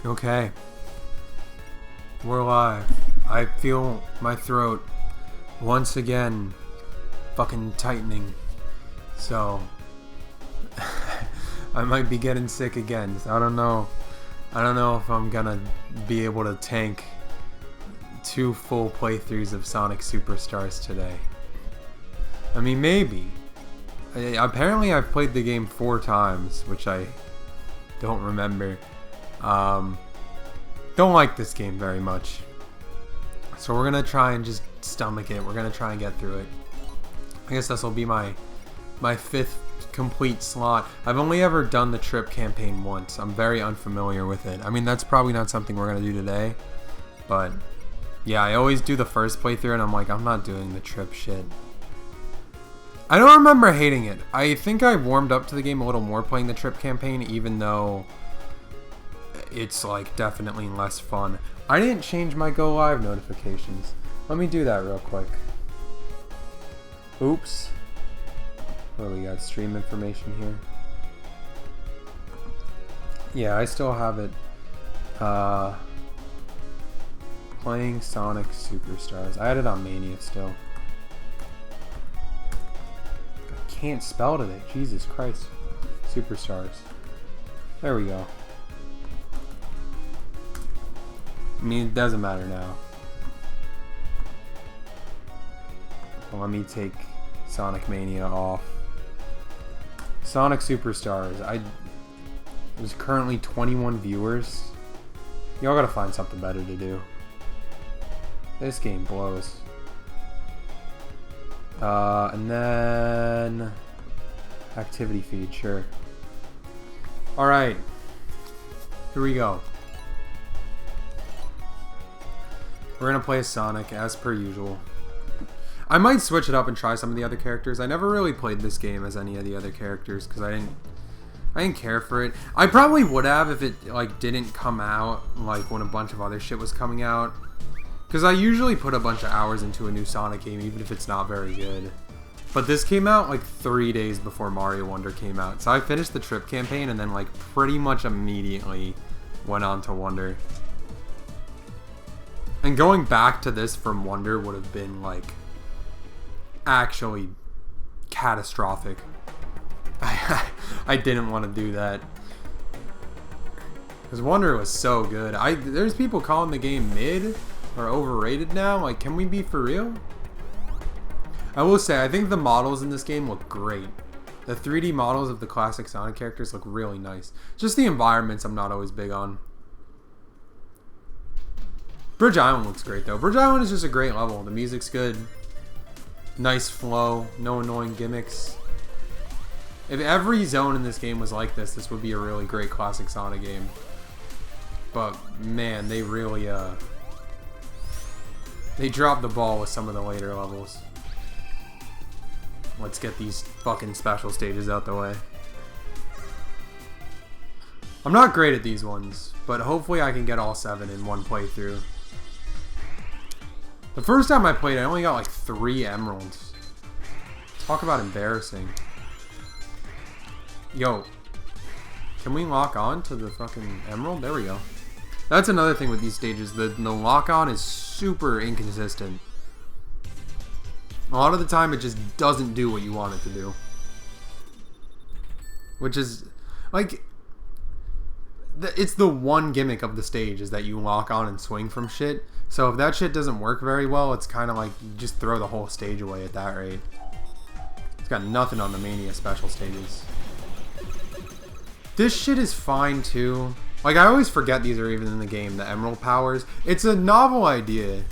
Okay, we're live. I feel my throat once again fucking tightening, so I might be getting sick again. So I don't know if I'm gonna be able to tank 2 full playthroughs of Sonic Superstars today. I mean, maybe. Apparently I've played the game 4 times, which I don't remember. Don't like this game very much. So we're gonna try and just stomach it. We're gonna try and get through it. I guess this will be my 5th complete slot. I've only ever done the trip campaign once. I'm very unfamiliar with it. I mean, that's probably not something we're gonna do today. But yeah, I always do the first playthrough and I'm like, I'm not doing the trip shit. I don't remember hating it. I think I warmed up to the game a little more playing the trip campaign, even though it's like definitely less fun. I didn't change my go live notifications. Let me do that real quick. Oops. What do we got? Stream information here. Yeah, I still have it. Playing Sonic Superstars. I had it on Mania still. I can't spell today. Jesus Christ. Superstars. There we go. I mean, it doesn't matter now. Well, let me take Sonic Mania off. Sonic Superstars. There's currently 21 viewers. Y'all gotta find something better to do. This game blows. And then activity feed, sure. Alright. Here we go. We're gonna play as Sonic, as per usual. I might switch it up and try some of the other characters. I never really played this game as any of the other characters because I didn't care for it. I probably would have if it like didn't come out like when a bunch of other shit was coming out. Because I usually put a bunch of hours into a new Sonic game, even if it's not very good. But this came out like 3 days before Mario Wonder came out. So I finished the trip campaign and then like pretty much immediately went on to Wonder. And going back to this from Wonder would have been like actually catastrophic. I didn't want to do that. Because Wonder was so good. There's people calling the game mid or overrated now. Like, can we be for real? I will say, I think the models in this game look great. The 3D models of the classic Sonic characters look really nice. Just the environments I'm not always big on. Bridge Island looks great though. Bridge Island is just a great level. The music's good. Nice flow. No annoying gimmicks. If every zone in this game was like this, this would be a really great classic Sonic game. But man, they really they dropped the ball with some of the later levels. Let's get these fucking special stages out the way. I'm not great at these ones, but hopefully I can get all 7 in one playthrough. The first time I played, I only got like 3 emeralds. Talk about embarrassing. Yo, can we lock on to the fucking emerald? There we go. That's another thing with these stages. The lock on is super inconsistent. A lot of the time it just doesn't do what you want it to do. Which is, like, it's the one gimmick of the stage is that you lock on and swing from shit. So if that shit doesn't work very well, it's kind of like you just throw the whole stage away at that rate. It's got nothing on the Mania special stages. This shit is fine too. Like, I always forget these are even in the game, the emerald powers. It's a novel idea.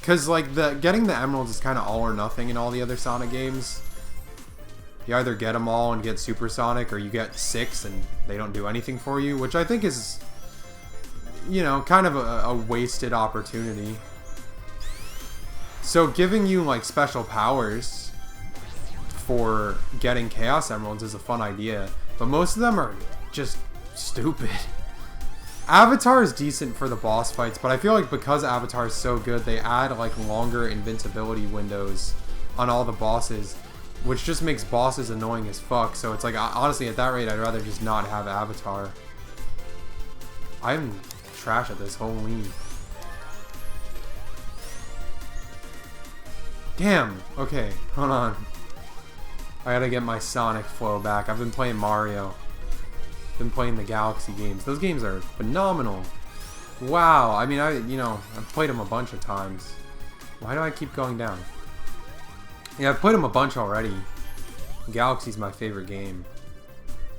Because, like, getting the emeralds is kind of all or nothing in all the other Sonic games. You either get them all and get Super Sonic, or you get 6 and they don't do anything for you, which I think is, you know, kind of a wasted opportunity. So giving you, like, special powers for getting Chaos Emeralds is a fun idea, but most of them are just stupid. Avatar is decent for the boss fights, but I feel like because Avatar is so good, they add like longer invincibility windows on all the bosses, which just makes bosses annoying as fuck. So it's like, honestly, at that rate, I'd rather just not have Avatar. I'm trash at this. Holy. Damn. Okay, hold on. I gotta get my Sonic flow back. I've been playing Mario. Been playing the Galaxy games. Those games are phenomenal. Wow. I mean, I've played them a bunch of times. Why do I keep going down? Yeah, I've played them a bunch already. Galaxy's my favorite game.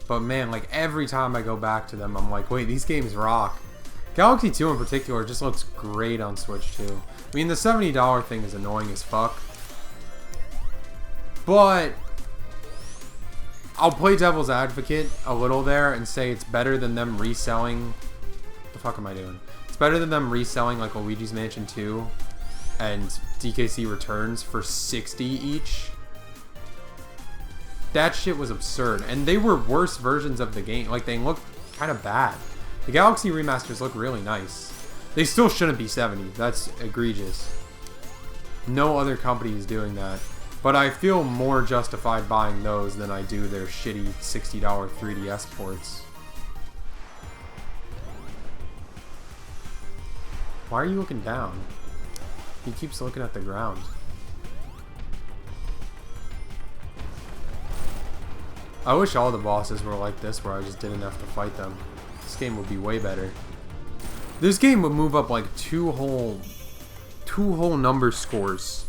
But man, like every time I go back to them, I'm like, wait, these games rock. Galaxy 2 in particular just looks great on Switch 2. I mean, the $70 thing is annoying as fuck. But I'll play devil's advocate a little there and say it's better than them reselling... What the fuck am I doing? It's better than them reselling like Luigi's Mansion 2 and DKC Returns for $60 each. That shit was absurd. And they were worse versions of the game. Like, they look kind of bad. The Galaxy remasters look really nice. They still shouldn't be $70. That's egregious. No other company is doing that. But I feel more justified buying those than I do their shitty $60 3DS ports. Why are you looking down? He keeps looking at the ground. I wish all the bosses were like this, where I just didn't have to fight them. This game would be way better. This game would move up like two whole number scores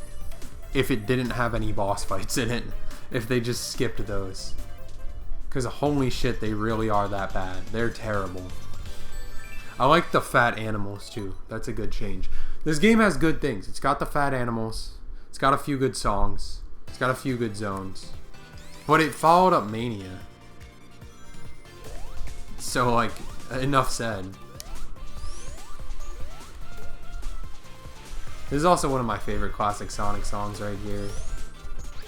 if it didn't have any boss fights in it. If they just skipped those. Because holy shit, they really are that bad. They're terrible. I like the fat animals too. That's a good change. This game has good things. It's got the fat animals. It's got a few good songs. It's got a few good zones. But it followed up Mania. So, like, enough said. This is also one of my favorite classic Sonic songs right here.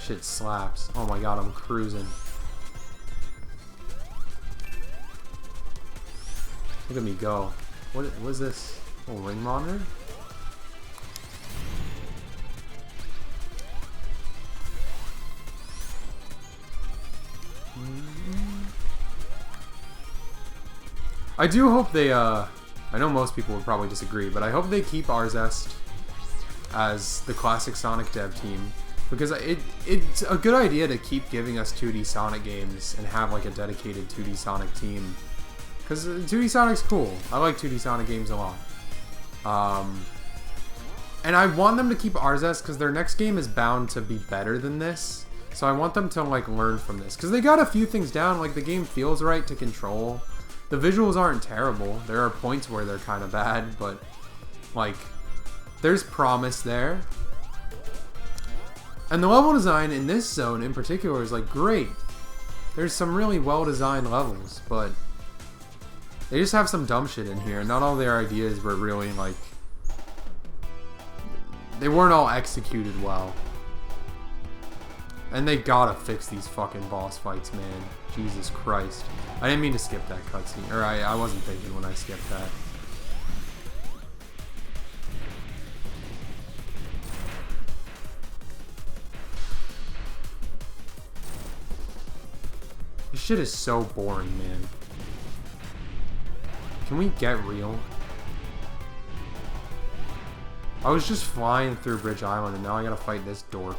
Shit slaps. Oh my god, I'm cruising. Look at me go. What is this? Oh, ring monitor? I do hope they, I know most people would probably disagree, but I hope they keep Arzest as the classic Sonic dev team. Because it's a good idea to keep giving us 2D Sonic games and have like a dedicated 2D Sonic team. Because 2D Sonic's cool. I like 2D Sonic games a lot. And I want them to keep Arzest because their next game is bound to be better than this. So I want them to like learn from this. Because they got a few things down, like the game feels right to control. The visuals aren't terrible. There are points where they're kind of bad, but like there's promise there. And the level design in this zone in particular is like great. There's some really well-designed levels, but they just have some dumb shit in here. Not all their ideas were really like... They weren't all executed well. And they gotta fix these fucking boss fights, man. Jesus Christ. I didn't mean to skip that cutscene. Or I wasn't thinking when I skipped that. This shit is so boring, man. Can we get real? I was just flying through Bridge Island and now I gotta fight this dork.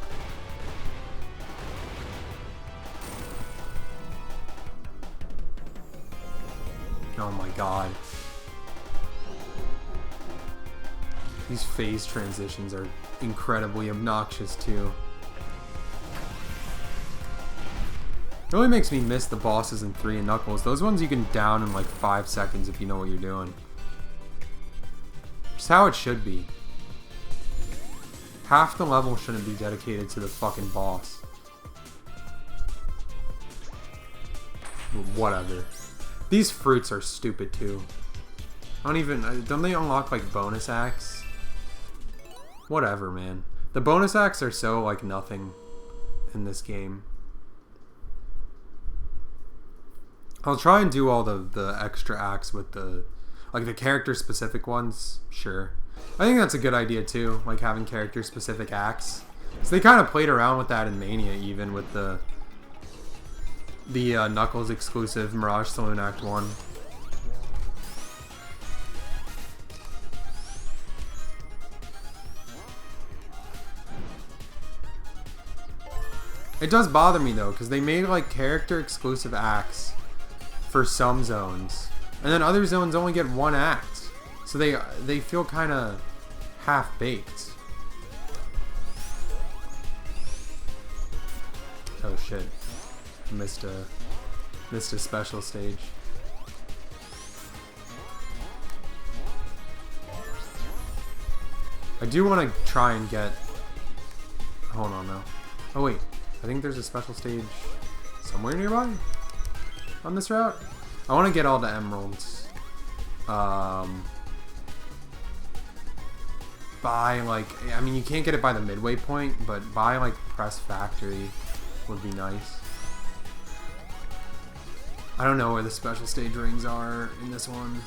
Oh my god. These phase transitions are incredibly obnoxious too. It really makes me miss the bosses in 3 and Knuckles. Those ones you can down in like 5 seconds if you know what you're doing. Just how it should be. Half the level shouldn't be dedicated to the fucking boss. Whatever. These fruits are stupid too. Don't they unlock like bonus acts? Whatever, man. The bonus acts are so like nothing in this game. I'll try and do all the extra acts with the character specific ones, sure. I think that's a good idea too, like having character specific acts. So they kind of played around with that in Mania even with the Knuckles exclusive Mirage Saloon Act 1. It does bother me though, because they made like character exclusive acts for some zones, and then other zones only get one act, so they feel kind of half baked. Oh shit! Missed a special stage. I do want to try and get. Hold on now. Oh wait, I think there's a special stage somewhere nearby on this route. I want to get all the emeralds. By like, I mean, you can't get it by the midway point, but by like Press Factory would be nice. I don't know where the special stage rings are in this one.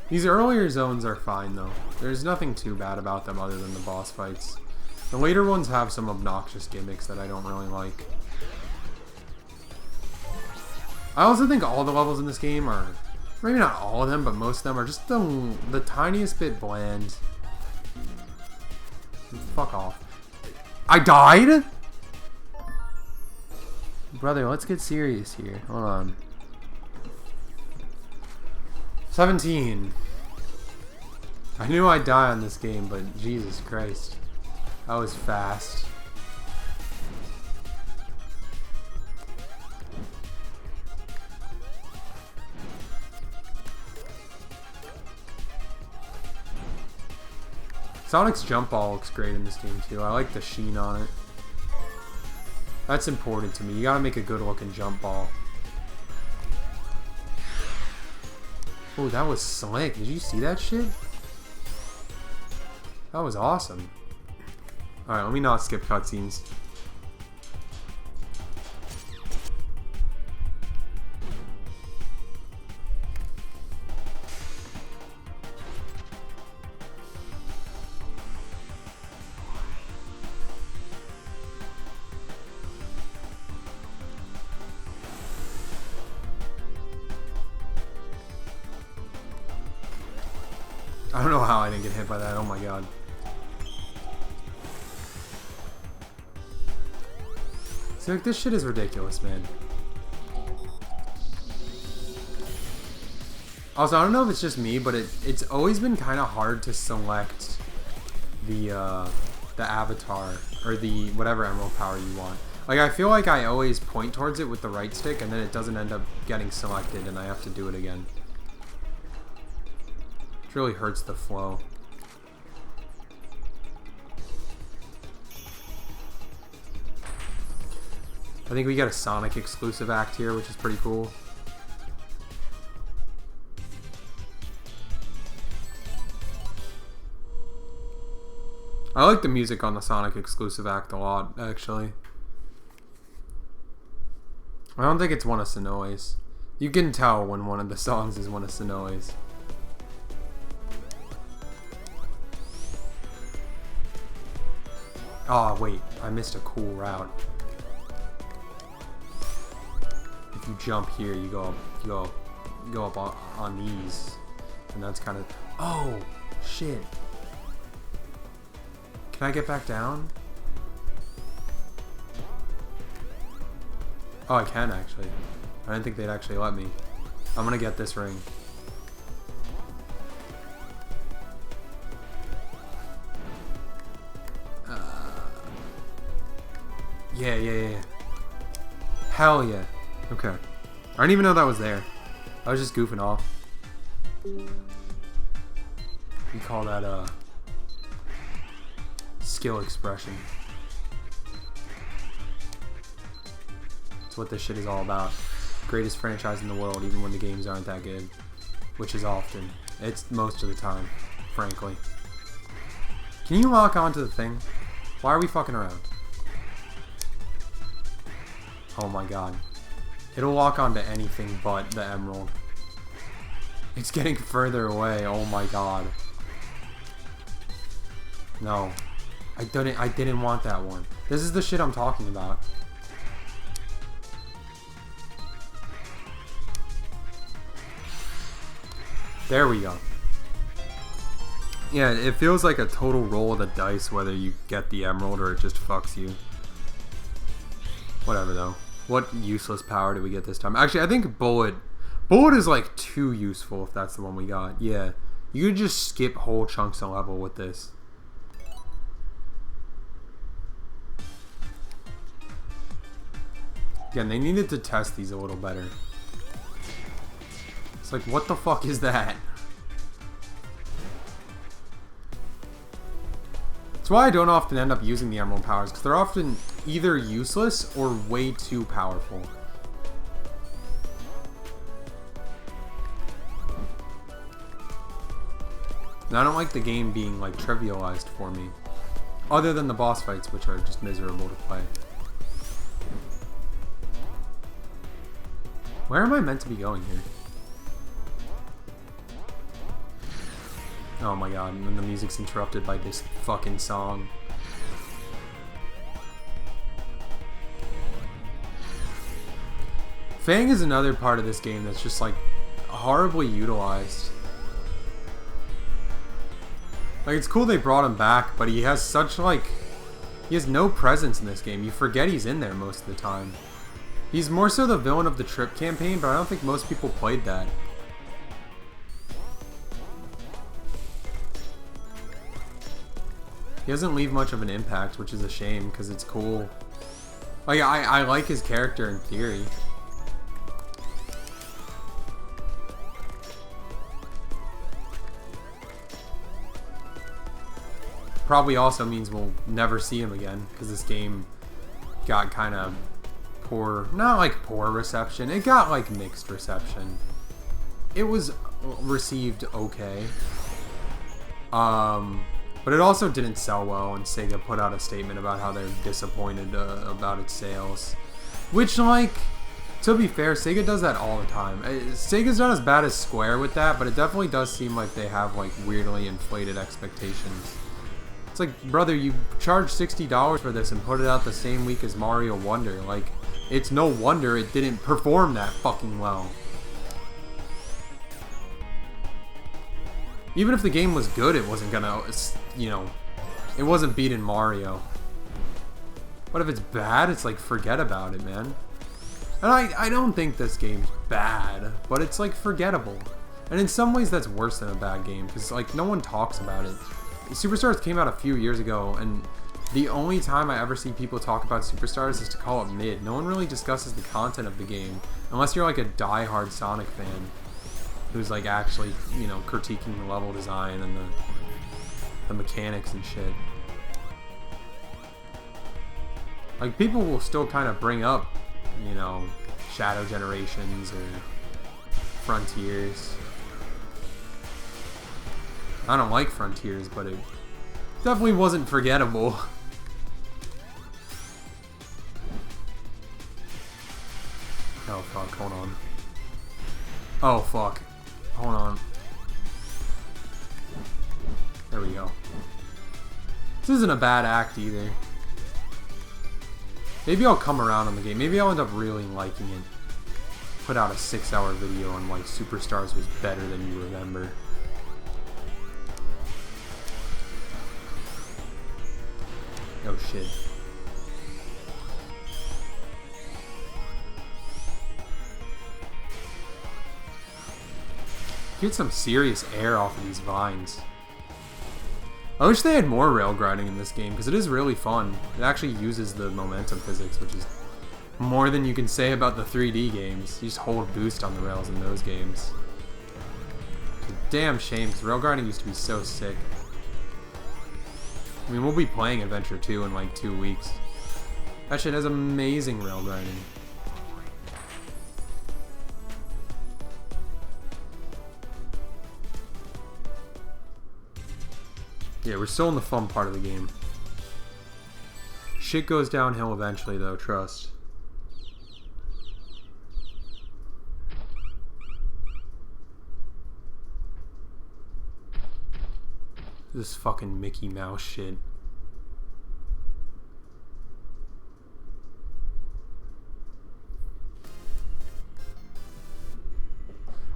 These earlier zones are fine though. There's nothing too bad about them other than the boss fights. The later ones have some obnoxious gimmicks that I don't really like. I also think all the levels in this game are, maybe not all of them, but most of them are just the tiniest bit bland. Fuck off. I died? Brother, let's get serious here. Hold on. 17. I knew I'd die on this game, but Jesus Christ. That was fast. Sonic's jump ball looks great in this game too. I like the sheen on it. That's important to me. You gotta make a good looking jump ball. Oh, that was slick. Did you see that shit? That was awesome. Alright, let me not skip cutscenes. I don't know how I didn't get hit by that. Oh my god. See, like, this shit is ridiculous, man. Also, I don't know if it's just me, but it's always been kind of hard to select the avatar or the whatever emerald power you want. Like, I feel like I always point towards it with the right stick, and then it doesn't end up getting selected, and I have to do it again. It really hurts the flow. I think we get a Sonic exclusive act here, which is pretty cool. I like the music on the Sonic exclusive act a lot, actually. I don't think it's one of Sonoe's. You can tell when one of the songs is one of Sonoe's. Oh wait, I missed a cool route. If you jump here, you go up on these, and that's kind of. Oh shit! Can I get back down? Oh, I can actually. I didn't think they'd actually let me. I'm gonna get this ring. Yeah. Hell yeah. Okay. I didn't even know that was there. I was just goofing off. We call that skill expression. That's what this shit is all about. Greatest franchise in the world, even when the games aren't that good. Which is often. It's most of the time, frankly. Can you lock onto the thing? Why are we fucking around? Oh my god. It'll lock onto anything but the emerald. It's getting further away. Oh my god. No. I didn't want that one. This is the shit I'm talking about. There we go. Yeah, it feels like a total roll of the dice whether you get the emerald or it just fucks you. Whatever though. What useless power did we get this time? Actually, I think bullet is like too useful if that's the one we got. Yeah. You could just skip whole chunks of level with this. Again, they needed to test these a little better. It's like, what the fuck is that? That's why I don't often end up using the emerald powers, because they're often either useless or way too powerful. And I don't like the game being like trivialized for me. Other than the boss fights, which are just miserable to play. Where am I meant to be going here? Oh my god, and then the music's interrupted by this fucking song. Fang is another part of this game that's just like horribly utilized. Like, it's cool they brought him back, but he has such like... he has no presence in this game. You forget he's in there most of the time. He's more so the villain of the Trip campaign, but I don't think most people played that. He doesn't leave much of an impact, which is a shame, because it's cool. Like, I like his character in theory. Probably also means we'll never see him again, because this game got kind of poor, not like poor reception, it got like mixed reception. It was received okay. But it also didn't sell well, and Sega put out a statement about how they're disappointed about its sales. Which, like, to be fair, Sega does that all the time. Sega's not as bad as Square with that, but it definitely does seem like they have, like, weirdly inflated expectations. It's like, brother, you charged $60 for this and put it out the same week as Mario Wonder. Like, it's no wonder it didn't perform that fucking well. Even if the game was good, it wasn't gonna, you know, it wasn't beating Mario. But if it's bad, it's like, forget about it, man. And I don't think this game's bad, but it's like forgettable. And in some ways that's worse than a bad game, because like no one talks about it. Superstars came out a few years ago, and the only time I ever see people talk about Superstars is to call it mid. No one really discusses the content of the game, unless you're like a die-hard Sonic fan who's like actually, you know, critiquing the level design and the mechanics and shit. Like, people will still kind of bring up, you know, Shadow Generations or Frontiers. I don't like Frontiers, but it definitely wasn't forgettable. Oh fuck, hold on. Oh fuck. Hold on. There we go. This isn't a bad act either. Maybe I'll come around on the game. Maybe I'll end up really liking it. Put out a 6-hour video on why Superstars was better than you remember. Oh shit. Get some serious air off of these vines. I wish they had more rail grinding in this game, because it is really fun. It actually uses the momentum physics, which is more than you can say about the 3D games. You just hold boost on the rails in those games. It's a damn shame, because rail grinding used to be so sick. I mean, we'll be playing Adventure 2 in like 2 weeks. That shit has amazing rail grinding. Yeah, we're still in the fun part of the game. Shit goes downhill eventually, though, trust. This fucking Mickey Mouse shit.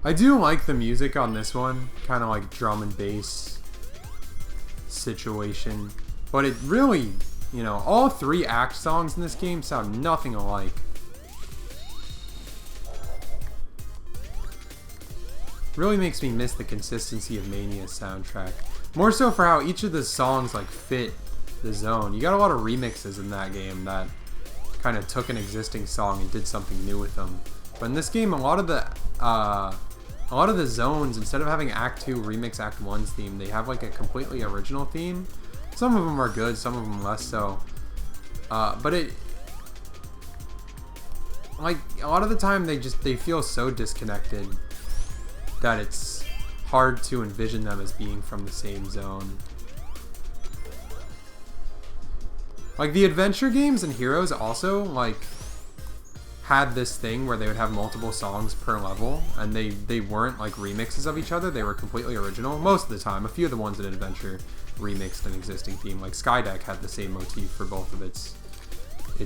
I do like the music on this one, kind of like drum and bass situation, but it really, you know, all 3 act songs in this game sound nothing alike. Really makes me miss the consistency of Mania's soundtrack. More so for how each of the songs like fit the zone. You got a lot of remixes in that game that kind of took an existing song and did something new with them. But in this game, a lot of the zones, instead of having Act 2 remix Act 1's theme, they have like a completely original theme. Some of them are good, some of them less so. But it, like, a lot of the time they feel so disconnected that it's hard to envision them as being from the same zone. Like, the adventure games and Heroes also, like, had this thing where they would have multiple songs per level, and they weren't, like, remixes of each other. They were completely original most of the time. A few of the ones in Adventure remixed an existing theme. Like, Skydeck had the same motif for both of its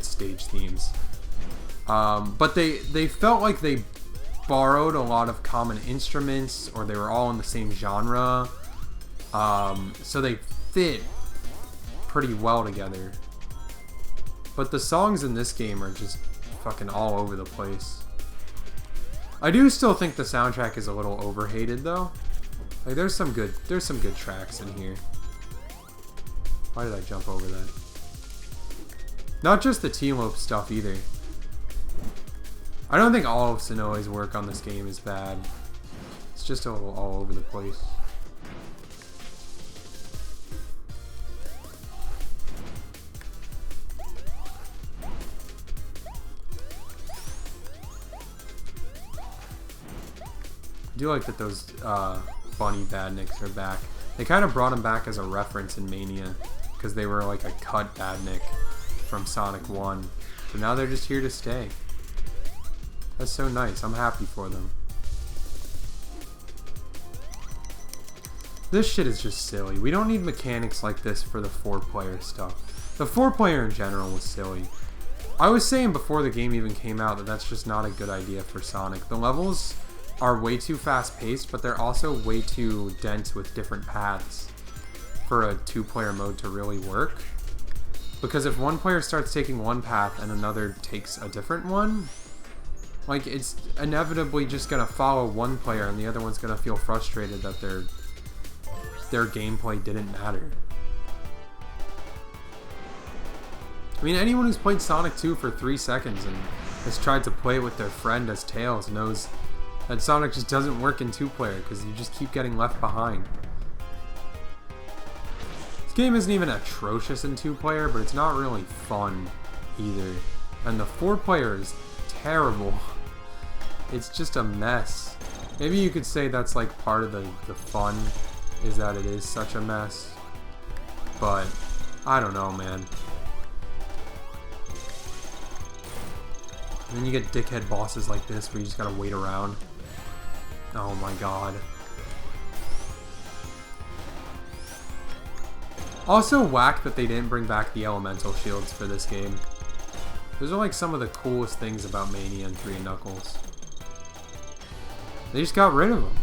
stage themes. But they felt like they borrowed a lot of common instruments, or they were all in the same genre. So they fit pretty well together. But the songs in this game are just fucking all over the place. I do still think the soundtrack is a little overhated though. Like there's some good tracks in here. Why did I jump over that? Not just the T-Lope stuff either. I don't think all of Sonoe's work on this game is bad. It's just a little all over the place. I do like that those bunny badniks are back. They kind of brought them back as a reference in Mania because they were like a cut badnik from Sonic 1. So now they're just here to stay. That's so nice. I'm happy for them. This shit is just silly. We don't need mechanics like this for the 4-player stuff. The 4-player in general was silly. I was saying before the game even came out that that's just not a good idea for Sonic. The levels are way too fast-paced, but they're also way too dense with different paths for a 2-player mode to really work. Because if one player starts taking one path and another takes a different one, like, it's inevitably just gonna follow one player and the other one's gonna feel frustrated that their gameplay didn't matter. I mean, anyone who's played Sonic 2 for 3 seconds and has tried to play with their friend as Tails knows that Sonic just doesn't work in 2-player because you just keep getting left behind. This game isn't even atrocious in 2-player, but it's not really fun either. And the 4-player is terrible. It's just a mess. Maybe you could say that's like part of the fun, is that it is such a mess. But I don't know, man. And then you get dickhead bosses like this where you just gotta wait around. Oh my god. Also whack that they didn't bring back the elemental shields for this game. Those are like some of the coolest things about Mania and 3 Knuckles. They just got rid of them.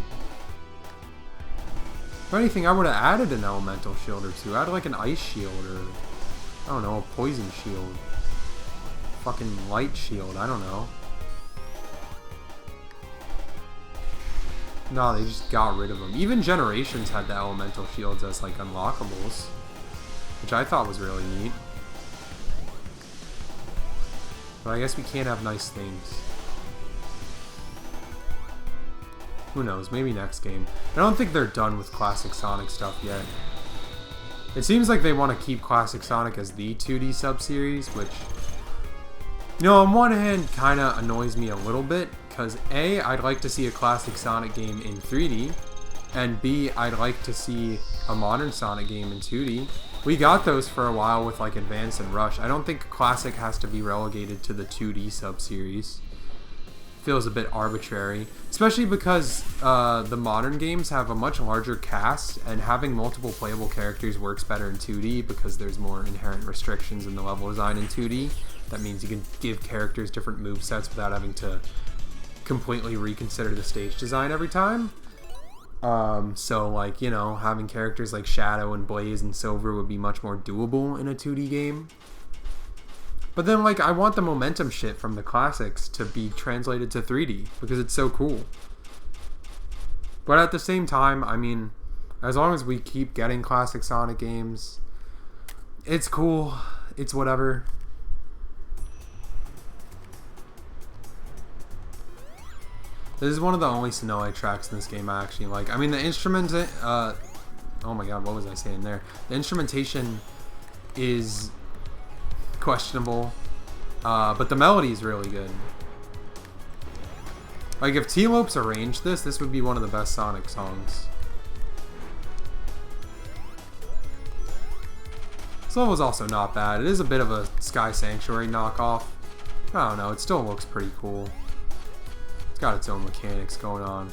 If anything, I would have added an elemental shield or two. Add like an ice shield or, I don't know, a poison shield. Fucking light shield, I don't know. No, they just got rid of them. Even Generations had the elemental shields as like unlockables, which I thought was really neat. But I guess we can't have nice things. Who knows, maybe next game. I don't think they're done with classic Sonic stuff yet. It seems like they want to keep classic Sonic as the 2D sub-series, which, you know, on one hand kind of annoys me a little bit, because A, I'd like to see a classic Sonic game in 3D, and B, I'd like to see a modern Sonic game in 2D. We got those for a while with like Advance and Rush. I don't think classic has to be relegated to the 2D sub-series. Feels a bit arbitrary, especially because the modern games have a much larger cast, and having multiple playable characters works better in 2D because there's more inherent restrictions in the level design in 2D. That means you can give characters different movesets without having to completely reconsider the stage design every time. So like, you know, having characters like Shadow and Blaze and Silver would be much more doable in a 2D game. But then like, I want the momentum shit from the classics to be translated to 3D because it's so cool. But at the same time, I mean, as long as we keep getting classic Sonic games, it's cool. It's whatever. This is one of the only Sonoe tracks in this game I actually like. I mean, the instrument... oh my god, what was I saying there? The instrumentation is questionable, but the melody is really good. Like, if T-Lopes arranged this, this would be one of the best Sonic songs. This level is also not bad. It is a bit of a Sky Sanctuary knockoff. I don't know, it still looks pretty cool. It's got its own mechanics going on.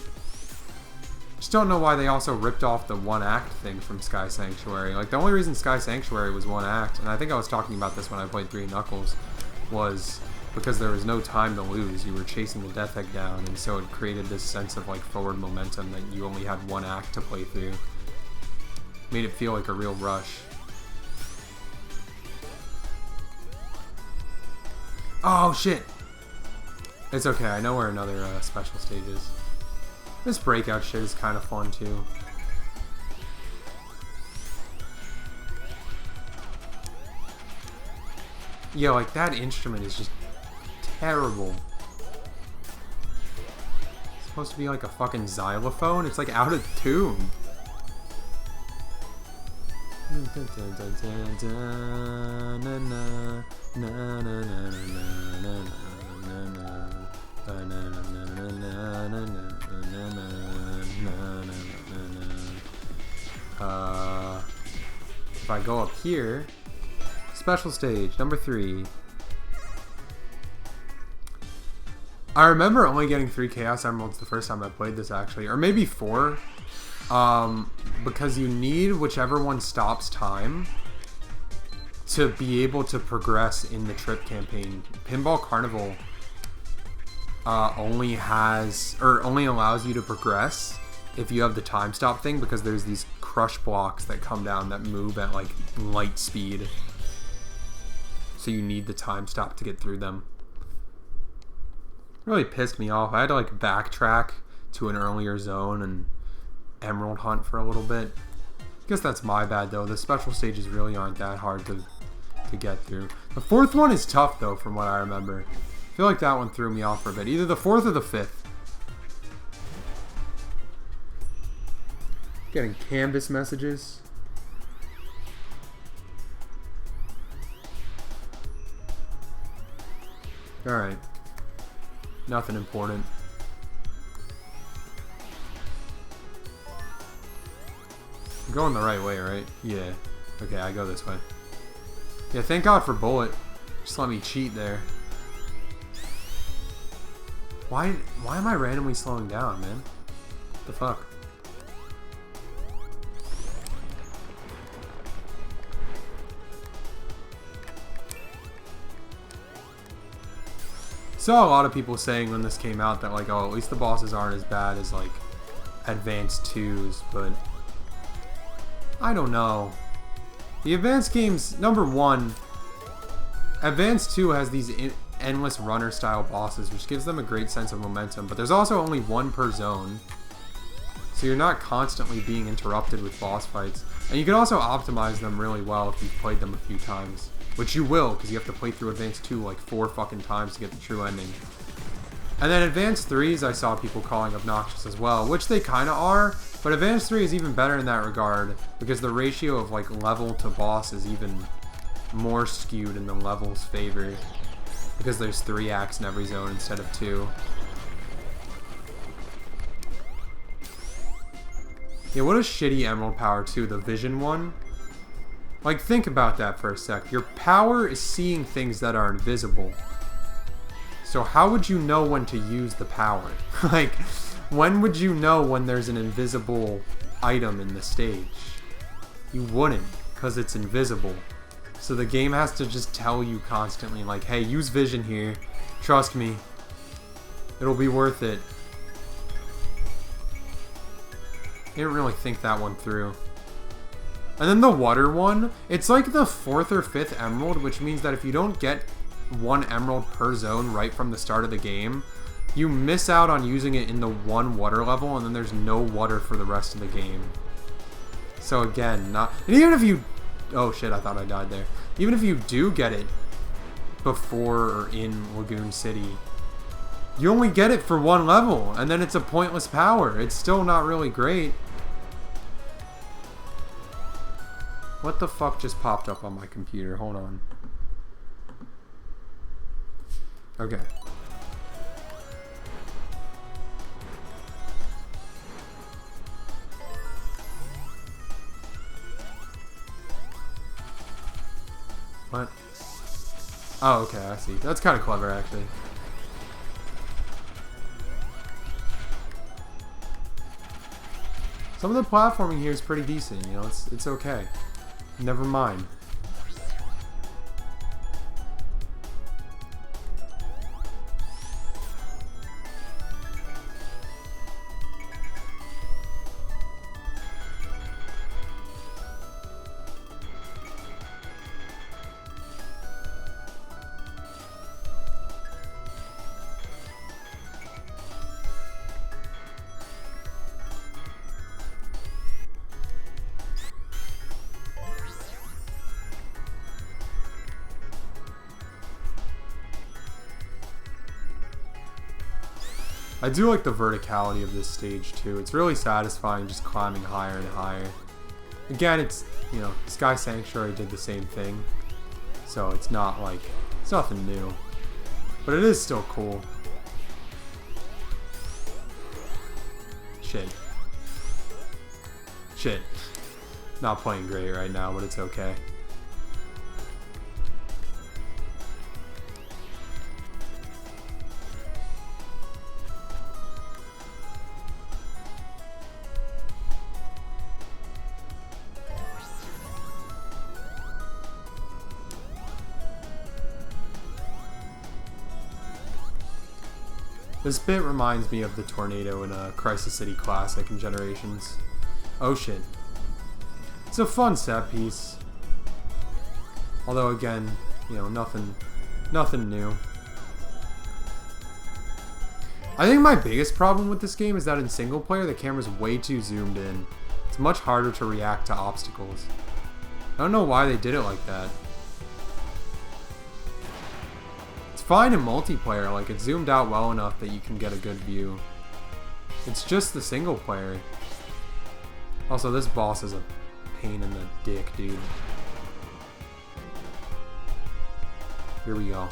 Just don't know why they also ripped off the one act thing from Sky Sanctuary. Like, the only reason Sky Sanctuary was one act, and I think I was talking about this when I played 3 Knuckles, was because there was no time to lose. You were chasing the Death Egg down, and so it created this sense of like forward momentum that you only had one act to play through. Made it feel like a real rush. Oh shit! It's okay, I know where another special stage is. This breakout shit is kind of fun too. Yeah, like that instrument is just terrible. It's supposed to be like a fucking xylophone. It's like out of tune. If I go up here, special stage number 3. I remember only getting 3 Chaos Emeralds the first time I played this, actually, or maybe 4, because you need whichever one stops time to be able to progress in the trip campaign. Pinball Carnival only allows you to progress if you have the time stop thing, because there's these crush blocks that come down that move at like light speed. So you need the time stop to get through them. Really pissed me off. I had to like backtrack to an earlier zone and emerald hunt for a little bit. I guess that's my bad though. The special stages really aren't that hard to get through. The 4th one is tough though, from what I remember. I feel like that one threw me off for a bit. Either the 4th or the 5th. Getting canvas messages. Alright. Nothing important. I'm going the right way, right? Yeah. Okay, I go this way. Yeah, thank God for Bullet. Just let me cheat there. Why am I randomly slowing down, man? What the fuck? Saw a lot of people saying when this came out that like, oh, at least the bosses aren't as bad as like Advanced 2s, but I don't know. The Advanced games, number 1, Advanced 2 has these endless runner style bosses, which gives them a great sense of momentum, but there's also only 1 per zone, so you're not constantly being interrupted with boss fights. And you can also optimize them really well if you've played them a few times. Which you will, because you have to play through Advanced 2 like 4 fucking times to get the true ending. And then Advanced 3s I saw people calling obnoxious as well, which they kind of are, but Advanced 3 is even better in that regard, because the ratio of like level to boss is even more skewed in the level's favor, because there's 3 acts in every zone instead of 2. Yeah, what a shitty Emerald power too, the vision one. Like, think about that for a sec. Your power is seeing things that are invisible. So how would you know when to use the power? Like, when would you know when there's an invisible item in the stage? You wouldn't, because it's invisible. So the game has to just tell you constantly, like, hey, use vision here. Trust me. It'll be worth it. Didn't really think that one through. And then the water one, it's like the 4th or 5th emerald, which means that if you don't get 1 emerald per zone right from the start of the game, you miss out on using it in the 1 water level, and then there's no water for the rest of the game. So again, not... And even if you... Oh shit, I thought I died there. Even if you do get it before or in Lagoon City, you only get it for 1 level, and then it's a pointless power. It's still not really great. What the fuck just popped up on my computer? Hold on. Okay. What? Oh, okay, I see. That's kind of clever, actually. Some of the platforming here is pretty decent, you know, it's okay. Never mind. I do like the verticality of this stage too. It's really satisfying just climbing higher and higher. Again, it's, you know, Sky Sanctuary did the same thing. So it's not like, it's nothing new. But it is still cool. Shit. Shit. Not playing great right now, but it's okay. This bit reminds me of the tornado in a Crisis City Classic in Generations. Oh shit. It's a fun set piece. Although again, you know, nothing new. I think my biggest problem with this game is that in single player the camera's way too zoomed in. It's much harder to react to obstacles. I don't know why they did it like that. Fine in multiplayer, like it's zoomed out well enough that you can get a good view. It's just the single player. Also, this boss is a pain in the dick, dude. Here we go.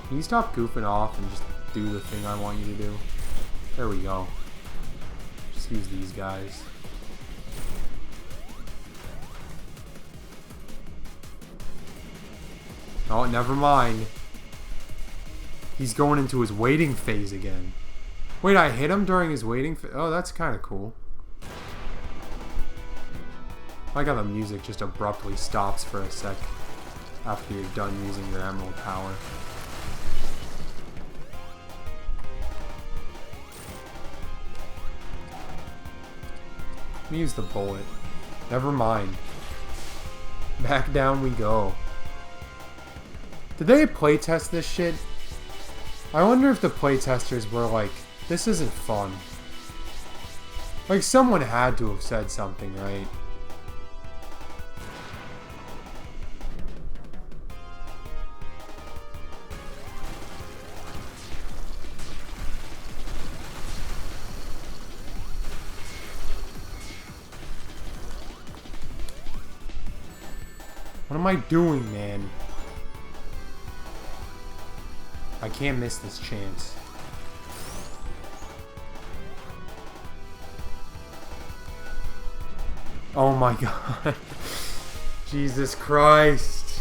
Can you stop goofing off and just do the thing I want you to do? There we go. Use these guys. Oh, never mind. He's going into his waiting phase again. Wait, I hit him during his waiting phase? Oh, that's kind of cool. I like how the music just abruptly stops for a sec after you're done using your emerald power. Let me use the bullet. Never mind. Back down we go. Did they playtest this shit? I wonder if the playtesters were like, this isn't fun. Like, someone had to have said something, right? What am I doing, man? I can't miss this chance. Oh my god. Jesus Christ.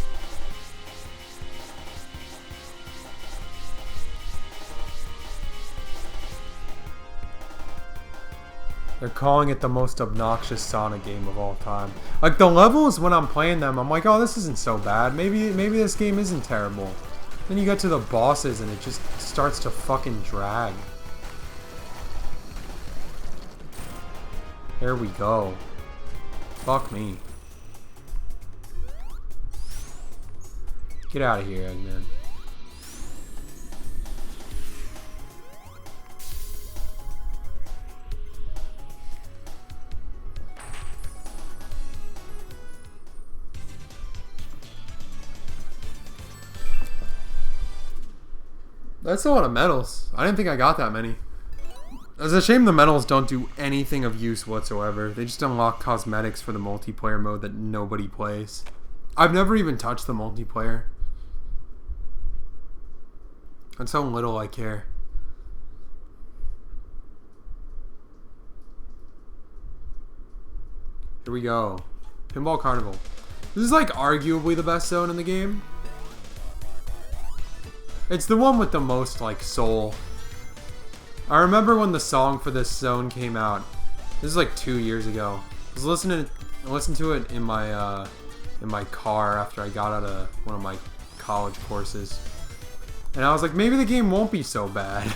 They're calling it the most obnoxious Sonic game of all time. Like, the levels, when I'm playing them, I'm like, oh, this isn't so bad. Maybe this game isn't terrible. Then you get to the bosses and it just starts to fucking drag. There we go. Fuck me. Get out of here, Eggman. That's a lot of medals. I didn't think I got that many. It's a shame the medals don't do anything of use whatsoever. They just unlock cosmetics for the multiplayer mode that nobody plays. I've never even touched the multiplayer. That's how little I care. Here we go. Pinball Carnival. This is like arguably the best zone in the game. It's the one with the most like soul. I remember when the song for this zone came out. This is like 2 years ago. I was listening to it in my car after I got out of one of my college courses. And I was like, maybe the game won't be so bad.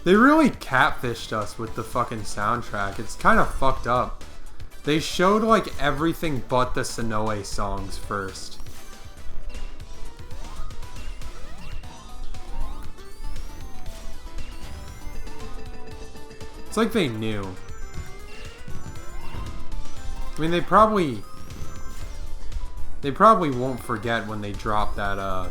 They really catfished us with the fucking soundtrack. It's kind of fucked up. They showed like everything but the Sonoe songs first. It's like they knew. I mean, they probably won't forget when they drop that,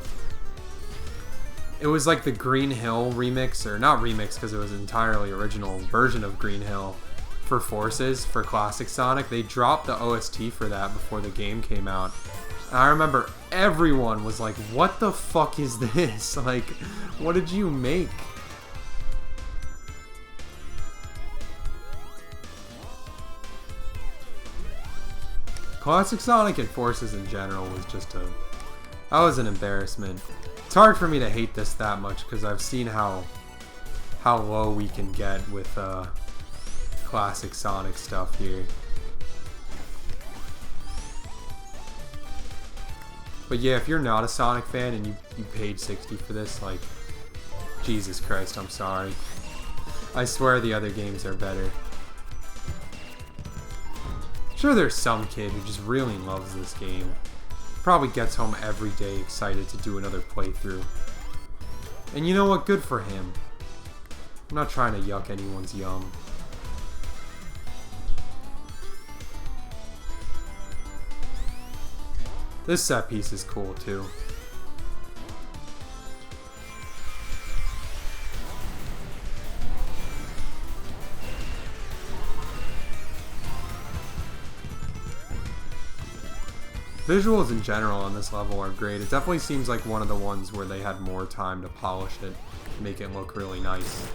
it was like the Green Hill remix, or not remix because it was an entirely original version of Green Hill for Forces, for Classic Sonic. They dropped the OST for that before the game came out. And I remember everyone was like, what the fuck is this? Like, what did you make? Classic Sonic and Forces in general was just that was an embarrassment. It's hard for me to hate this that much because I've seen how low we can get with Classic Sonic stuff here. But yeah, if you're not a Sonic fan and you paid $60 for this, like, Jesus Christ, I'm sorry. I swear the other games are better. Sure, there's some kid who just really loves this game. Probably gets home every day excited to do another playthrough. And you know what? Good for him. I'm not trying to yuck anyone's yum. This set piece is cool too. Visuals in general on this level are great. It definitely seems like one of the ones where they had more time to polish it, make it look really nice.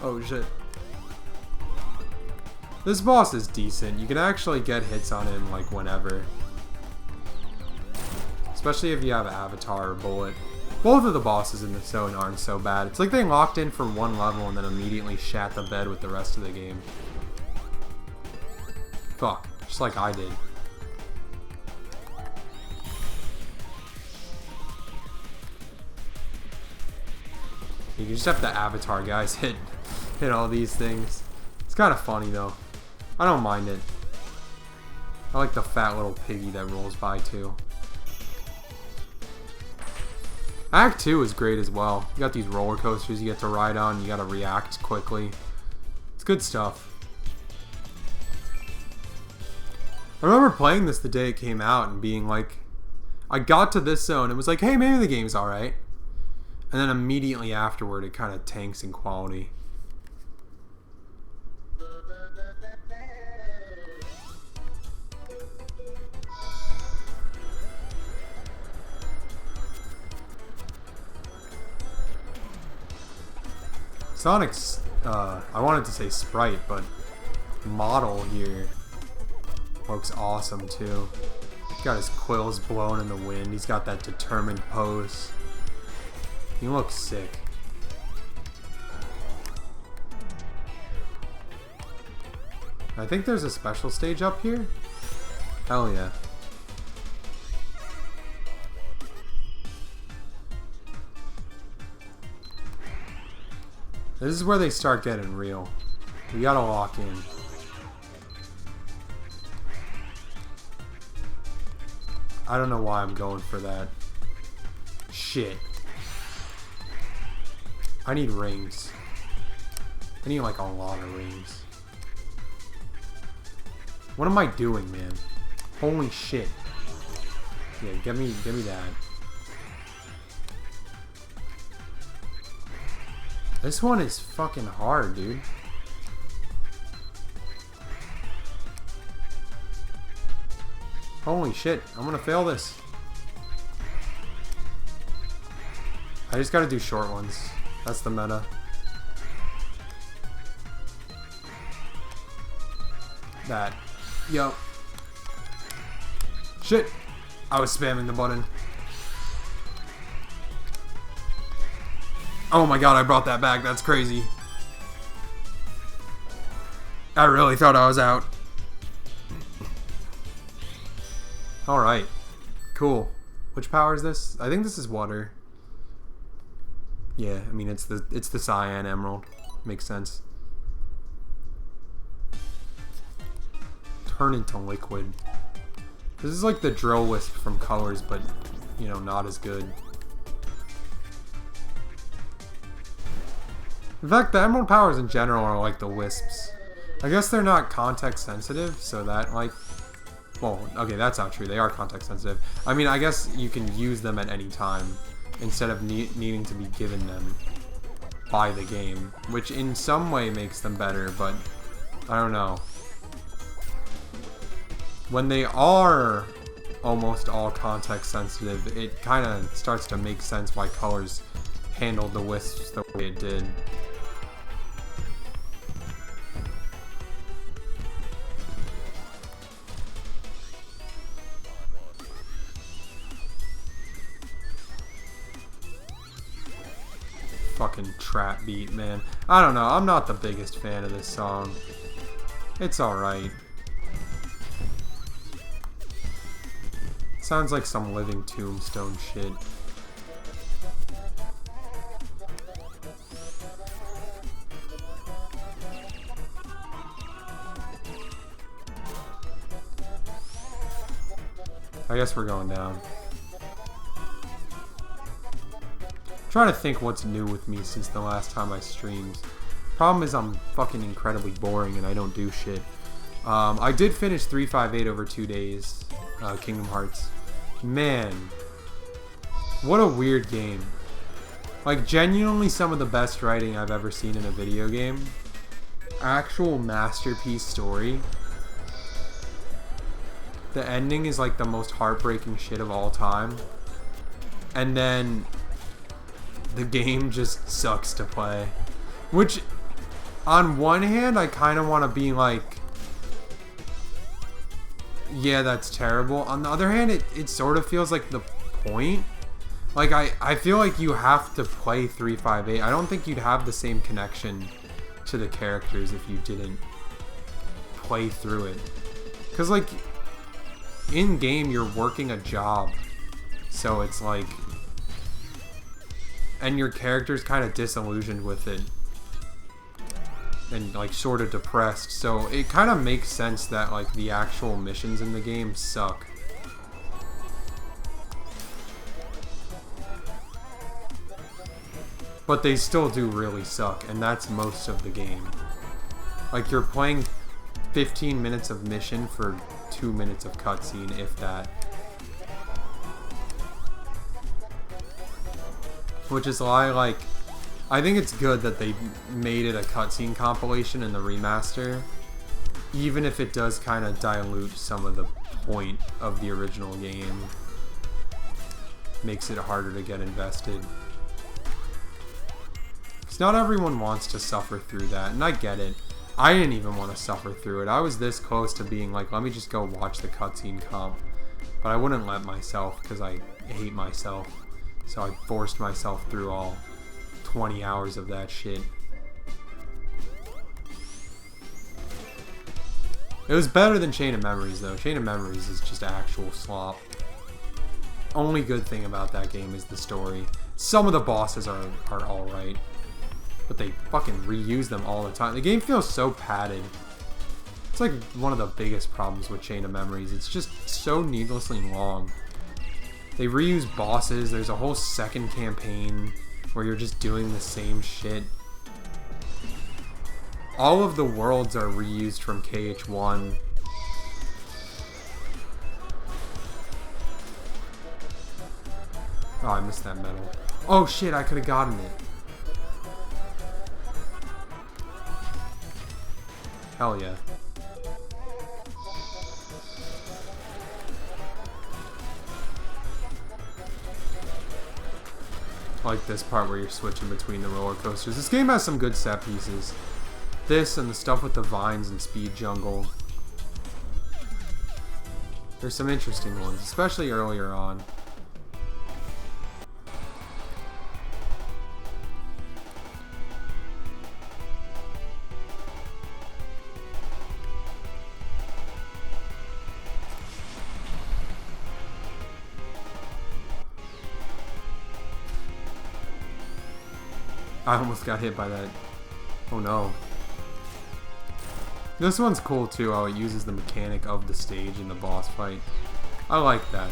Oh shit. This boss is decent. You can actually get hits on him like whenever. Especially if you have Avatar or Bullet. Both of the bosses in this zone aren't so bad. It's like they locked in for one level and then immediately shat the bed with the rest of the game. Fuck. Just like I did. You just have to Avatar guys hit all these things. It's kind of funny though. I don't mind it. I like the fat little piggy that rolls by too. Act 2 is great as well. You got these roller coasters you get to ride on. You gotta react quickly. It's good stuff. I remember playing this the day it came out and being like, I got to this zone and was like, hey, maybe the game's alright. And then immediately afterward, it kind of tanks in quality. Sonic's, I wanted to say sprite, but model here Looks awesome too. Got his quills blowing in the wind. He's got that determined pose. He looks sick. I think there's a special stage up here. Hell yeah. This is where they start getting real. We gotta lock in. I don't know why I'm going for that. Shit. I need rings. I need like a lot of rings. What am I doing, man? Holy shit. Yeah, give me that. This one is fucking hard, dude. Holy shit, I'm gonna fail this. I just gotta do short ones. That's the meta. That. Yo. Shit. I was spamming the button. Oh my god, I brought that back. That's crazy. I really thought I was out. Alright. Cool. Which power is this? I think this is water. Yeah, I mean it's the cyan emerald. Makes sense. Turn into liquid. This is like the drill wisp from Colors, but you know, not as good. In fact, the emerald powers in general are like the wisps. I guess they're not context sensitive, so that like, well, okay, that's not true. They are context sensitive. I mean, I guess you can use them at any time instead of needing to be given them by the game, which in some way makes them better, but I don't know. When they are almost all context sensitive, it kind of starts to make sense why Colors handled the wisps the way it did. Fucking trap beat, man. I don't know. I'm not the biggest fan of this song. It's alright. Sounds like some Living Tombstone shit. I guess we're going down. Trying to think what's new with me since the last time I streamed. Problem is I'm fucking incredibly boring and I don't do shit. I did finish 358 over 2 days. Kingdom Hearts. Man. What a weird game. Like, genuinely some of the best writing I've ever seen in a video game. Actual masterpiece story. The ending is like the most heartbreaking shit of all time. And then the game just sucks to play. Which, on one hand, I kind of want to be like, yeah, that's terrible. On the other hand, it sort of feels like the point. Like, I feel like you have to play 358. I don't think you'd have the same connection to the characters if you didn't play through it. Because, like, in-game, you're working a job. So it's like... And your character's kind of disillusioned with it. And like sort of depressed, so it kind of makes sense that like the actual missions in the game suck. But they still do really suck, and that's most of the game. Like you're playing 15 minutes of mission for 2 minutes of cutscene, if that. Which is why, like, I think it's good that they made it a cutscene compilation in the remaster, even if it does kind of dilute some of the point of the original game. Makes it harder to get invested. Because not everyone wants to suffer through that, and I get it. I didn't even want to suffer through it. I was this close to being like, let me just go watch the cutscene comp. But I wouldn't let myself because I hate myself. So I forced myself through all 20 hours of that shit. It was better than Chain of Memories though. Chain of Memories is just actual slop. Only good thing about that game is the story. Some of the bosses are alright. But they fucking reuse them all the time. The game feels so padded. It's like one of the biggest problems with Chain of Memories. It's just so needlessly long. They reuse bosses. There's a whole second campaign where you're just doing the same shit. All of the worlds are reused from KH1. Oh, I missed that medal. Oh shit, I could have gotten it. Hell yeah. I like this part where you're switching between the roller coasters. This game has some good set pieces. This and the stuff with the vines and Speed Jungle. There's some interesting ones, especially earlier on. I almost got hit by that. Oh no. This one's cool too, how it uses the mechanic of the stage in the boss fight. I like that.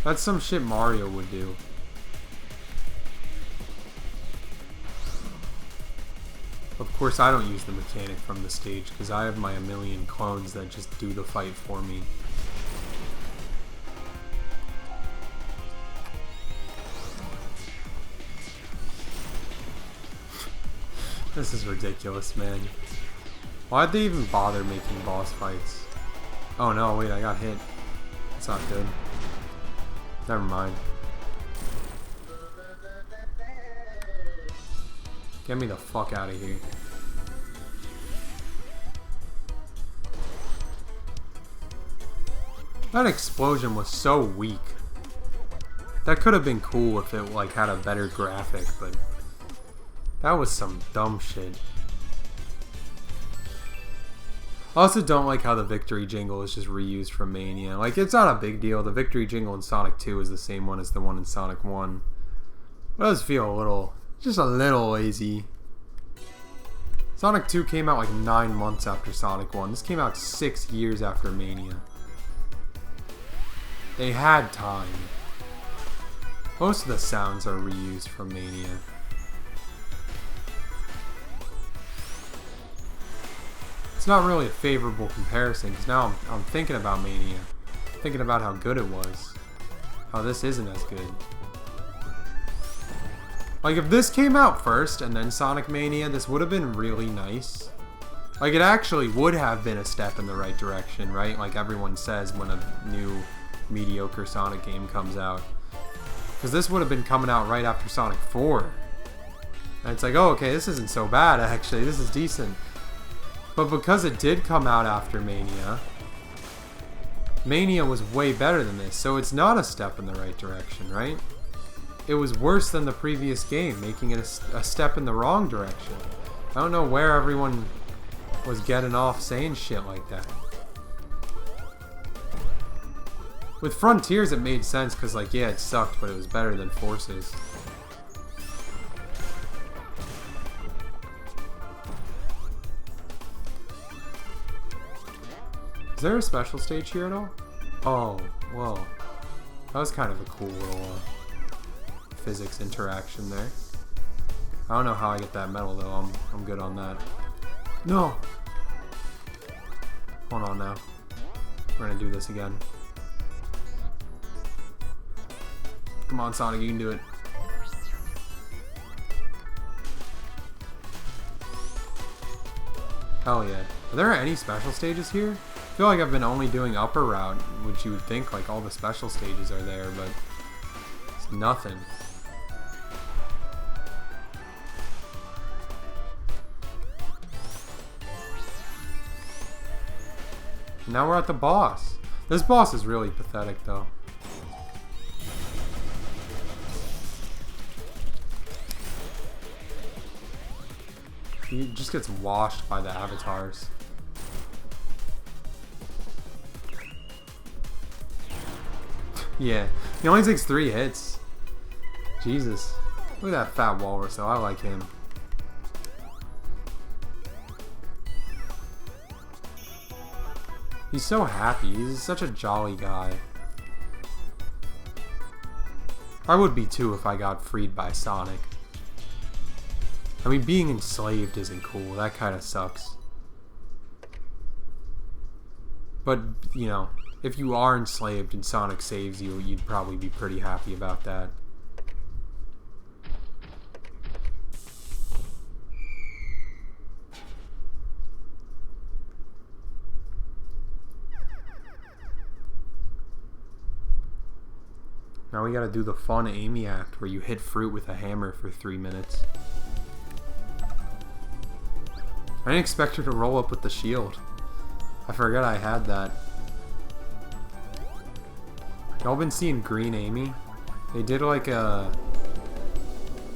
That's some shit Mario would do. Of course I don't use the mechanic from the stage because I have my a million clones that just do the fight for me. This is ridiculous, man. Why'd they even bother making boss fights? Oh no, wait, I got hit. That's not good. Never mind. Get me the fuck out of here. That explosion was so weak. That could have been cool if it like had a better graphic, but that was some dumb shit. I also don't like how the victory jingle is just reused from Mania. Like, it's not a big deal. The victory jingle in Sonic 2 is the same one as the one in Sonic 1. It does feel a little, just a little lazy. Sonic 2 came out like 9 months after Sonic 1. This came out 6 years after Mania. They had time. Most of the sounds are reused from Mania. It's not really a favorable comparison because now I'm thinking about Mania. Thinking about how good it was. How this isn't as good. Like, if this came out first and then Sonic Mania, this would have been really nice. Like, it actually would have been a step in the right direction, right? Like everyone says when a new mediocre Sonic game comes out. Because this would have been coming out right after Sonic 4. And it's like, oh, okay, this isn't so bad, actually. This is decent. But because it did come out after Mania, Mania was way better than this, so it's not a step in the right direction, right? It was worse than the previous game, making it a step in the wrong direction. I don't know where everyone was getting off saying shit like that. With Frontiers it made sense because, like, yeah, it sucked, but it was better than Forces. Is there a special stage here at all? Oh, whoa. That was kind of a cool little physics interaction there. I don't know how I get that medal though. I'm good on that. No! Hold on now. We're gonna do this again. Come on, Sonic, you can do it. Hell yeah. Are there any special stages here? I feel like I've been only doing upper route, which you would think like all the special stages are there, but it's nothing. Now we're at the boss. This boss is really pathetic, though. He just gets washed by the avatars. Yeah, he only takes 3 hits. Jesus. Look at that fat walrus, though. I like him. He's so happy. He's such a jolly guy. I would be too if I got freed by Sonic. I mean, being enslaved isn't cool. That kind of sucks. But, you know, if you are enslaved and Sonic saves you, you'd probably be pretty happy about that. Now we gotta do the fun Amy act where you hit fruit with a hammer for 3 minutes. I didn't expect her to roll up with the shield. I forgot I had that. Y'all been seeing Green Amy? They did like a...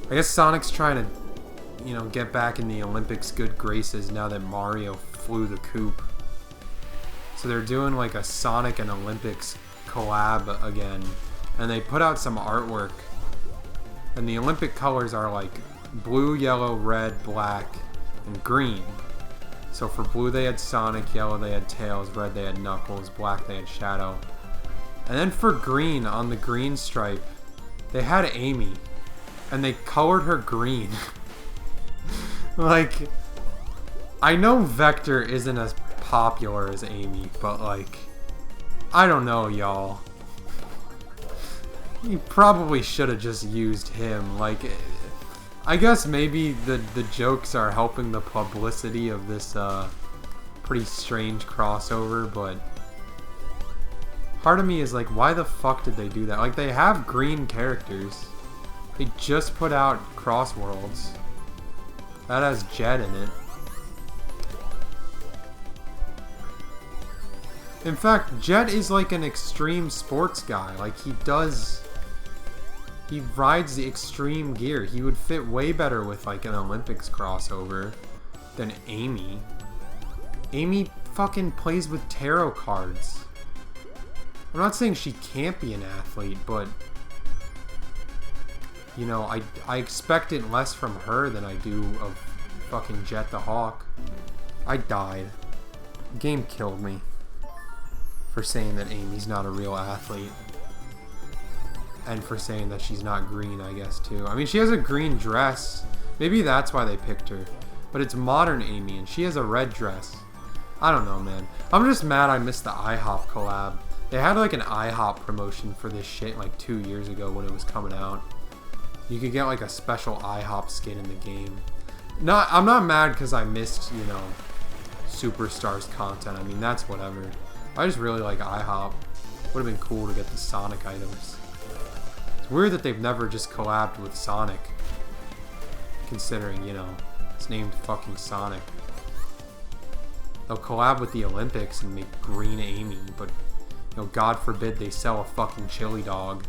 I guess Sonic's trying to, you know, get back in the Olympics' good graces now that Mario flew the coop. So they're doing like a Sonic and Olympics collab again. And they put out some artwork. And the Olympic colors are like blue, yellow, red, black, and green. So for blue they had Sonic, yellow they had Tails, red they had Knuckles, black they had Shadow. And then for green, on the green stripe, they had Amy. And they colored her green. Like, I know Vector isn't as popular as Amy, but like, I don't know, y'all. You probably should have just used him. Like, I guess maybe the jokes are helping the publicity of this pretty strange crossover, but part of me is like, why the fuck did they do that? Like, they have green characters. They just put out Cross Worlds. That has Jet in it. In fact, Jet is like an extreme sports guy. Like, he rides the extreme gear. He would fit way better with like an Olympics crossover than Amy. Amy fucking plays with tarot cards. I'm not saying she can't be an athlete, but you know, I expect it less from her than I do of fucking Jet the Hawk. I died. The game killed me for saying that Amy's not a real athlete. And for saying that she's not green, I guess, too. I mean, she has a green dress. Maybe that's why they picked her. But it's modern Amy, and she has a red dress. I don't know, man. I'm just mad I missed the IHOP collab. They had, like, an IHOP promotion for this shit, like, 2 years ago when it was coming out. You could get, like, a special IHOP skin in the game. I'm not mad because I missed, you know, Superstars content. I mean, that's whatever. I just really like IHOP. Would have been cool to get the Sonic items. Weird that they've never just collabed with Sonic, considering, you know, it's named fucking Sonic. They'll collab with the Olympics and make Green Amy, but, you know, God forbid they sell a fucking chili dog.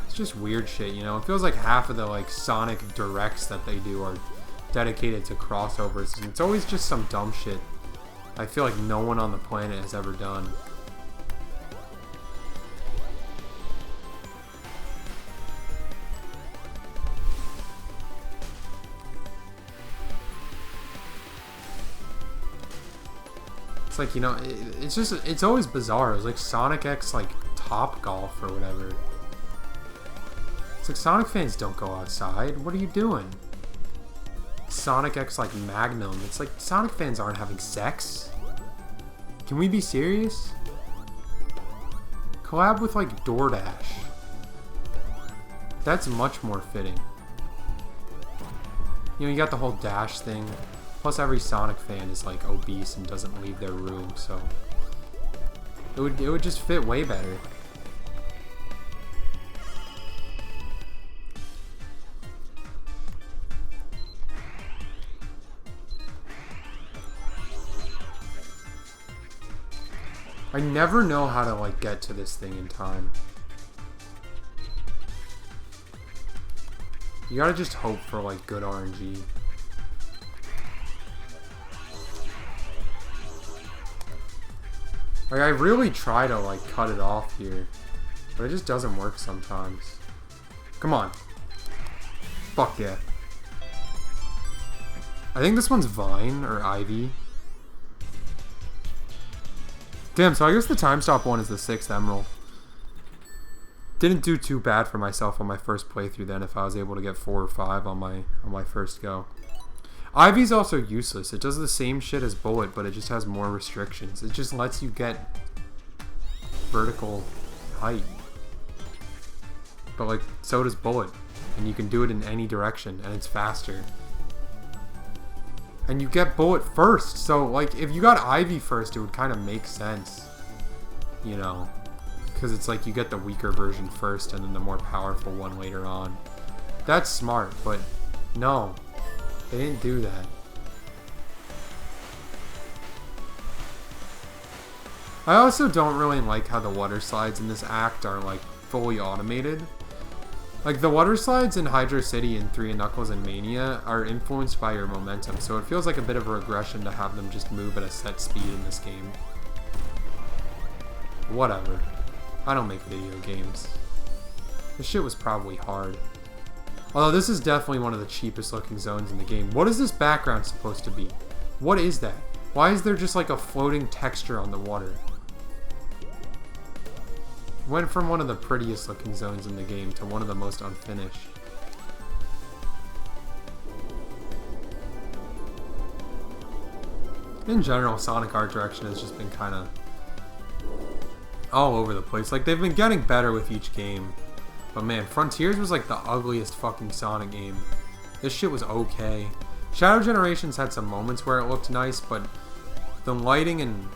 It's just weird shit, you know? It feels like half of the, like, Sonic directs that they do are dedicated to crossovers, and it's always just some dumb shit I feel like no one on the planet has ever done. It's like, you know, it's always bizarre. It was like Sonic X, like, Top Golf or whatever. It's like, Sonic fans don't go outside. What are you doing? Sonic X, like, Magnum. It's like, Sonic fans aren't having sex. Can we be serious? Collab with, like, DoorDash. That's much more fitting. You know, you got the whole Dash thing. Plus, every Sonic fan is, like, obese and doesn't leave their room, so it would just fit way better. I never know how to, like, get to this thing in time. You gotta just hope for, like, good RNG. Like, I really try to, like, cut it off here. But it just doesn't work sometimes. Come on. Fuck yeah. I think this one's Vine or Ivy. Damn, so I guess the time stop one is the 6th emerald. Didn't do too bad for myself on my first playthrough then if I was able to get 4 or 5 on my first go. Ivy's also useless. It does the same shit as Bullet, but it just has more restrictions. It just lets you get vertical height. But like, so does Bullet. And you can do it in any direction, and it's faster. And you get Bullet first, so like, if you got Ivy first, it would kind of make sense. You know? Because it's like, you get the weaker version first, and then the more powerful one later on. That's smart, but no. They didn't do that. I also don't really like how the water slides in this act are like fully automated. Like the water slides in Hydro City and 3 and Knuckles and Mania are influenced by your momentum, so it feels like a bit of a regression to have them just move at a set speed in this game. Whatever. I don't make video games. This shit was probably hard. Although this is definitely one of the cheapest looking zones in the game. What is this background supposed to be? What is that? Why is there just like a floating texture on the water? Went from one of the prettiest looking zones in the game to one of the most unfinished. In general, Sonic art direction has just been kind of all over the place. Like, they've been getting better with each game. But man, Frontiers was like the ugliest fucking Sonic game. This shit was okay. Shadow Generations had some moments where it looked nice, but the lighting and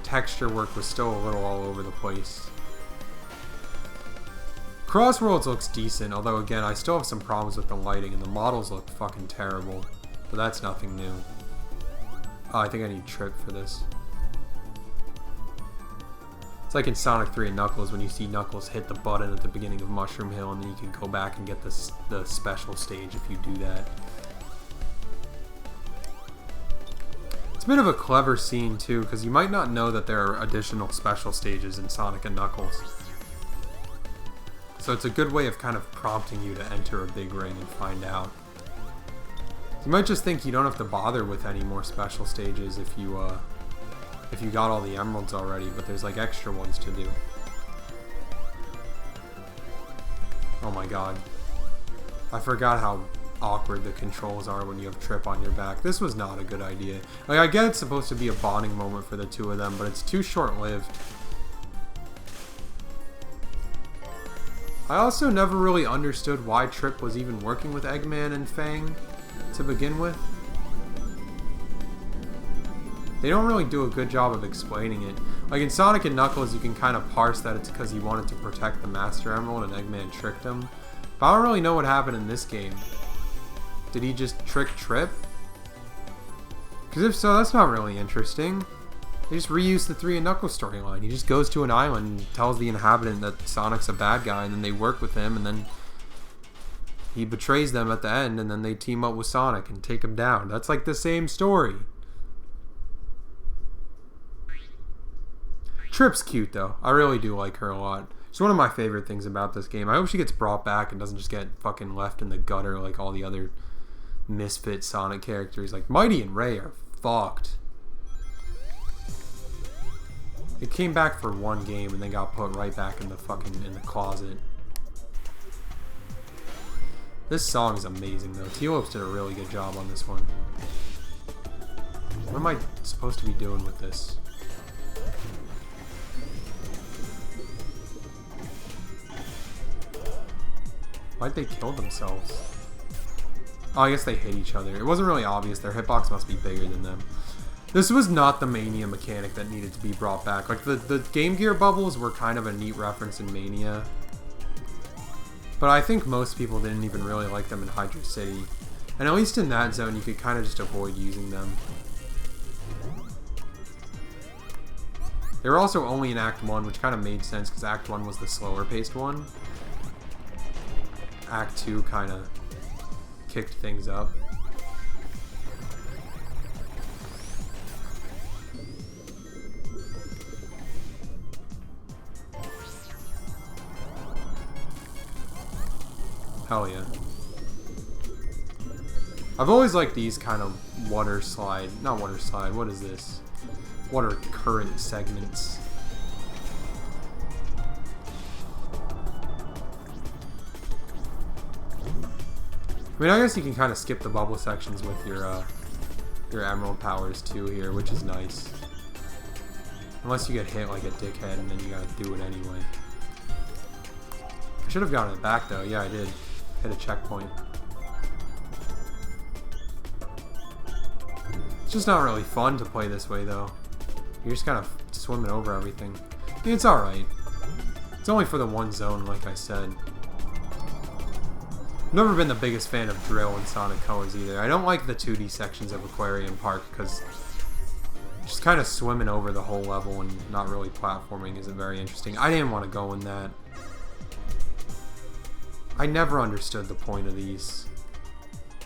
texture work was still a little all over the place. Crossworlds looks decent, although again, I still have some problems with the lighting and the models look fucking terrible. But that's nothing new. Oh, I think I need Trip for this. It's like in Sonic 3 and Knuckles when you see Knuckles hit the button at the beginning of Mushroom Hill and then you can go back and get the special stage if you do that. It's a bit of a clever scene too, because you might not know that there are additional special stages in Sonic and Knuckles. So it's a good way of kind of prompting you to enter a big ring and find out. You might just think you don't have to bother with any more special stages if you got all the emeralds already, but there's like extra ones to do. Oh my god. I forgot how awkward the controls are when you have Trip on your back. This was not a good idea. Like, I get it's supposed to be a bonding moment for the two of them, but it's too short-lived. I also never really understood why Trip was even working with Eggman and Fang to begin with. They don't really do a good job of explaining it. Like in Sonic and Knuckles, you can kind of parse that it's because he wanted to protect the Master Emerald and Eggman tricked him. But I don't really know what happened in this game. Did he just trick Trip? Because if so, that's not really interesting. They just reuse the 3 and Knuckles storyline. He just goes to an island and tells the inhabitant that Sonic's a bad guy, and then they work with him, and then he betrays them at the end, and then they team up with Sonic and take him down. That's like the same story. Trip's cute though. I really do like her a lot. It's one of my favorite things about this game. I hope she gets brought back and doesn't just get fucking left in the gutter like all the other misfit Sonic characters. Like Mighty and Ray are fucked. It came back for one game and then got put right back in the closet. This song is amazing though. T-Lopes did a really good job on this one. What am I supposed to be doing with this? Why'd they kill themselves? Oh, I guess they hit each other. It wasn't really obvious. Their hitbox must be bigger than them. This was not the Mania mechanic that needed to be brought back. Like, the Game Gear bubbles were kind of a neat reference in Mania. But I think most people didn't even really like them in Hydro City. And at least in that zone, you could kind of just avoid using them. They were also only in Act 1, which kind of made sense because Act 1 was the slower paced one. Act 2 kind of kicked things up. Hell yeah. I've always liked these kind of water slide. Not water slide, what is this? Water current segments. I mean, I guess you can kind of skip the bubble sections with your emerald powers too here, which is nice. Unless you get hit like a dickhead and then you gotta do it anyway. I should have gotten it back though. Yeah, I did. Hit a checkpoint. It's just not really fun to play this way though. You're just kind of swimming over everything. I mean, it's alright. It's only for the one zone, like I said. I've never been the biggest fan of drill in Sonic Colors either. I don't like the 2D sections of Aquarium Park because just kind of swimming over the whole level and not really platforming isn't very interesting. I didn't want to go in that. I never understood the point of these.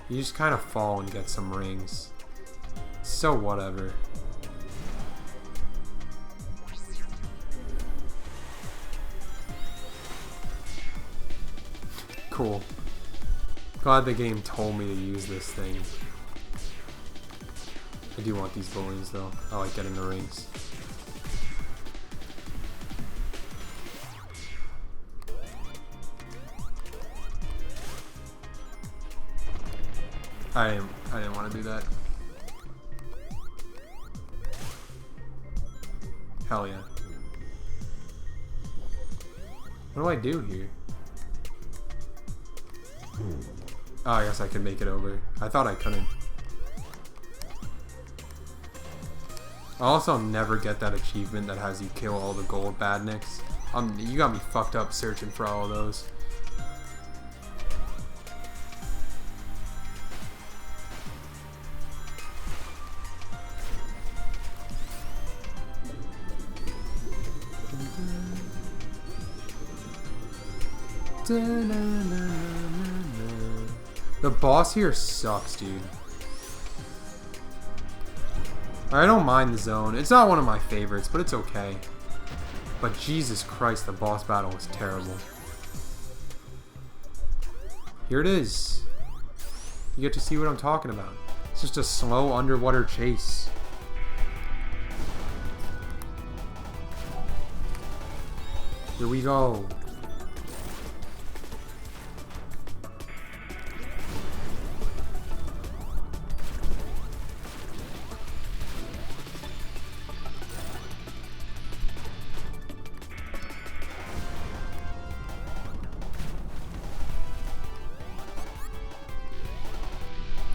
You just kind of fall and get some rings. So whatever. Cool. Glad the game told me to use this thing. I do want these balloons though. I like getting the rings. I didn't want to do that. Hell yeah. What do I do here? Oh, I guess I can make it over. I thought I couldn't. I'll also never get that achievement that has you kill all the gold badniks. You got me fucked up searching for all of those. The boss here sucks, dude. I don't mind the zone. It's not one of my favorites, but it's okay. But Jesus Christ, the boss battle is terrible. Here it is. You get to see what I'm talking about. It's just a slow underwater chase. Here we go.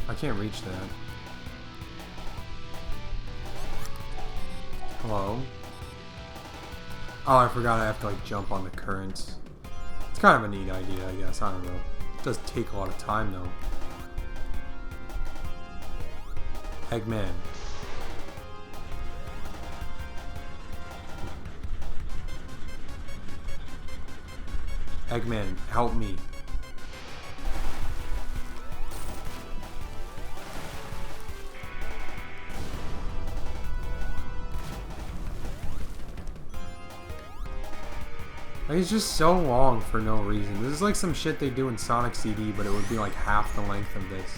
I can't reach that. Hello? Oh, I forgot I have to like jump on the currents. It's kind of a neat idea, I guess. I don't know. It does take a lot of time though. Eggman. Eggman, help me. Like, it's just so long for no reason. This is like some shit they do in Sonic CD, but it would be like half the length of this.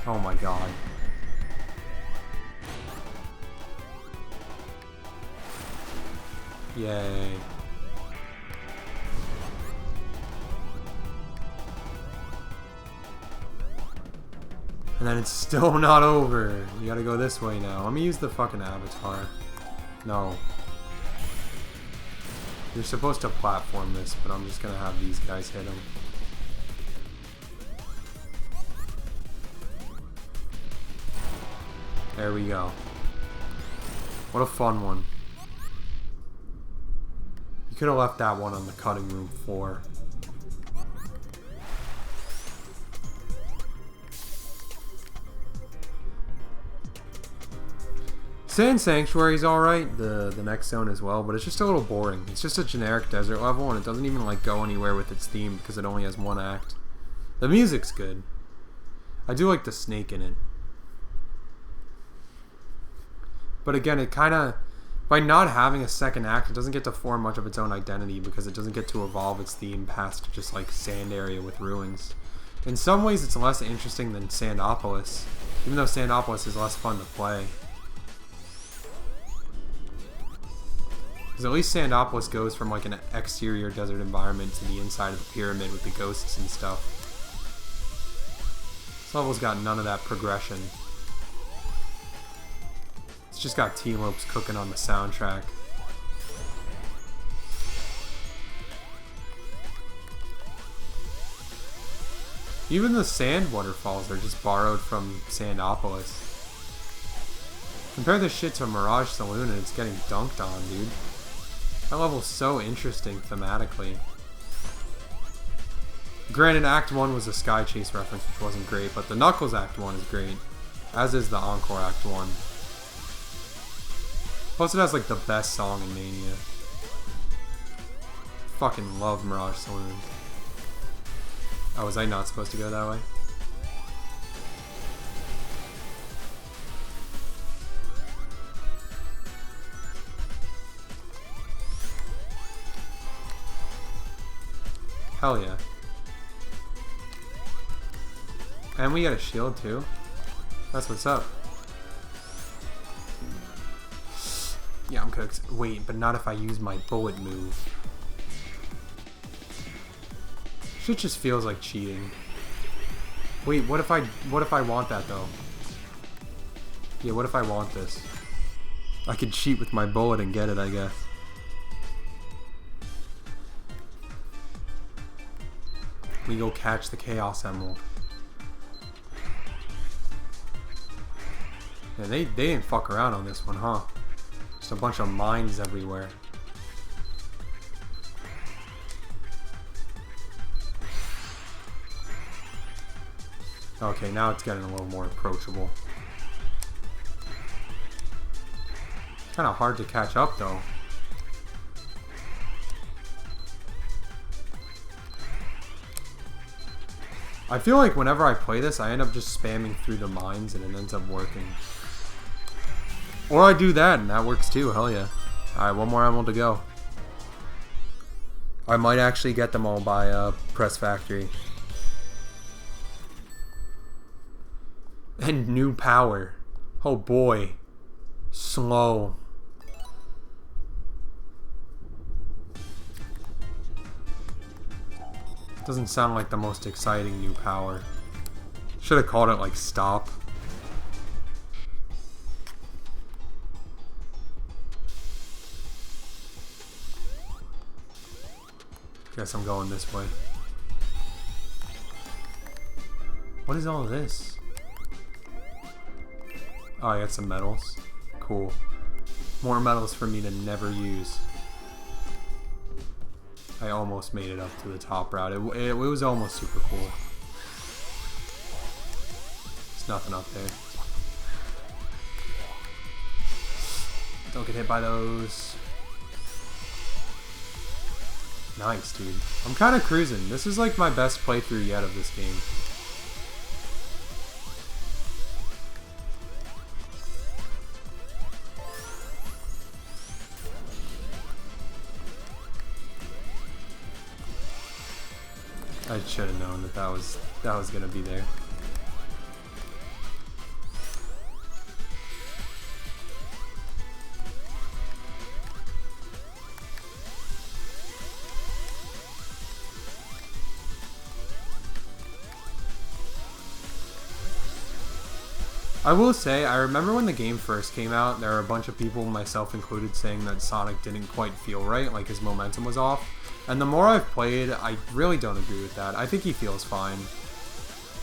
Oh my god. Yay. And then it's still not over. You gotta go this way now. Let me use the fucking avatar. No. You're supposed to platform this, but I'm just gonna have these guys hit him. There we go. What a fun one. You could have left that one on the cutting room floor. Sand Sanctuary's alright, the next zone as well, but it's just a little boring. It's just a generic desert level, and it doesn't even like go anywhere with its theme because it only has one act. The music's good. I do like the snake in it. But again, it kind of, by not having a second act, it doesn't get to form much of its own identity because it doesn't get to evolve its theme past just like sand area with ruins. In some ways, it's less interesting than Sandopolis, even though Sandopolis is less fun to play. Because at least Sandopolis goes from like an exterior desert environment to the inside of the pyramid with the ghosts and stuff. This level's got none of that progression. It's just got T-Lopes cooking on the soundtrack. Even the sand waterfalls are just borrowed from Sandopolis. Compare this shit to Mirage Saloon and it's getting dunked on, dude. That level's so interesting thematically. Granted, Act 1 was a Sky Chase reference, which wasn't great, but the Knuckles Act 1 is great, as is the Encore Act 1. Plus it has like the best song in Mania. Fucking love Mirage Saloon. Oh, was I not supposed to go that way? Hell yeah. And we got a shield too. That's what's up. Yeah, I'm cooked. Wait, but not if I use my bullet move. Shit just feels like cheating. Wait, what if I want that though? Yeah, what if I want this? I could cheat with my bullet and get it, I guess. We go catch the Chaos Emerald. Yeah, they didn't fuck around on this one, huh? Just a bunch of mines everywhere. Okay, now it's getting a little more approachable. Kind of hard to catch up though. I feel like whenever I play this, I end up just spamming through the mines and it ends up working. Or I do that and that works too, hell yeah. Alright, one more emerald to go. I might actually get them all by Press Factory. And new power. Oh boy. Slow. Doesn't sound like the most exciting new power. Should have called it like stop. Guess I'm going this way. What is all of this? Oh, I got some medals. Cool. More medals for me to never use. I almost made it up to the top route. It was almost super cool. There's nothing up there. Don't get hit by those. Nice, dude. I'm kind of cruising. This is like my best playthrough yet of this game. I should have known that that was gonna be there. I will say, I remember when the game first came out, there were a bunch of people, myself included, saying that Sonic didn't quite feel right, like his momentum was off. And the more I've played, I really don't agree with that. I think he feels fine.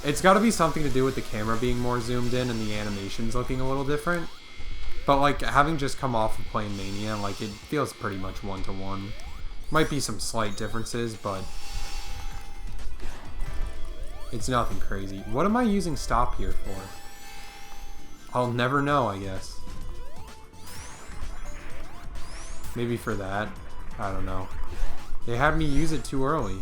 It's got to be something to do with the camera being more zoomed in and the animations looking a little different. But like, having just come off of playing Mania, like, it feels pretty much one-to-one. Might be some slight differences, but it's nothing crazy. What am I using stop here for? I'll never know, I guess. Maybe for that. I don't know. They had me use it too early.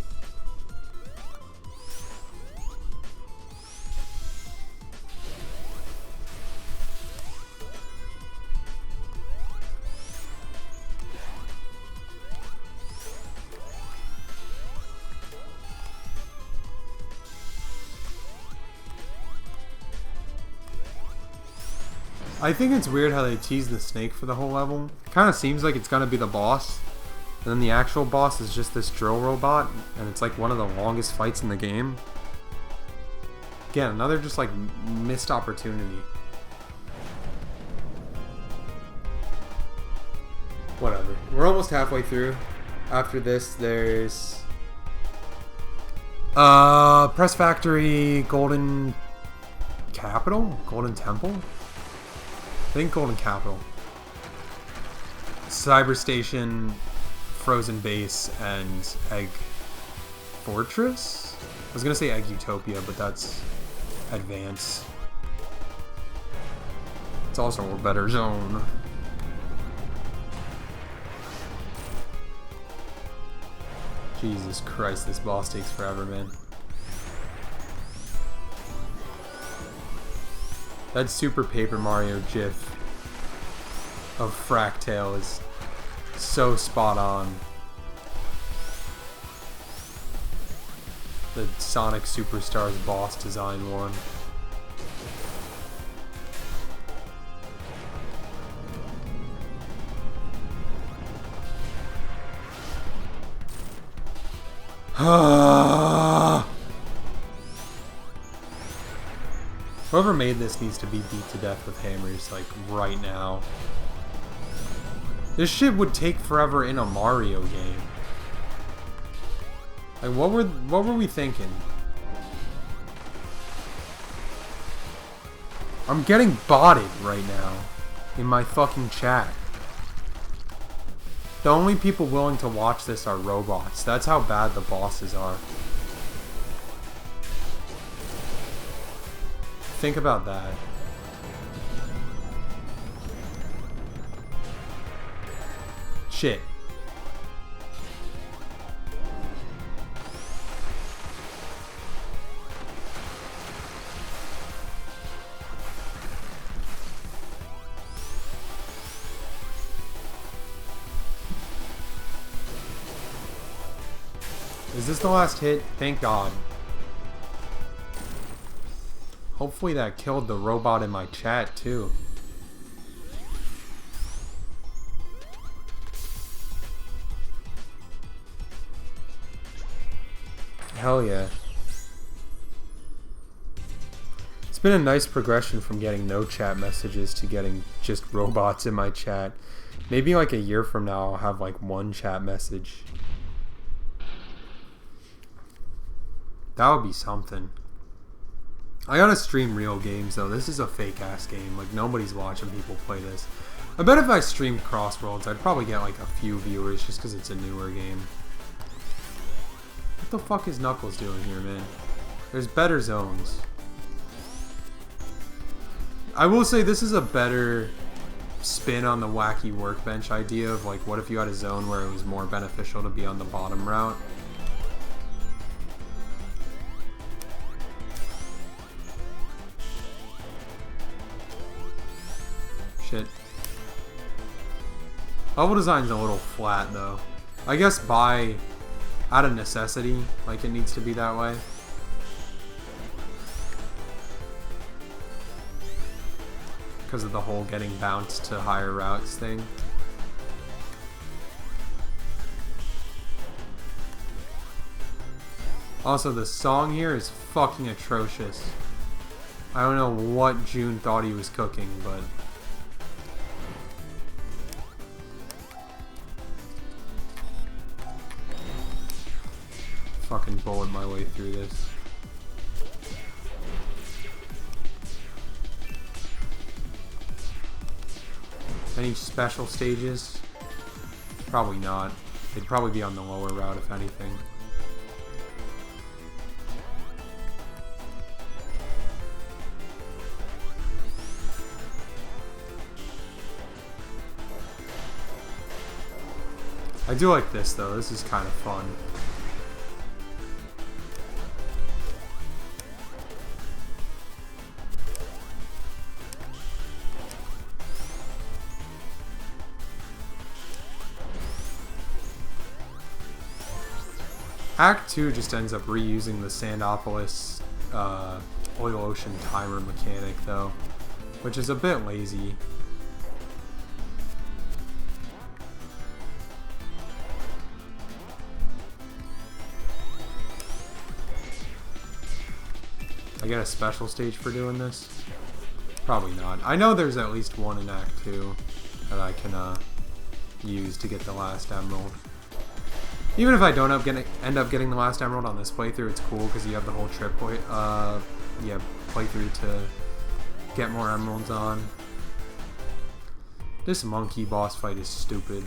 I think it's weird how they tease the snake for the whole level. Kind of seems like it's gonna be the boss. And then the actual boss is just this drill robot. And it's like one of the longest fights in the game. Again, another just like missed opportunity. Whatever. We're almost halfway through. After this, there's... Press Factory, Golden Capital? Golden Temple? I think Golden Capital. Cyber Station, Frozen Base, and Egg Fortress? I was gonna say Egg Utopia, but that's advanced. It's also a better zone. Jesus Christ, this boss takes forever, man. That Super Paper Mario gif of Fractale is so spot on. The Sonic Superstars boss design one. Whoever made this needs to be beat to death with hammers, like, right now. This shit would take forever in a Mario game. Like, what were we thinking? I'm getting botted right now in my fucking chat. The only people willing to watch this are robots. That's how bad the bosses are. Think about that. Shit. Is this the last hit? Thank God. Hopefully that killed the robot in my chat too. Hell yeah. It's been a nice progression from getting no chat messages to getting just robots in my chat. Maybe like a year from now I'll have like one chat message. That would be something. I gotta stream real games though. This is a fake ass game. Like nobody's watching people play this. I bet if I streamed Crossworlds, I'd probably get like a few viewers just because it's a newer game. What the fuck is Knuckles doing here, man? There's better zones. I will say this is a better spin on the wacky workbench idea of like, what if you had a zone where it was more beneficial to be on the bottom route? Shit. Level design's a little flat though. I guess out of necessity, like it needs to be that way. Because of the whole getting bounced to higher routes thing. Also, the song here is fucking atrocious. I don't know what June thought he was cooking, but... fucking bullet my way through this. Any special stages? Probably not. They'd probably be on the lower route if anything. I do like this though. This is kind of fun. Act 2 just ends up reusing the Sandopolis Oil Ocean timer mechanic though, which is a bit lazy. I get a special stage for doing this? Probably not. I know there's at least one in Act 2 that I can use to get the last emerald. Even if I don't end up getting the last emerald on this playthrough, it's cool because you have the whole trip playthrough to get more emeralds on. This monkey boss fight is stupid.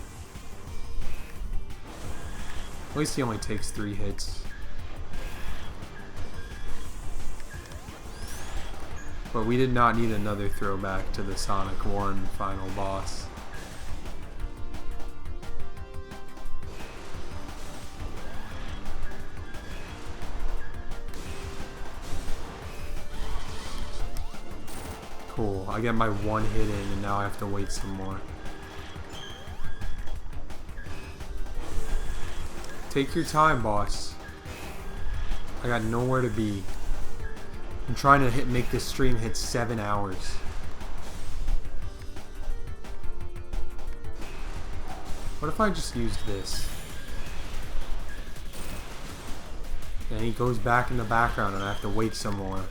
At least he only takes 3 hits. But we did not need another throwback to the Sonic 1 final boss. Cool, I get my 1 hit in and now I have to wait some more. Take your time, boss. I got nowhere to be. I'm trying to make this stream hit 7 hours. What if I just used this? And he goes back in the background and I have to wait some more.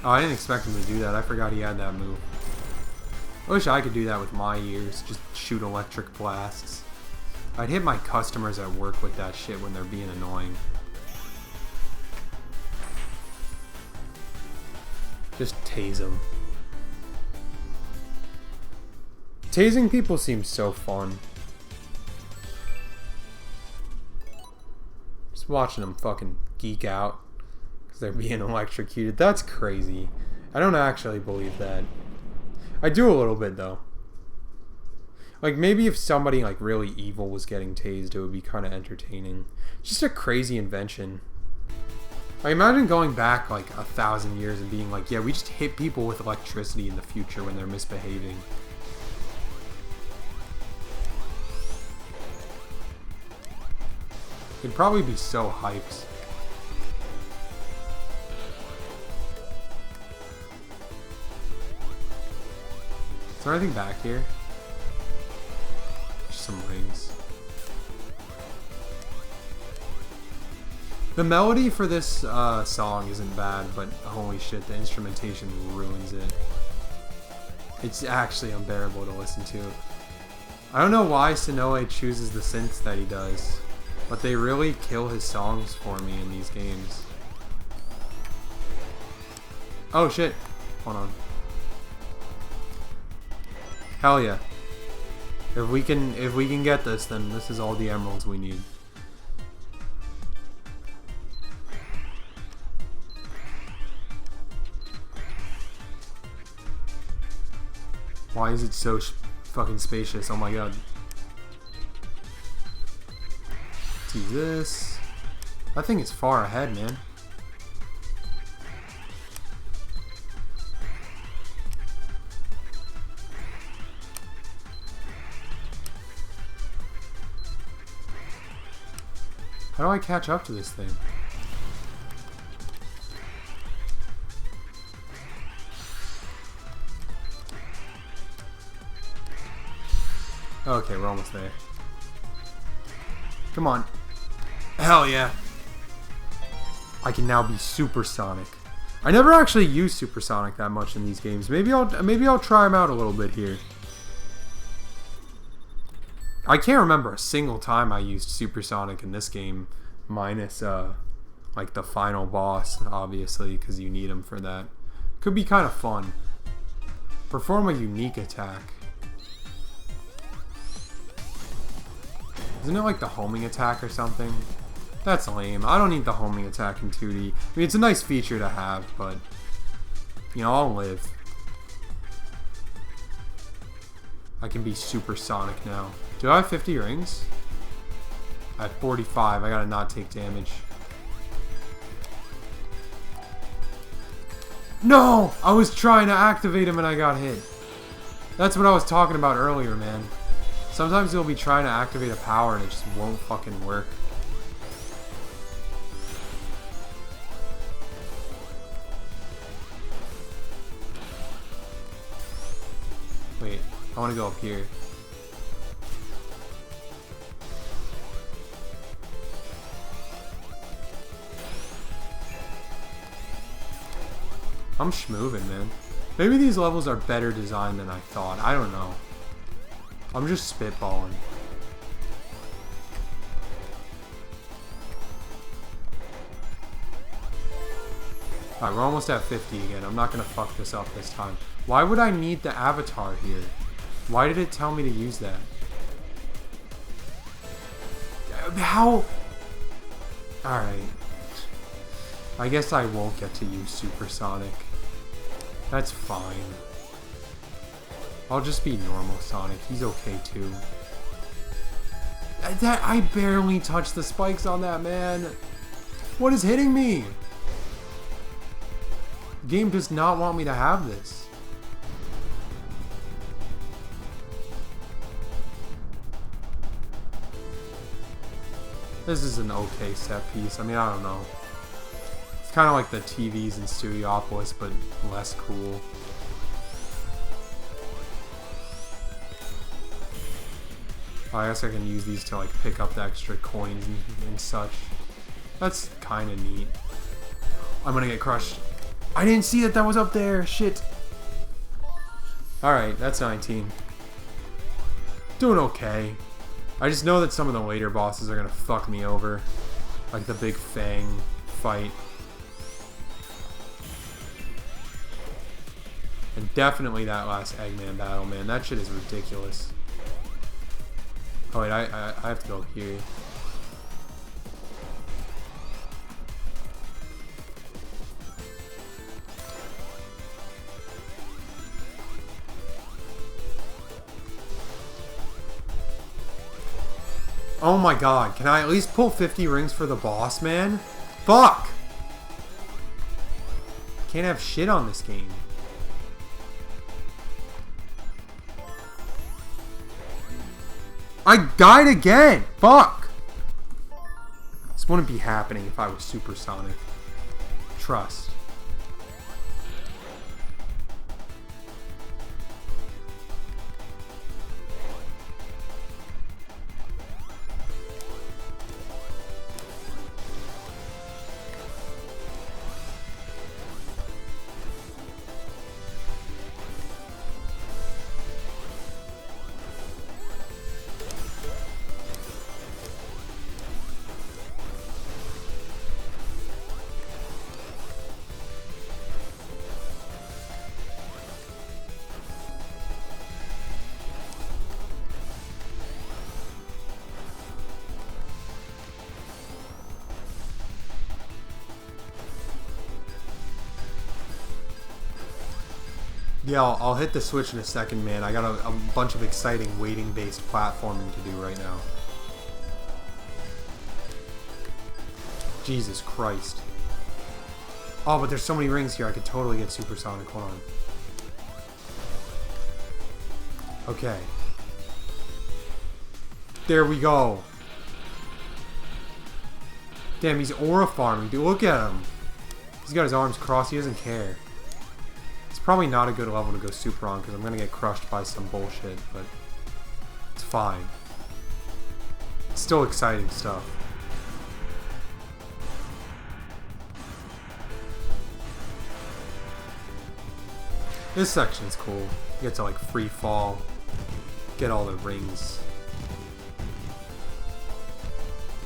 Oh, I didn't expect him to do that. I forgot he had that move. I wish I could do that with my ears. Just shoot electric blasts. I'd hit my customers at work with that shit when they're being annoying. Just tase them. Tasing people seems so fun. Just watching them fucking geek out. They're being electrocuted. That's crazy. I don't actually believe that. I do a little bit though. Like maybe if somebody like really evil was getting tased, it would be kind of entertaining. Just a crazy invention. Like imagine going back like 1,000 years and being like, yeah, we just hit people with electricity in the future when they're misbehaving. It'd probably be so hyped. Is there anything back here? Just some rings. The melody for this song isn't bad, but holy shit, the instrumentation ruins it. It's actually unbearable to listen to. I don't know why Sonoe chooses the synths that he does, but they really kill his songs for me in these games. Oh shit. Hold on. Hell yeah. If we can get this, then this is all the emeralds we need. Why is it so fucking spacious? Oh my god. Let's use this. That thing is far ahead, man. How do I catch up to this thing? Okay, we're almost there. Come on. Hell yeah. I can now be Supersonic. I never actually used Supersonic that much in these games. Maybe I'll try him out a little bit here. I can't remember a single time I used Supersonic in this game, minus like the final boss, obviously, because you need him for that. Could be kind of fun. Perform a unique attack. Isn't it like the homing attack or something? That's lame. I don't need the homing attack in 2D. I mean, it's a nice feature to have, but... You know, I'll live. I can be Super Sonic now. Do I have 50 rings? I have 45. I gotta not take damage. No! I was trying to activate him and I got hit. That's what I was talking about earlier, man. Sometimes you'll be trying to activate a power and it just won't fucking work. Wait, I want to go up here. I'm schmoving, man. Maybe these levels are better designed than I thought. I don't know. I'm just spitballing. Alright, we're almost at 50 again. I'm not gonna fuck this up this time. Why would I need the avatar here? Why did it tell me to use that? How? Alright. I guess I won't get to use Super Sonic. That's fine. I'll just be normal Sonic. He's okay too. I barely touched the spikes on that, man. What is hitting me? The game does not want me to have this. This is an okay set piece. I mean, I don't know. It's kind of like the TVs in Studiopolis, but less cool. I guess I can use these to like pick up the extra coins and such. That's kind of neat. I'm gonna get crushed. I didn't see that was up there. Shit. Alright, that's 19. Doing okay. I just know that some of the later bosses are gonna fuck me over. Like the big Fang fight. And definitely that last Eggman battle, man. That shit is ridiculous. Oh wait, I have to go here. Oh my god, can I at least pull 50 rings for the boss, man? Fuck! Can't have shit on this game. I died again! Fuck! This wouldn't be happening if I was Super Sonic. Trust. Yeah, I'll hit the switch in a second, man. I got a bunch of exciting waiting-based platforming to do right now. Jesus Christ. Oh, but there's so many rings here. I could totally get Super Sonic. Hold on. Okay. There we go. Damn, he's aura farming. Dude, look at him. He's got his arms crossed. He doesn't care. Probably not a good level to go super on because I'm gonna get crushed by some bullshit, but it's fine. It's still exciting stuff. This section's cool. You get to like free fall, get all the rings.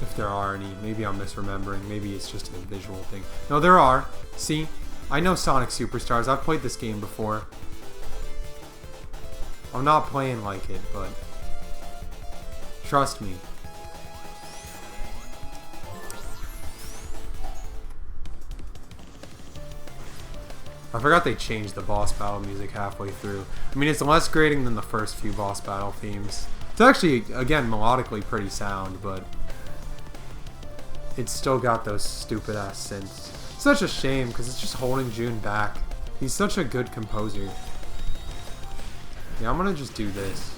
If there are any. Maybe I'm misremembering. Maybe it's just a visual thing. No, there are. See? I know Sonic Superstars. I've played this game before. I'm not playing like it, but trust me. I forgot they changed the boss battle music halfway through. I mean, it's less grating than the first few boss battle themes. It's actually, again, melodically pretty sound, but it's still got those stupid ass synths. Such a shame, because it's just holding June back. He's such a good composer. Yeah, I'm gonna just do this.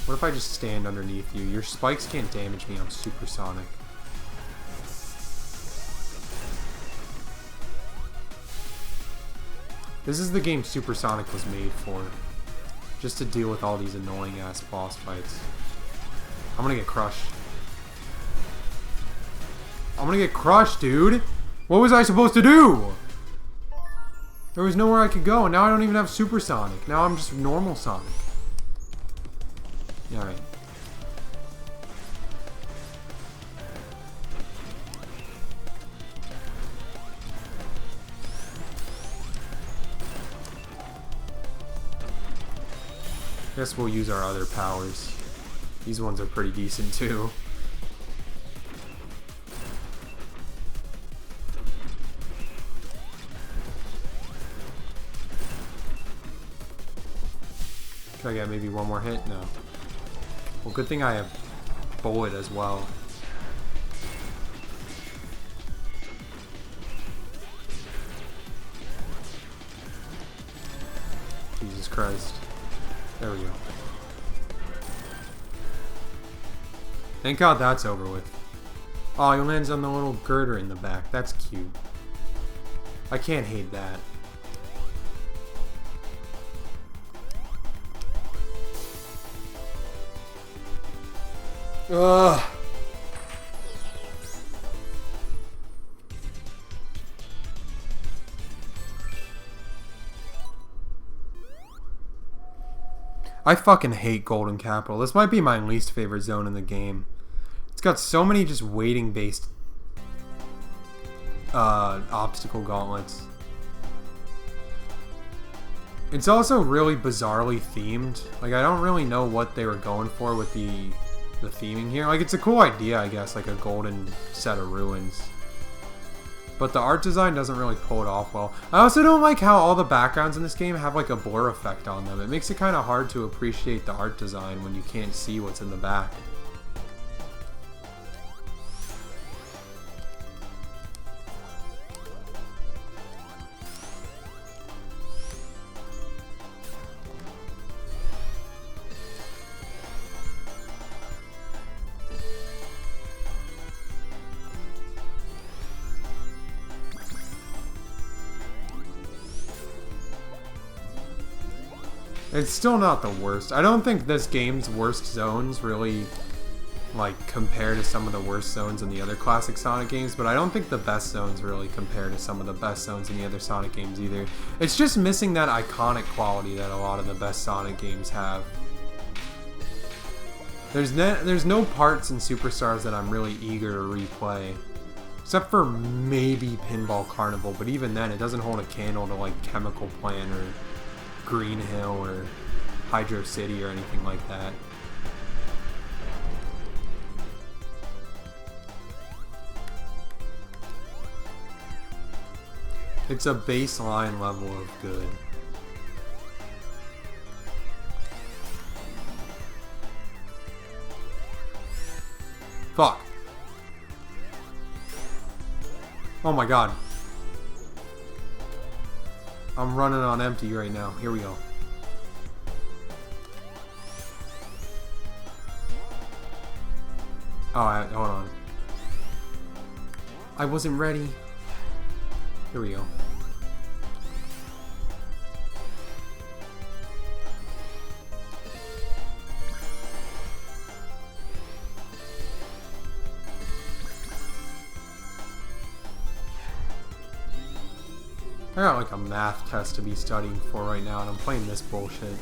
What if I just stand underneath you? Your spikes can't damage me. I'm supersonic. This is the game Supersonic was made for. Just to deal with all these annoying ass boss fights. I'm gonna get crushed. I'm gonna get crushed, dude! What was I supposed to do? There was nowhere I could go, and now I don't even have Supersonic. Now I'm just normal Sonic. Alright. Guess we'll use our other powers. These ones are pretty decent too. Can I get maybe one more hit? No. Well, good thing I have Bullet as well. Jesus Christ. There we go. Thank God that's over with. Oh, he lands on the little girder in the back. That's cute. I can't hate that. Ugh. I fucking hate Golden Capital. This might be my least favorite zone in the game. It's got so many just waiting based obstacle gauntlets. It's also really bizarrely themed. Like, I don't really know what they were going for with the theming here. Like, it's a cool idea, I guess, like a golden set of ruins. But the art design doesn't really pull it off well. I also don't like how all the backgrounds in this game have like a blur effect on them. It makes it kind of hard to appreciate the art design when you can't see what's in the back. It's still not the worst. I don't think this game's worst zones really, like, compare to some of the worst zones in the other classic Sonic games, but I don't think the best zones really compare to some of the best zones in the other Sonic games either. It's just missing that iconic quality that a lot of the best Sonic games have. There's no parts in Superstars that I'm really eager to replay. Except for maybe Pinball Carnival, but even then, it doesn't hold a candle to, like, Chemical Plant or Green Hill or Hydro City or anything like that. It's a baseline level of good. Fuck. Oh my god. I'm running on empty right now. Here we go. Oh, hold on. I wasn't ready. Here we go. I got like a math test to be studying for right now, and I'm playing this bullshit.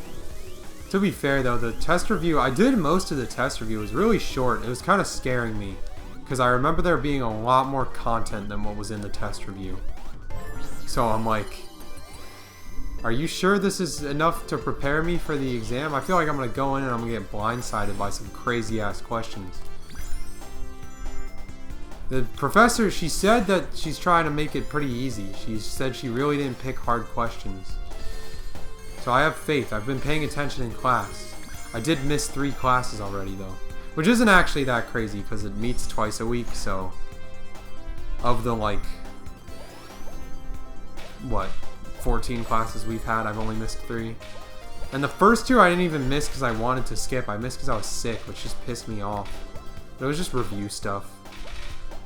To be fair though, the test review, I did most of the test review. It was really short. It was kind of scaring me, because I remember there being a lot more content than what was in the test review. So I'm like, Are you sure this is enough to prepare me for the exam? I feel like I'm gonna go in and I'm gonna get blindsided by some crazy ass questions. The professor, she said that she's trying to make it pretty easy. She said she really didn't pick hard questions. So I have faith. I've been paying attention in class. I did miss 3 classes already though. Which isn't actually that crazy because it meets twice a week, so... Of the like... What? 14 classes we've had, I've only missed 3. And the first 2 I didn't even miss because I wanted to skip. I missed because I was sick, which just pissed me off. But it was just review stuff.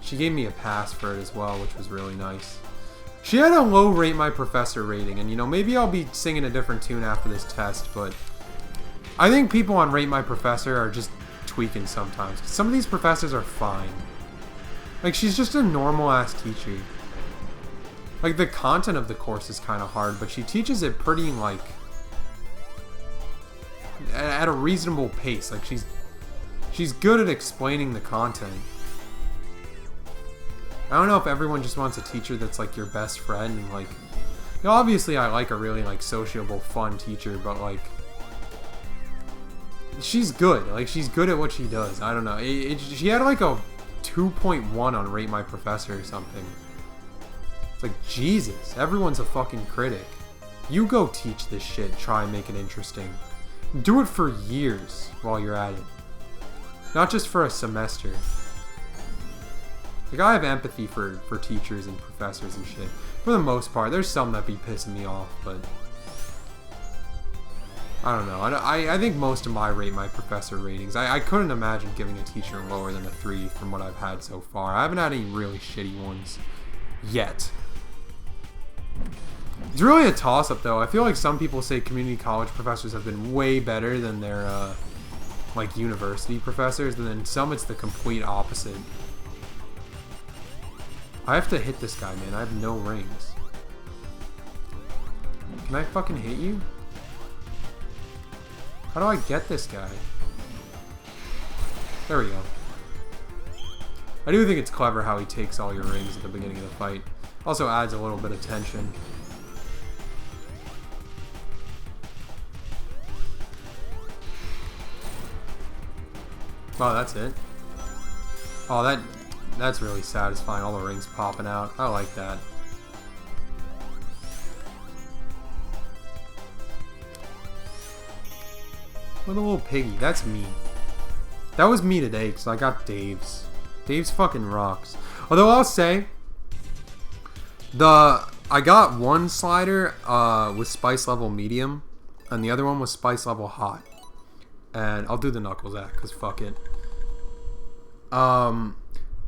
She gave me a pass for it as well, which was really nice. She had a low Rate My Professor rating, and you know, maybe I'll be singing a different tune after this test, but I think people on Rate My Professor are just tweaking sometimes. Some of these professors are fine. Like, she's just a normal ass teacher. Like, the content of the course is kind of hard, but she teaches it pretty, like, at a reasonable pace. Like, she's good at explaining the content. I don't know if everyone just wants a teacher that's like your best friend and like, you know, obviously I like a really like sociable, fun teacher, but like, she's good. Like, she's good at what she does. I don't know. She had like a 2.1 on Rate My Professor or something. It's like, Jesus, everyone's a fucking critic. You go teach this shit, try and make it interesting. Do it for years while you're at it. Not just for a semester. Like, I have empathy for teachers and professors and shit. For the most part. There's some that be pissing me off, but... I don't know. I think most of my Rate My Professor ratings... I couldn't imagine giving a teacher lower than a 3 from what I've had so far. I haven't had any really shitty ones. Yet. It's really a toss-up, though. I feel like some people say community college professors have been way better than their, like, university professors. And then some, it's the complete opposite. I have to hit this guy, man. I have no rings. Can I fucking hit you? How do I get this guy? There we go. I do think it's clever how he takes all your rings at the beginning of the fight. Also adds a little bit of tension. Oh, that's it. Oh, that's really satisfying. All the rings popping out. I like that. What a little piggy. That's me. That was me today because I got Dave's. Dave's fucking rocks. Although I'll say, I got one slider with spice level medium, and the other one was spice level hot. And I'll do the Knuckles act because fuck it.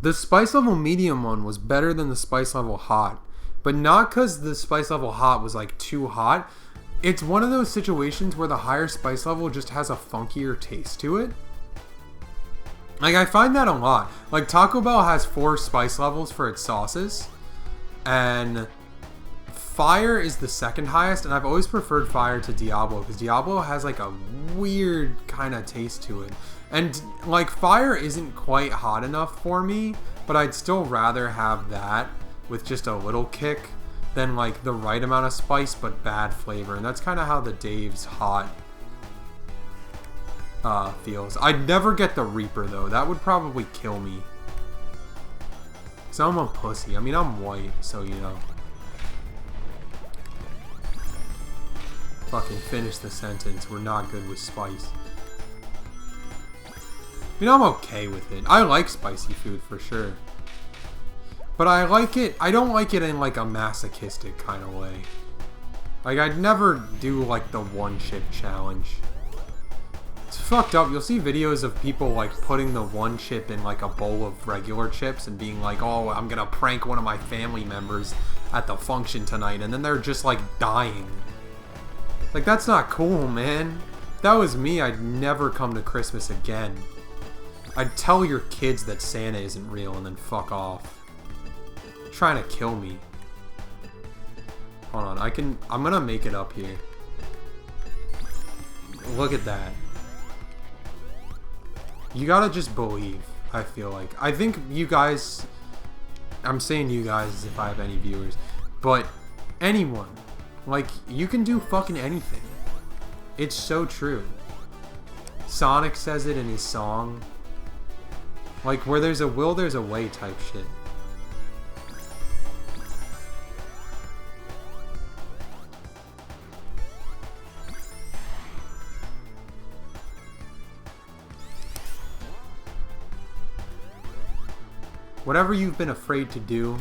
The spice level medium one was better than the spice level hot, but not because the spice level hot was like too hot. It's one of those situations where the higher spice level just has a funkier taste to it. Like, I find that a lot. Like, Taco Bell has 4 spice levels for its sauces, and Fire is the second highest, and I've always preferred Fire to Diablo because Diablo has like a weird kind of taste to it. And like, Fire isn't quite hot enough for me, but I'd still rather have that with just a little kick than like the right amount of spice but bad flavor. And that's kind of how the Dave's hot feels. I'd never get the Reaper though. That would probably kill me. So I'm a pussy. I mean, I'm white, so you know. Fucking finish the sentence. We're not good with spice. I mean, I'm okay with it. I like spicy food for sure. But I like it, I don't like it in like a masochistic kind of way. Like, I'd never do like the one chip challenge. It's fucked up. You'll see videos of people like putting the one chip in like a bowl of regular chips and being like, oh, I'm gonna prank one of my family members at the function tonight, and then they're just like dying. Like, that's not cool, man. If that was me, I'd never come to Christmas again. I'd tell your kids that Santa isn't real and then fuck off. You're trying to kill me. Hold on, I'm gonna make it up here. Look at that. You gotta just believe, I feel like. I think you guys, I'm saying you guys as if I have any viewers, but anyone Like, you can do fucking anything. It's so true. Sonic says it in his song. Like, where there's a will, there's a way type shit. Whatever you've been afraid to do,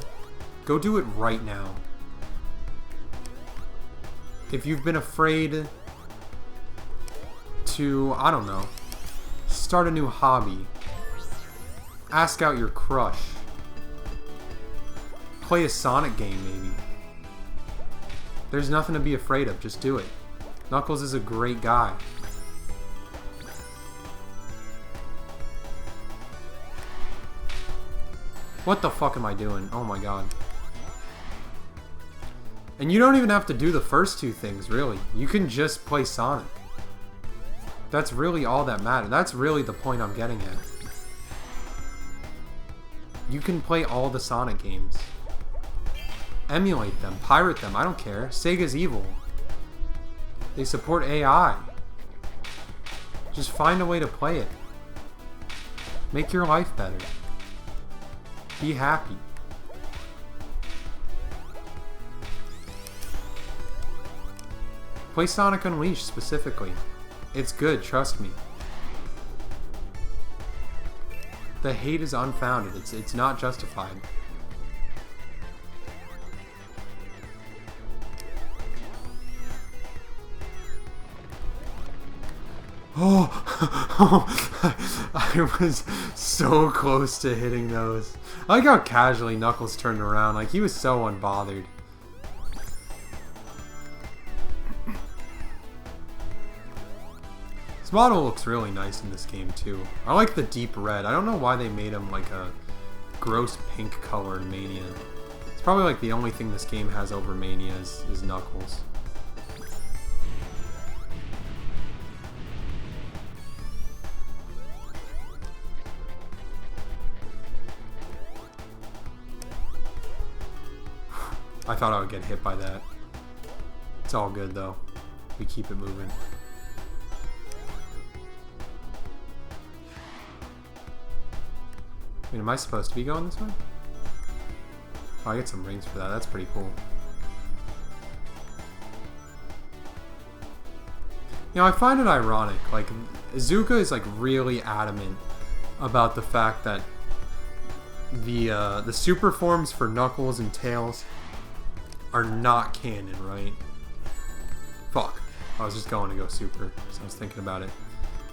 go do it right now. If you've been afraid to, I don't know, start a new hobby, ask out your crush, play a Sonic game maybe. There's nothing to be afraid of, just do it. Knuckles is a great guy. What the fuck am I doing? Oh my god. And you don't even have to do the first two things, really. You can just play Sonic. That's really all that matters. That's really the point I'm getting at. You can play all the Sonic games. Emulate them. Pirate them. I don't care. Sega's evil. They support AI. Just find a way to play it. Make your life better. Be happy. Play Sonic Unleashed specifically. It's good, trust me. The hate is unfounded. It's not justified. I was so close to hitting those. I like how casually Knuckles turned around. Like, he was so unbothered. This model looks really nice in this game too. I like the deep red. I don't know why they made him like a gross pink colored Mania. It's probably like the only thing this game has over Mania is Knuckles. I thought I would get hit by that. It's all good though. We keep it moving. Wait, am I supposed to be going this way? Oh, I get some rings for that. That's pretty cool. You know, I find it ironic. Like, Izuka is like really adamant about the fact that the super forms for Knuckles and Tails are not canon, right? Fuck. I was just going to go super, so I was thinking about it.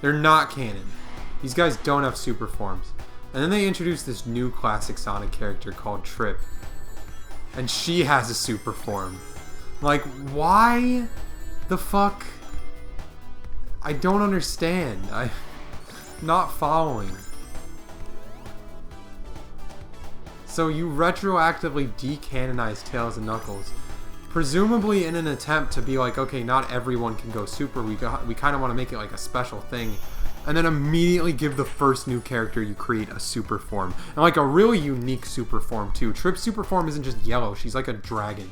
They're not canon. These guys don't have super forms. And then they introduced this new classic Sonic character called Trip. And she has a super form. Like, why the fuck? I don't understand. I'm not following. So you retroactively decanonize Tails and Knuckles. Presumably in an attempt to be like, okay, not everyone can go super. We kind of want to make it like a special thing. And then immediately give the first new character you create a super form. And like a really unique super form too. Trip's super form isn't just yellow, she's like a dragon.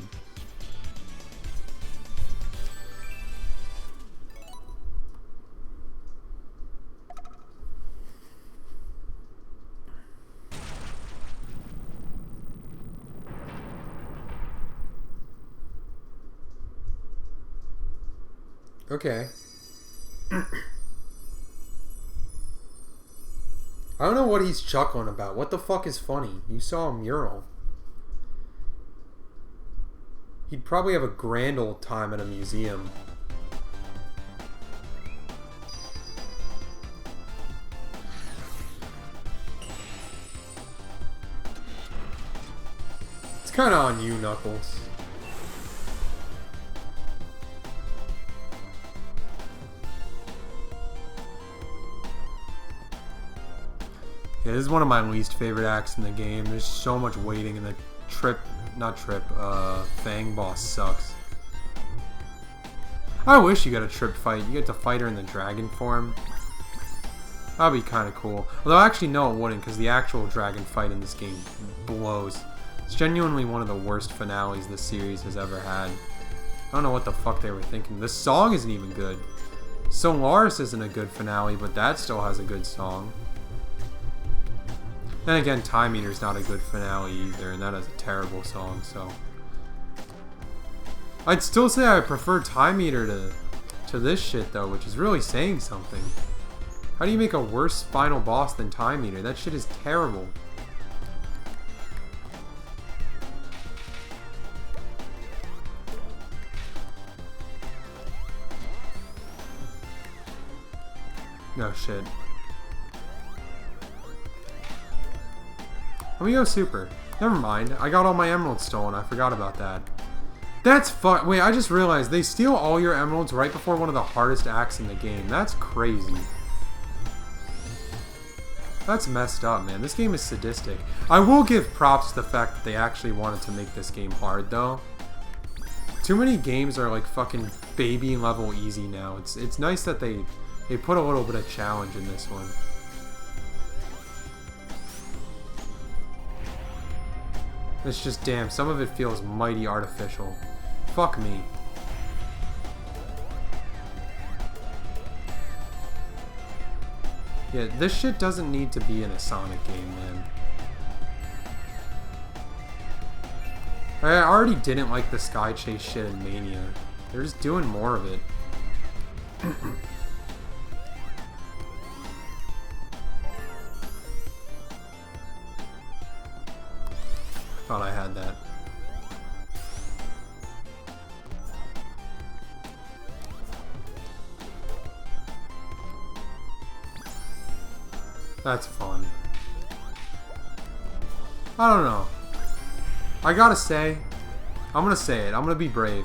Okay. I don't know what he's chuckling about. What the fuck is funny? You saw a mural. He'd probably have a grand old time at a museum. It's kind of on you, Knuckles. Yeah, this is one of my least favorite acts in the game. There's so much waiting, and the Fang boss sucks. I wish you got a Trip fight. You get to fight her in the dragon form. That'd be kind of cool. Although actually no, it wouldn't, because the actual dragon fight in this game blows. It's genuinely one of the worst finales this series has ever had. I don't know what the fuck they were thinking. The song isn't even good. Solaris isn't a good finale, but that still has a good song. Then again, Time Eater's not a good finale either, and that has a terrible song, so... I'd still say I prefer Time Eater to this shit, though, which is really saying something. How do you make a worse final boss than Time Eater? That shit is terrible. No shit. Let me go super. Never mind. I got all my emeralds stolen. I forgot about that. That's fun. Wait, I just realized they steal all your emeralds right before one of the hardest acts in the game. That's crazy. That's messed up, man. This game is sadistic. I will give props to the fact that they actually wanted to make this game hard, though. Too many games are like fucking baby level easy now. It's nice that they put a little bit of challenge in this one. It's just, damn, some of it feels mighty artificial. Fuck me. Yeah, this shit doesn't need to be in a Sonic game, man. I already didn't like the Sky Chase shit in Mania. They're just doing more of it. Thought I had that. That's fun. I don't know. I gotta say, I'm gonna say it. I'm gonna be brave.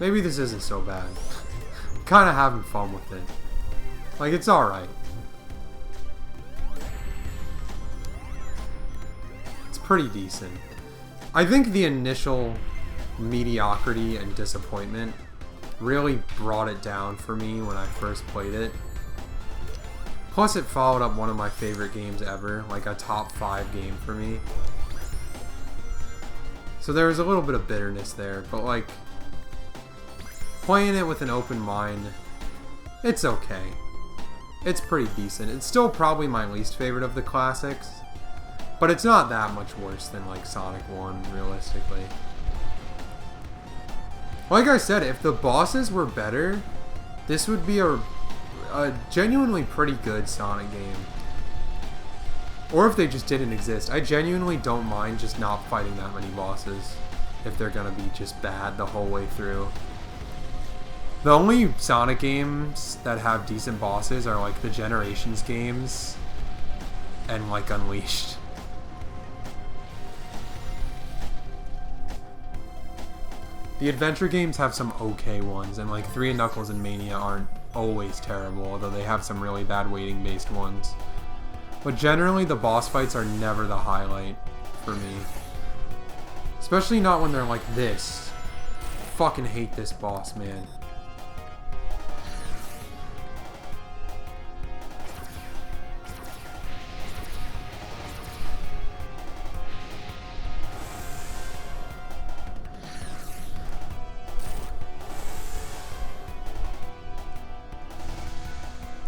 Maybe this isn't so bad. Kinda having fun with it. Like, it's alright. Pretty decent. I think the initial mediocrity and disappointment really brought it down for me when I first played it. Plus it followed up one of my favorite games ever, like a top 5 game for me. So there was a little bit of bitterness there, but like playing it with an open mind, it's okay. It's pretty decent. It's still probably my least favorite of the classics. But it's not that much worse than, like, Sonic 1, realistically. Like I said, if the bosses were better, this would be a genuinely pretty good Sonic game. Or if they just didn't exist. I genuinely don't mind just not fighting that many bosses if they're gonna be just bad the whole way through. The only Sonic games that have decent bosses are, like, the Generations games and, like, Unleashed. The adventure games have some okay ones, and like 3 and Knuckles and Mania aren't always terrible, although they have some really bad weighting based ones. But generally the boss fights are never the highlight for me. Especially not when they're like this. I fucking hate this boss, man.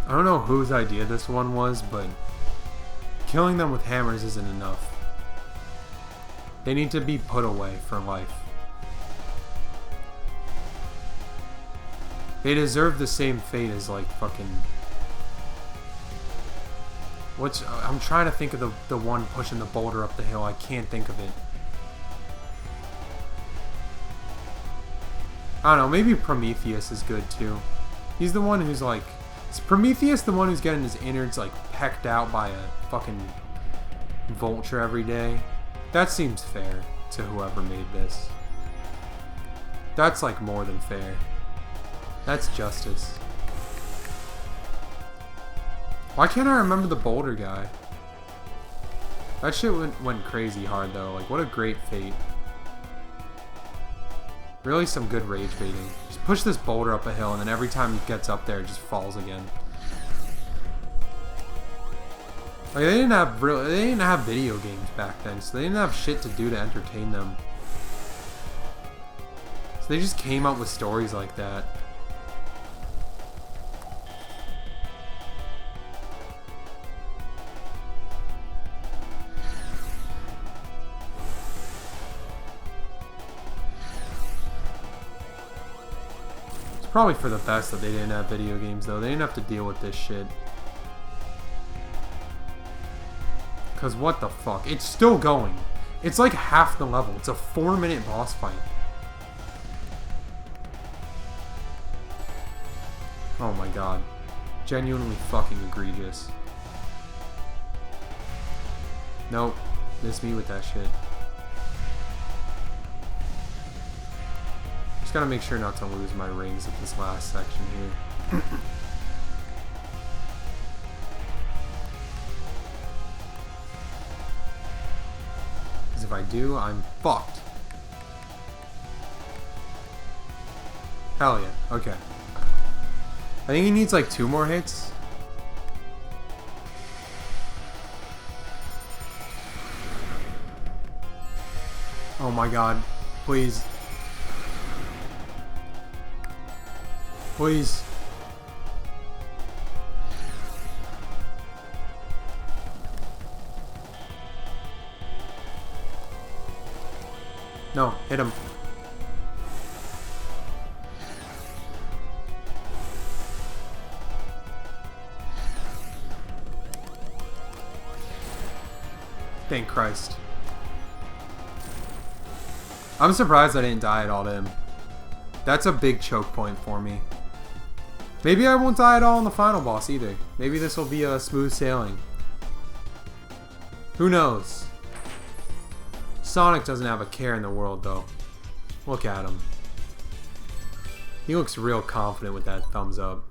I don't know whose idea this one was, but killing them with hammers isn't enough. They need to be put away for life. They deserve the same fate as, like, fucking... I'm trying to think of the one pushing the boulder up the hill. I can't think of it. I don't know, maybe Prometheus is good too. He's the one who's like... Is Prometheus the one who's getting his innards like pecked out by a fucking vulture every day? That seems fair to whoever made this. That's like more than fair. That's justice. Why can't I remember the boulder guy? That shit went crazy hard though. Like, what a great fate. Really some good rage baiting. Just push this boulder up a hill, and then every time he gets up there, it just falls again. Like, they didn't have video games back then, so they didn't have shit to do to entertain them. So they just came up with stories like that. It's probably for the best that they didn't have video games, though. They didn't have to deal with this shit. Because what the fuck? It's still going. It's like half the level. It's a 4-minute boss fight. Oh my god. Genuinely fucking egregious. Nope. Miss me with that shit. Just gotta make sure not to lose my rings at this last section here. Because if I do, I'm fucked. Hell yeah. Okay. I think he needs like 2 more hits. Oh my god. Please. Please. No, hit him. Thank Christ. I'm surprised I didn't die at all to him. That's a big choke point for me. Maybe I won't die at all in the final boss either. Maybe this will be a smooth sailing. Who knows? Sonic doesn't have a care in the world though. Look at him. He looks real confident with that thumbs up.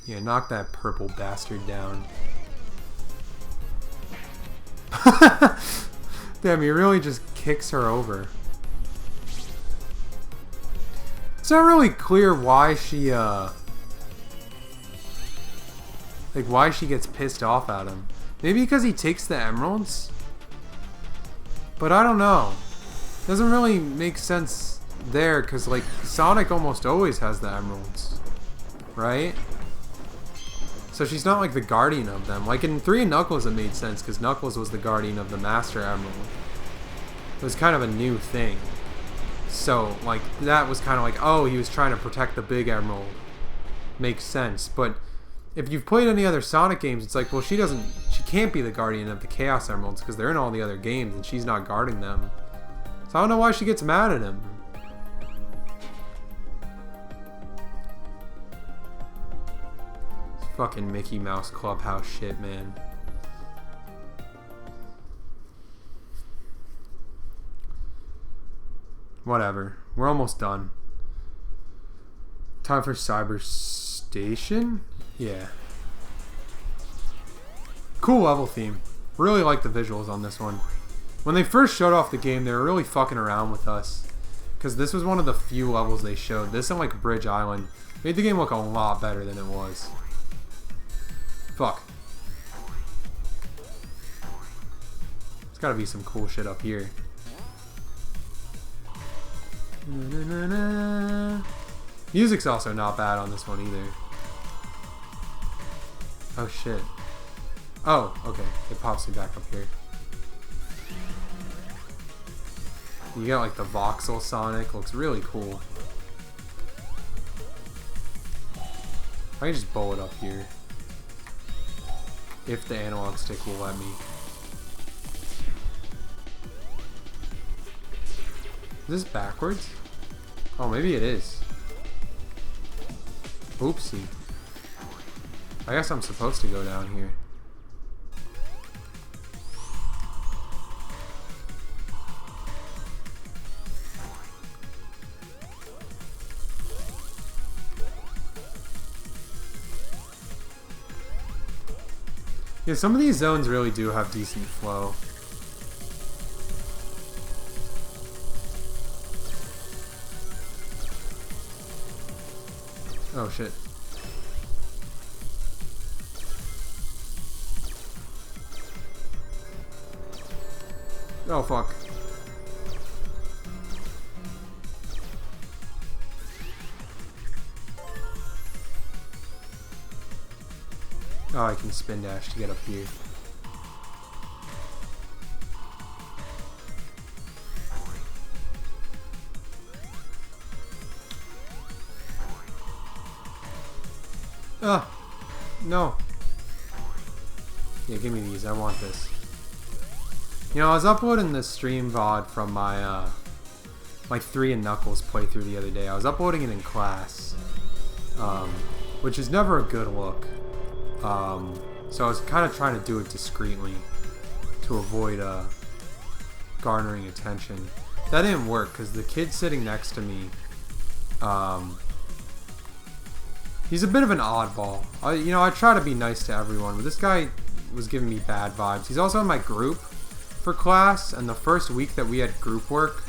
Yeah, knock that purple bastard down. Damn, he really just kicks her over. It's not really clear why she, like, why she gets pissed off at him. Maybe because he takes the emeralds? But I don't know. Doesn't really make sense there, because, like, Sonic almost always has the emeralds. Right? So she's not like the guardian of them. Like in 3 and Knuckles it made sense because Knuckles was the guardian of the Master Emerald. It was kind of a new thing. So like that was kind of like, oh, he was trying to protect the big emerald. Makes sense. But if you've played any other Sonic games, it's like, well, she can't be the guardian of the Chaos Emeralds because they're in all the other games and she's not guarding them. So I don't know why she gets mad at him. Fucking Mickey Mouse Clubhouse shit, man. Whatever. We're almost done. Time for Cyber Station? Yeah. Cool level theme. Really like the visuals on this one. When they first showed off the game, they were really fucking around with us. Because this was one of the few levels they showed. This and like Bridge Island made the game look a lot better than it was. Fuck. There's gotta be some cool shit up here. Music's also not bad on this one either. Oh shit. Oh, okay. It pops me back up here. You got like the voxel Sonic. Looks really cool. I can just bowl it up here. If the analog stick will let me. Is this backwards? Oh, maybe it is. Oopsie. I guess I'm supposed to go down here. Yeah, some of these zones really do have decent flow. Oh shit. Oh, fuck. Oh, I can spin dash to get up here. No. Yeah, give me these. I want this. You know, I was uploading this stream VOD from my, my 3 and Knuckles playthrough the other day. I was uploading it in class, which is never a good look. So I was kind of trying to do it discreetly to avoid, garnering attention. That didn't work, because the kid sitting next to me, he's a bit of an oddball. You know, I try to be nice to everyone, but this guy was giving me bad vibes. He's also in my group for class, and the first week that we had group work,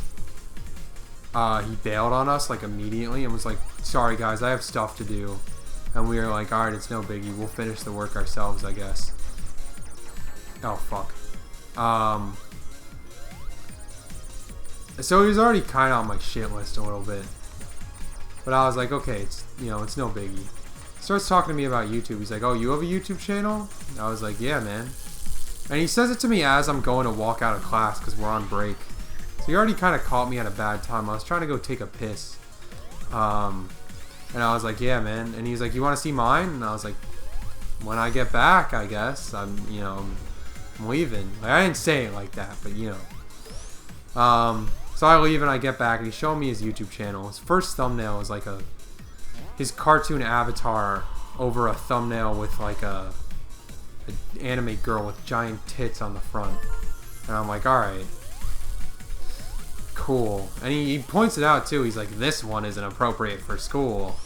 he bailed on us, like, immediately, and was like, sorry guys, I have stuff to do. And we were like, alright, it's no biggie, we'll finish the work ourselves, I guess. Oh, fuck. So he was already kind of on my shit list a little bit. But I was like, okay, it's, you know, it's no biggie. Starts talking to me about YouTube. He's like, oh, you have a YouTube channel? And I was like, yeah, man. And he says it to me as I'm going to walk out of class because we're on break. So he already kind of caught me at a bad time. I was trying to go take a piss. And I was like, yeah, man. And he's like, you want to see mine? And I was like, when I get back, I guess. I'm leaving. Like, I didn't say it like that, but, you know. So I leave and I get back, and he's showing me his YouTube channel. His first thumbnail is like his cartoon avatar over a thumbnail with like an anime girl with giant tits on the front. And I'm like, alright. Cool. And he points it out too. He's like, this one isn't appropriate for school.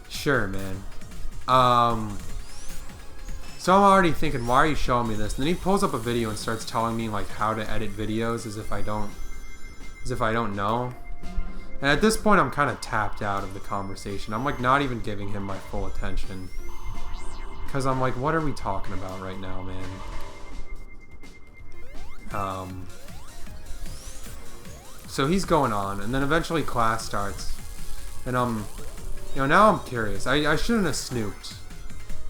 Sure, man. So I'm already thinking, why are you showing me this? And then he pulls up a video and starts telling me like how to edit videos as if I don't know. And at this point I'm kind of tapped out of the conversation. I'm like not even giving him my full attention. Because I'm like, what are we talking about right now, man? So he's going on, and then eventually class starts. And you know, now I'm curious. I shouldn't have snooped.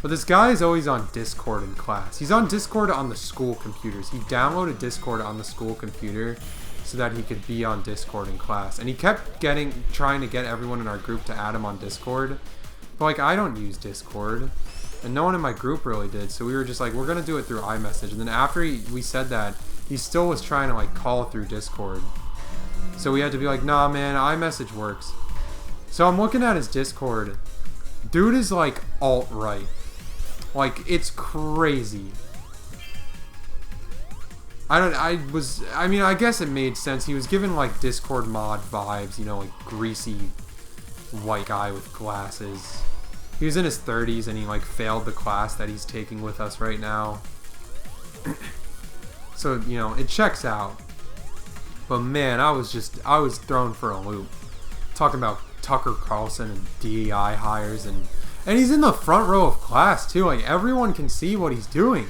But this guy is always on Discord in class. He's on Discord on the school computers. He downloaded Discord on the school computer so that he could be on Discord in class. And he kept trying to get everyone in our group to add him on Discord. But like, I don't use Discord. And no one in my group really did. So we were just like, we're going to do it through iMessage. And then after we said that, he still was trying to like call through Discord. So we had to be like, nah, man, iMessage works. So I'm looking at his Discord. Dude is like alt-right. Like, it's crazy. I mean, I guess it made sense. He was given like Discord mod vibes, you know, like greasy white guy with glasses. He was in his 30s and he like failed the class that he's taking with us right now. So, you know, it checks out. But man, I was thrown for a loop. Talking about Tucker Carlson and DEI hires, and he's in the front row of class too. Like, everyone can see what he's doing.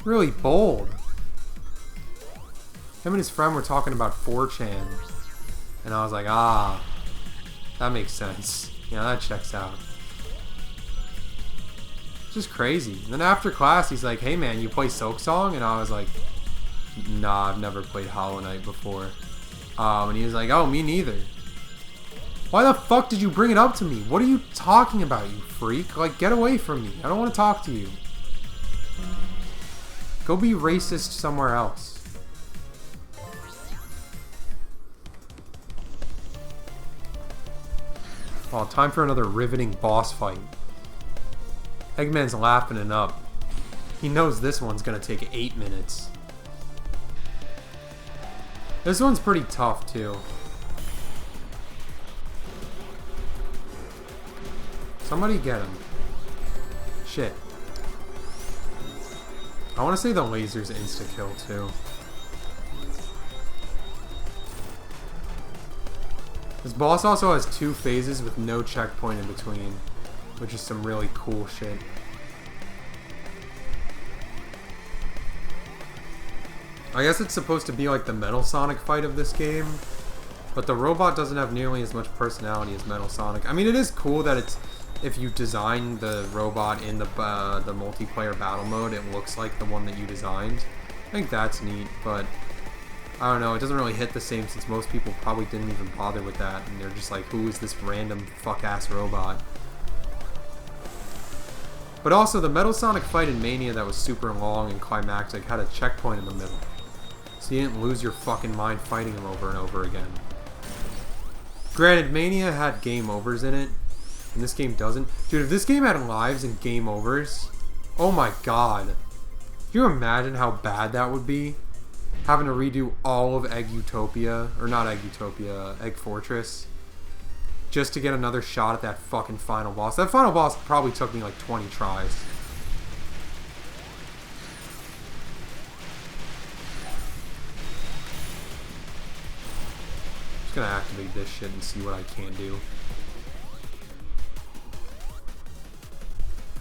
Really bold. Him and his friend were talking about 4chan, and I was like, ah, that makes sense. Yeah, that checks out. Just crazy. And then after class, he's like, hey man, you play Silk Song? And I was like, nah, I've never played Hollow Knight before. And he was like, oh, me neither. Why the fuck did you bring it up to me? What are you talking about, you freak? Like, get away from me. I don't want to talk to you. Go be racist somewhere else. Well, time for another riveting boss fight. Eggman's laughing it up. He knows this one's gonna take 8 minutes. This one's pretty tough, too. Somebody get him. Shit. I want to say the laser's insta-kill, too. This boss also has 2 phases with no checkpoint in between, which is some really cool shit. I guess it's supposed to be like the Metal Sonic fight of this game, but the robot doesn't have nearly as much personality as Metal Sonic. I mean, it is cool that it's, if you design the robot in the multiplayer battle mode, it looks like the one that you designed. I think that's neat, but I don't know, it doesn't really hit the same since most people probably didn't even bother with that, and they're just like, who is this random fuck-ass robot? But also, the Metal Sonic fight in Mania that was super long and climactic had a checkpoint in the middle, so you didn't lose your fucking mind fighting him over and over again. Granted, Mania had game overs in it, and this game doesn't. Dude, if this game had lives and game overs, oh my god. Can you imagine how bad that would be? Having to redo all of Egg Utopia, or not Egg Utopia, Egg Fortress, just to get another shot at that fucking final boss. That final boss probably took me like 20 tries. Just gonna activate this shit and see what I can do.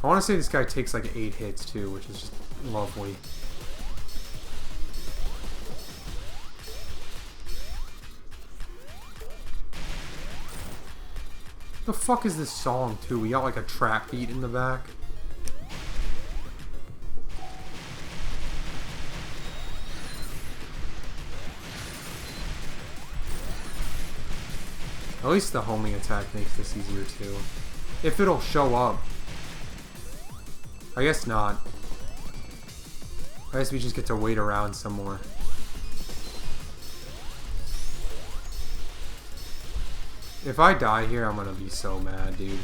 I want to say this guy takes like 8 hits too, which is just lovely. The fuck is this song too? We got like a trap beat in the back. At least the homing attack makes this easier too. If it'll show up. I guess not. I guess we just get to wait around some more. If I die here, I'm gonna be so mad, dude.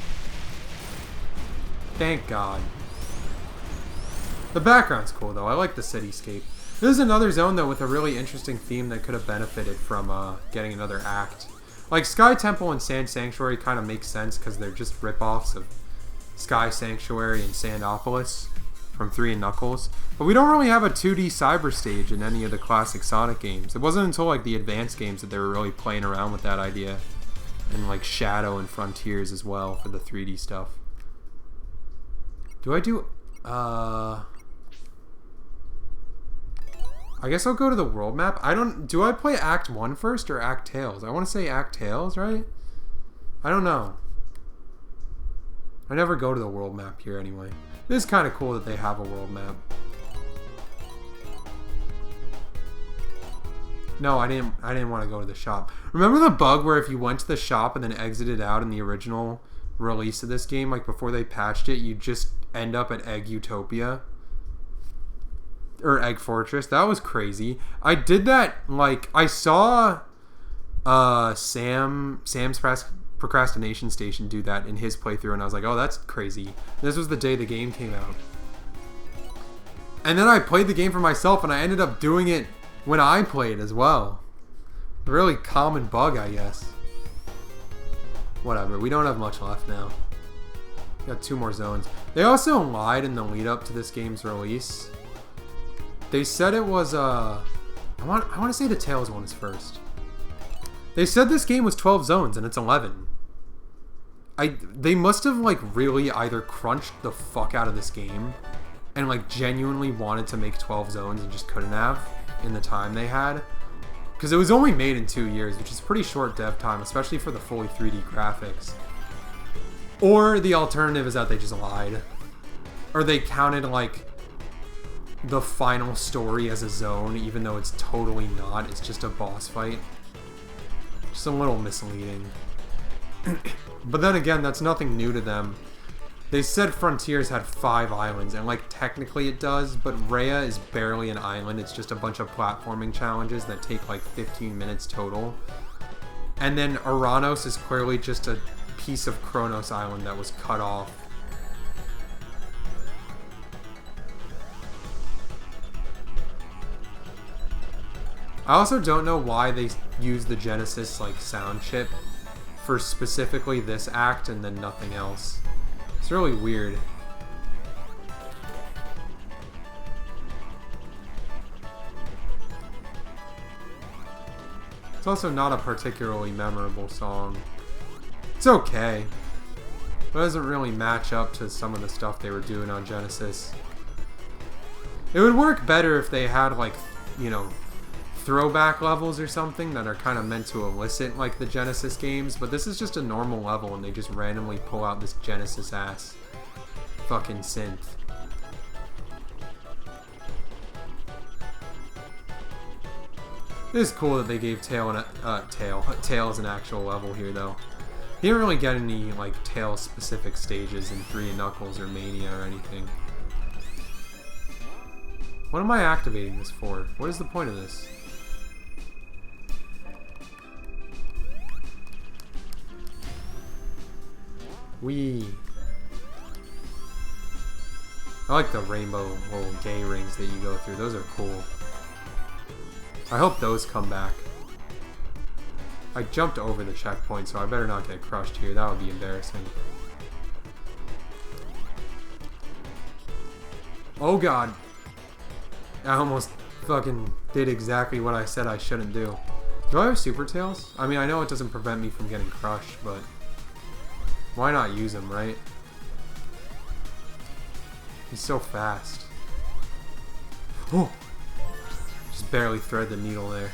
Thank God. The background's cool, though. I like the cityscape. This is another zone, though, with a really interesting theme that could have benefited from getting another act. Like, Sky Temple and Sand Sanctuary kind of make sense because they're just rip-offs of Sky Sanctuary and Sandopolis from 3 and Knuckles. But we don't really have a 2D cyber stage in any of the classic Sonic games. It wasn't until, like, the advanced games that they were really playing around with that idea. And like Shadow and Frontiers as well for the 3D stuff. Do I do... I guess I'll go to the world map. Do I play Act 1 first or Act Tails? I want to say Act Tails, right? I don't know. I never go to the world map here anyway. It is kind of cool that they have a world map. No, I didn't want to go to the shop. Remember the bug where if you went to the shop and then exited out in the original release of this game, like before they patched it, you just end up at Egg Utopia? Or Egg Fortress. That was crazy. I did that, like, I saw Sam's Procrastination Station do that in his playthrough, and I was like, oh, that's crazy. This was the day the game came out. And then I played the game for myself, and I ended up doing it when I played as well. A really common bug, I guess. Whatever, we don't have much left now. Got 2 more zones. They also lied in the lead up to this game's release. They said it was I want to say the Tails one is first. They said this game was 12 zones and it's 11. They must have like really either crunched the fuck out of this game and like genuinely wanted to make 12 zones and just couldn't have in the time they had, because it was only made in 2 years, which is pretty short dev time, especially for the fully 3D graphics. Or the alternative is that they just lied, or they counted like the final story as a zone even though it's totally not. It's just a boss fight. Just a little misleading. But then again, that's nothing new to them. They said Frontiers had 5 islands, and like technically it does, but Rhea is barely an island. It's just a bunch of platforming challenges that take like 15 minutes total. And then Uranos is clearly just a piece of Kronos Island that was cut off. I also don't know why they use the Genesis like sound chip for specifically this act and then nothing else. It's really weird. It's also not a particularly memorable song. It's okay, but it doesn't really match up to some of the stuff they were doing on Genesis. It would work better if they had like you know, throwback levels or something that are kind of meant to elicit like the Genesis games, but this is just a normal level and they just randomly pull out this Genesis ass fucking synth. It is cool that they gave Tails an actual level here though. You didn't really get any like Tails specific stages in 3 Knuckles or Mania or anything. What am I activating this for? What is the point of this? Wee. I like the rainbow little gay rings that you go through. Those are cool. I hope those come back. I jumped over the checkpoint, so I better not get crushed here. That would be embarrassing. Oh god. I almost fucking did exactly what I said I shouldn't do. Do I have Super Tails? I mean, I know it doesn't prevent me from getting crushed, but why not use him, right? He's so fast. Oh! Just barely thread the needle there.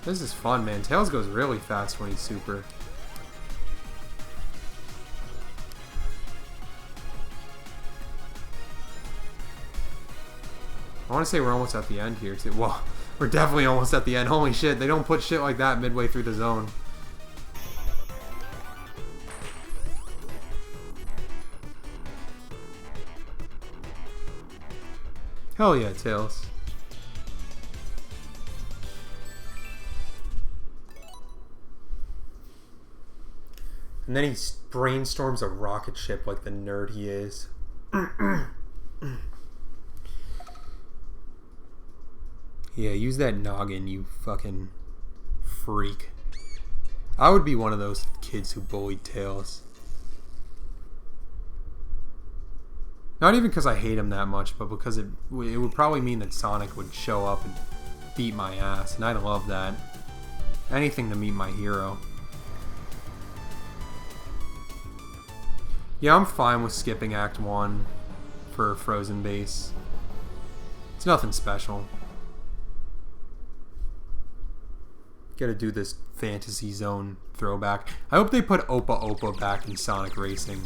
This is fun, man. Tails goes really fast when he's super. I want to say we're almost at the end here, too. Well, we're definitely almost at the end. Holy shit, they don't put shit like that midway through the zone. Hell yeah, Tails. And then he brainstorms a rocket ship like the nerd he is. Yeah, use that noggin, you fucking freak. I would be one of those kids who bullied Tails. Not even because I hate him that much, but because it would probably mean that Sonic would show up and beat my ass, and I'd love that. Anything to meet my hero. Yeah, I'm fine with skipping Act 1 for Frozen Base. It's nothing special. Gotta do this Fantasy Zone throwback. I hope they put Opa Opa back in Sonic Racing.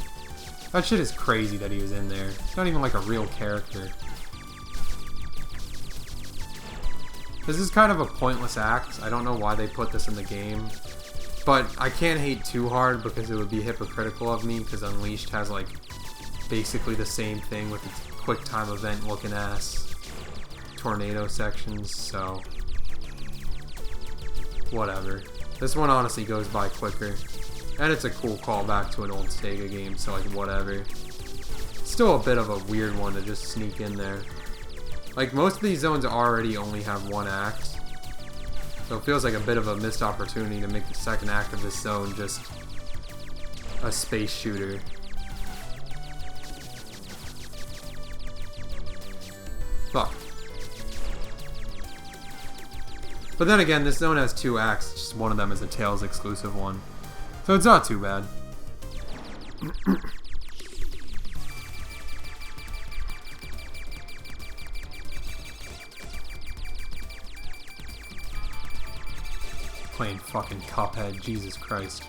That shit is crazy that he was in there. It's not even like a real character. This is kind of a pointless act. I don't know why they put this in the game. But I can't hate too hard because it would be hypocritical of me, because Unleashed has like basically the same thing with its quick time event looking ass tornado sections, so whatever. This one honestly goes by quicker. And it's a cool callback to an old Sega game, so like whatever. Still a bit of a weird one to just sneak in there. Like most of these zones already only have one act. So it feels like a bit of a missed opportunity to make the second act of this zone just a space shooter. Fuck. But then again, this zone has 2 acts, just one of them is a Tails exclusive one. So it's not too bad. Playing fucking Cuphead, Jesus Christ.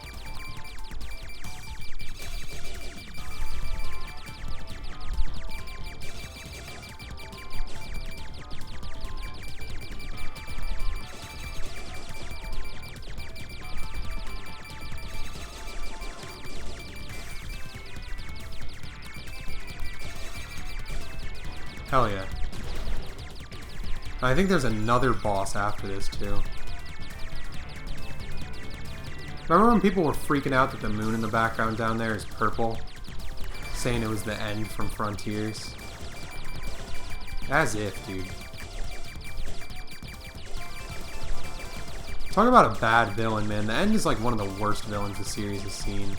Hell yeah. I think there's another boss after this too. Remember when people were freaking out that the moon in the background down there is purple? Saying it was the end from Frontiers? As if, dude. Talk about a bad villain, man. The end is like one of the worst villains the series has seen.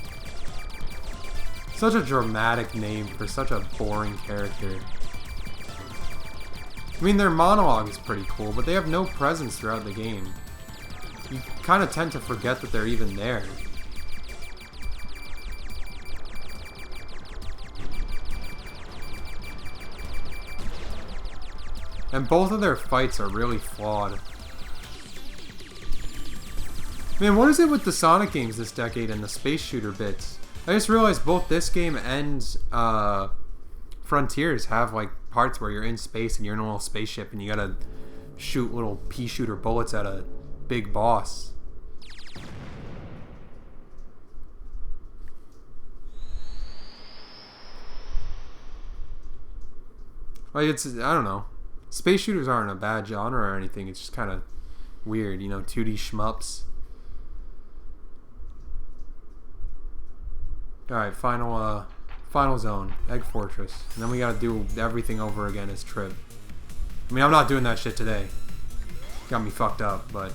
Such a dramatic name for such a boring character. I mean, their monologue is pretty cool, but they have no presence throughout the game. You kind of tend to forget that they're even there. And both of their fights are really flawed. Man, what is it with the Sonic games this decade and the space shooter bits? I just realized both this game and Frontiers have like parts where you're in space and you're in a little spaceship and you gotta shoot little pea shooter bullets at a big boss. Like, it's, I don't know. Space shooters aren't a bad genre or anything. It's just kind of weird, you know, 2D shmups. Alright, final zone. Egg Fortress. And then we gotta do everything over again as Trip. I mean, I'm not doing that shit today. Got me fucked up, but...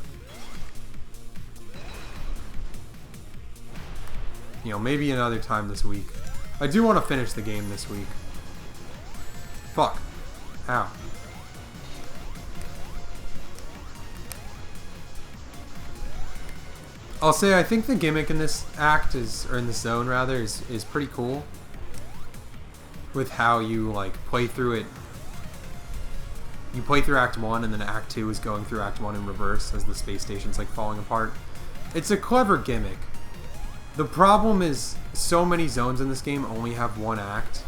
you know, maybe another time this week. I do want to finish the game this week. Fuck. Ow. I'll say I think the gimmick in this act is, or in this zone rather, is pretty cool. With how you like play through it. You play through Act 1 and then Act 2 is going through Act 1 in reverse as the space station's like falling apart. It's a clever gimmick. The problem is so many zones in this game only have one act.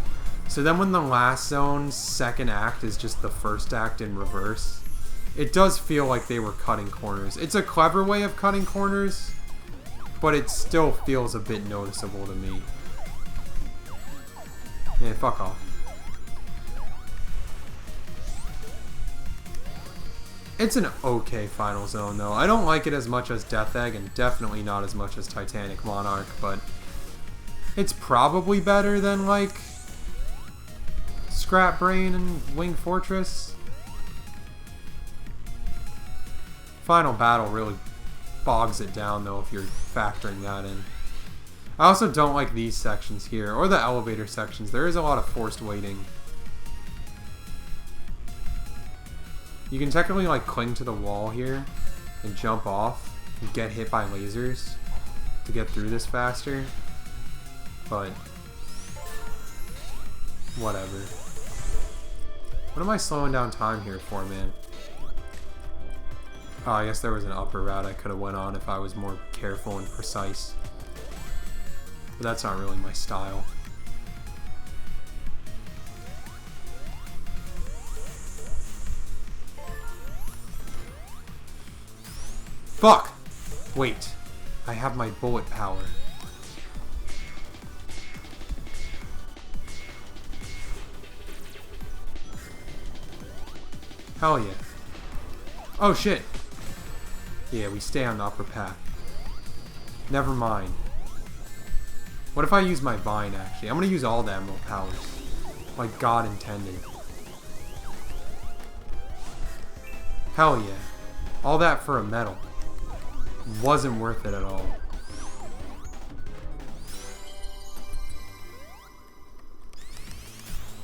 So then when the last zone's second act is just the first act in reverse, it does feel like they were cutting corners. It's a clever way of cutting corners, but it still feels a bit noticeable to me. Yeah, fuck off. It's an okay final zone though. I don't like it as much as Death Egg and definitely not as much as Titanic Monarch, but it's probably better than like Scrap Brain and Wing Fortress. Final battle really bogs it down though if you're factoring that in. I also don't like these sections here, or the elevator sections. There is a lot of forced waiting. You can technically like cling to the wall here and jump off and get hit by lasers to get through this faster, but whatever. What am I slowing down time here for, man? Oh, I guess there was an upper route I could have went on if I was more careful and precise. But that's not really my style. Fuck! Wait. I have my bullet power. Hell yeah. Oh shit! Yeah, we stay on the upper path. Never mind. What if I use my vine, actually? I'm gonna use all the emerald powers. Like God intended. Hell yeah. All that for a medal. Wasn't worth it at all.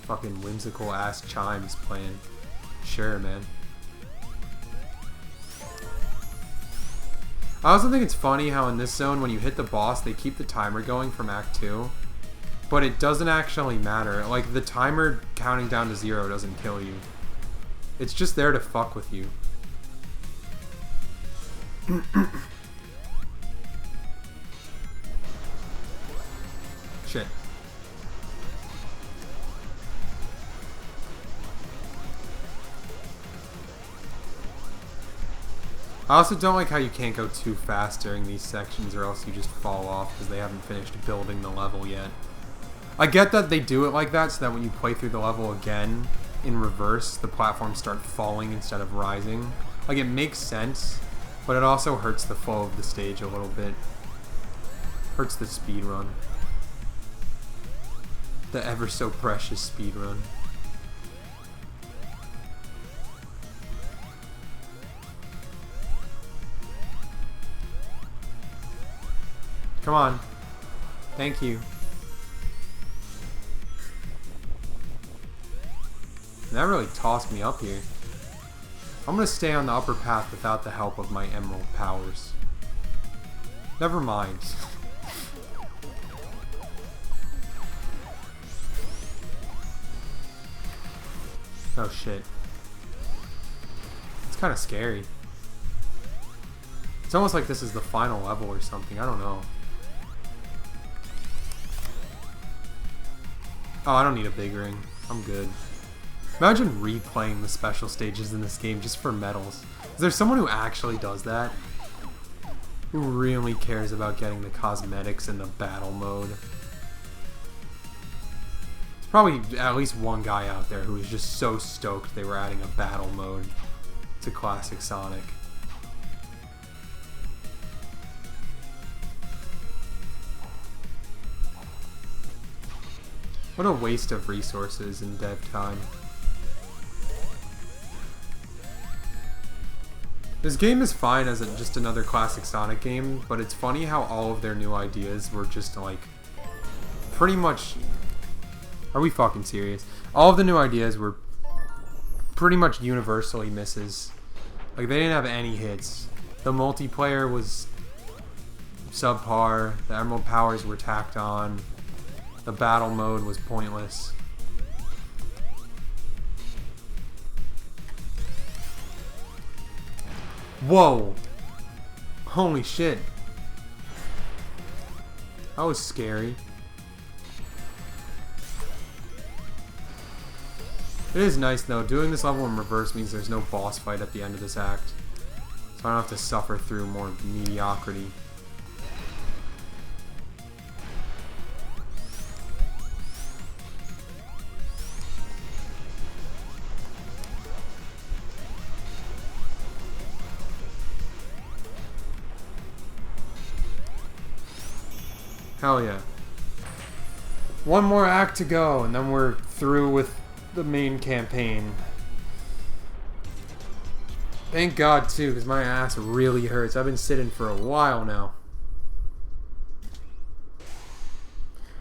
Fucking whimsical ass chimes playing. Sure, man. I also think it's funny how in this zone, when you hit the boss, they keep the timer going from Act 2. But it doesn't actually matter. Like, the timer counting down to 0 doesn't kill you. It's just there to fuck with you. Shit. I also don't like how you can't go too fast during these sections or else you just fall off because they haven't finished building the level yet. I get that they do it like that so that when you play through the level again in reverse, the platforms start falling instead of rising. Like, it makes sense, but it also hurts the flow of the stage a little bit. Hurts the speed run. The ever so precious speed run. Come on. Thank you. That really tossed me up here. I'm gonna stay on the upper path without the help of my emerald powers. Never mind. Oh shit. kind of scary. It's almost like this is the final level or something. I don't know. Oh, I don't need a big ring. I'm good. Imagine replaying the special stages in this game just for medals. Is there someone who actually does that? Who really cares about getting the cosmetics in the battle mode? There's probably at least one guy out there who is just so stoked they were adding a battle mode to Classic Sonic. What a waste of resources and dev time. This game is fine as just another classic Sonic game, but it's funny how all of their new ideas were just like pretty much... Are we fucking serious? All of the new ideas were pretty much universally misses. Like, they didn't have any hits. The multiplayer was subpar, the Emerald powers were tacked on, the battle mode was pointless. Whoa! Holy shit. That was scary. It is nice though, doing this level in reverse means there's no boss fight at the end of this act. So I don't have to suffer through more mediocrity. Hell yeah. One more act to go, and then we're through with the main campaign. Thank God, too, because my ass really hurts. I've been sitting for a while now.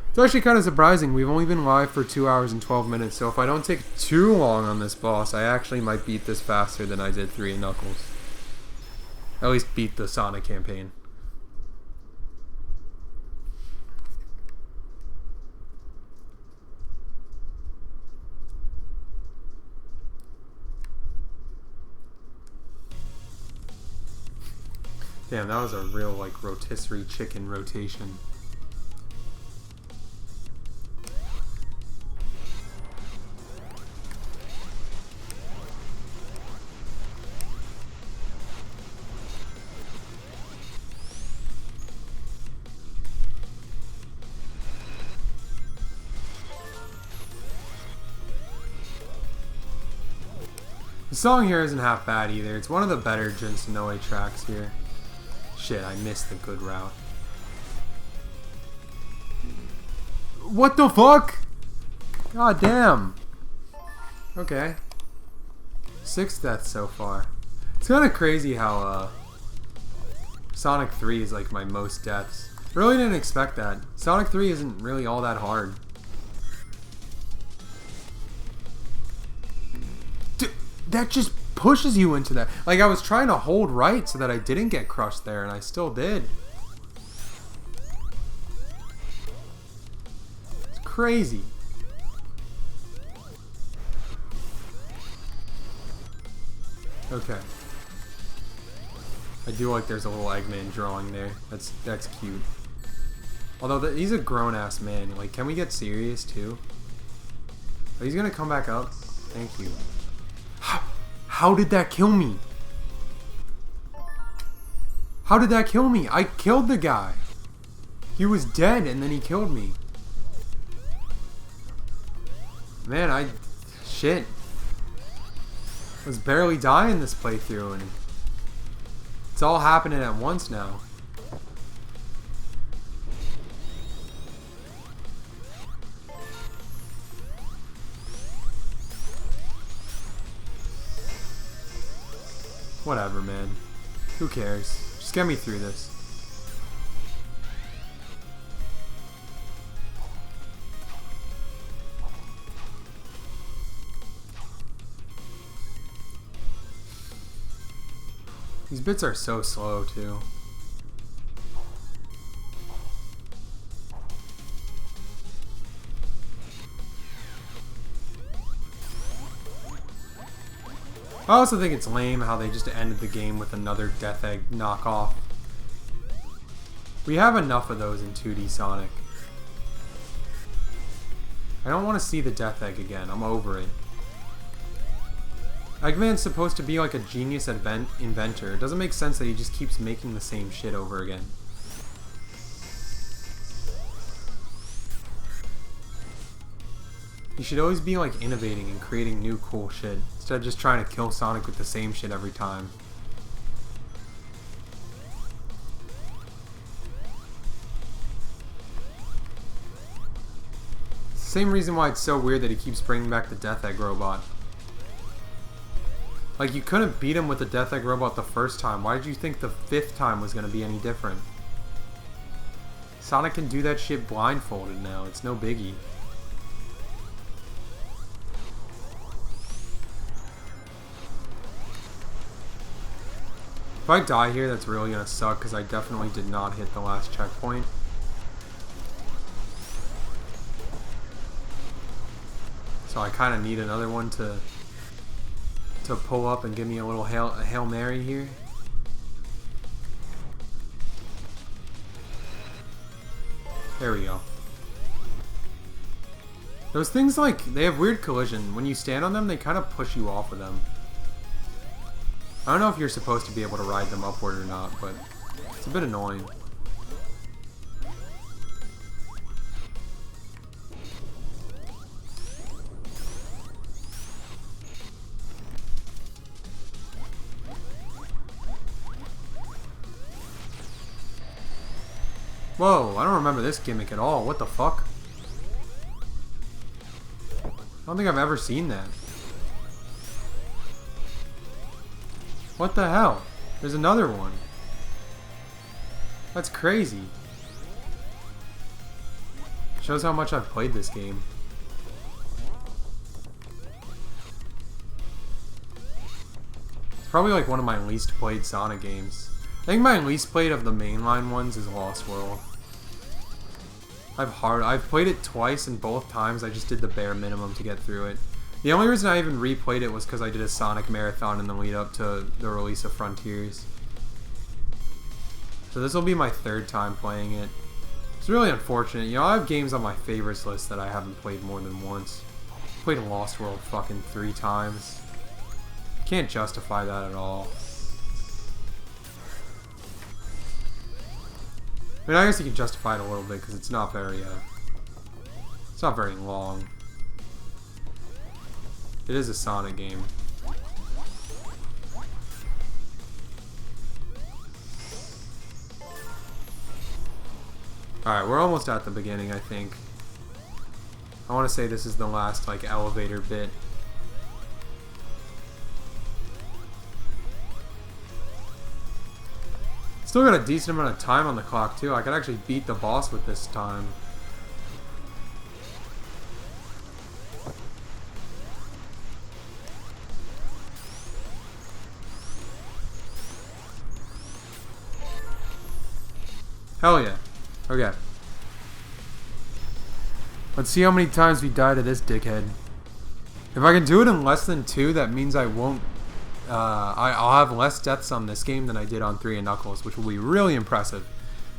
It's actually kind of surprising. We've only been live for 2 hours and 12 minutes, so if I don't take too long on this boss, I actually might beat this faster than I did 3 Knuckles. At least beat the Sonic campaign. Damn, that was a real, like, rotisserie chicken rotation. The song here isn't half bad either. It's one of the better Jinsonoe tracks here. Shit, I missed the good route. What the fuck? God damn. Okay. 6 deaths so far. It's kind of crazy how Sonic 3 is like my most deaths. I really didn't expect that. Sonic 3 isn't really all that hard. Dude, that just pushes you into that. Like, I was trying to hold right so that I didn't get crushed there, and I still did. It's crazy. Okay. I do like there's a little Eggman drawing there. That's cute. Although he's a grown-ass man. Like, can we get serious, too? Oh, he's gonna come back up? Thank you. How did that kill me? How did that kill me? I killed the guy. He was dead and then he killed me. Man, shit. I was barely dying this playthrough and it's all happening at once now. Whatever, man. Who cares? Just get me through this. These bits are so slow, too. I also think it's lame how they just ended the game with another Death Egg knockoff. We have enough of those in 2D Sonic. I don't want to see the Death Egg again. I'm over it. Eggman's supposed to be like a genius inventor. It doesn't make sense that he just keeps making the same shit over again. He should always be like innovating and creating new cool shit instead of just trying to kill Sonic with the same shit every time. Same reason why it's so weird that he keeps bringing back the Death Egg robot. Like, you couldn't beat him with the Death Egg robot the first time. Why did you think the 5th time was going to be any different? Sonic can do that shit blindfolded now. It's no biggie. If I die here, that's really going to suck because I definitely did not hit the last checkpoint. So I kind of need another one to pull up and give me a little Hail Mary here. There we go. Those things, like, they have weird collision. When you stand on them, they kind of push you off of them. I don't know if you're supposed to be able to ride them upward or not, but it's a bit annoying. Whoa, I don't remember this gimmick at all. What the fuck? I don't think I've ever seen that. What the hell? There's another one. That's crazy. Shows how much I've played this game. It's probably like one of my least played Sonic games. I think my least played of the mainline ones is Lost World. I've played it twice, and both times I just did the bare minimum to get through it. The only reason I even replayed it was because I did a Sonic marathon in the lead up to the release of Frontiers. So this will be my 3rd time playing it. It's really unfortunate. You know, I have games on my favorites list that I haven't played more than once. I played Lost World fucking 3 times. Can't justify that at all. I mean, I guess you can justify it a little bit because it's not very long. It is a Sonic game. Alright, we're almost at the beginning, I think. I want to say this is the last, like, elevator bit. Still got a decent amount of time on the clock, too. I could actually beat the boss with this time. Hell yeah. Okay. Let's see how many times we die to this dickhead. If I can do it in less than 2, that means I won't... I'll have less deaths on this game than I did on 3 and Knuckles, which will be really impressive.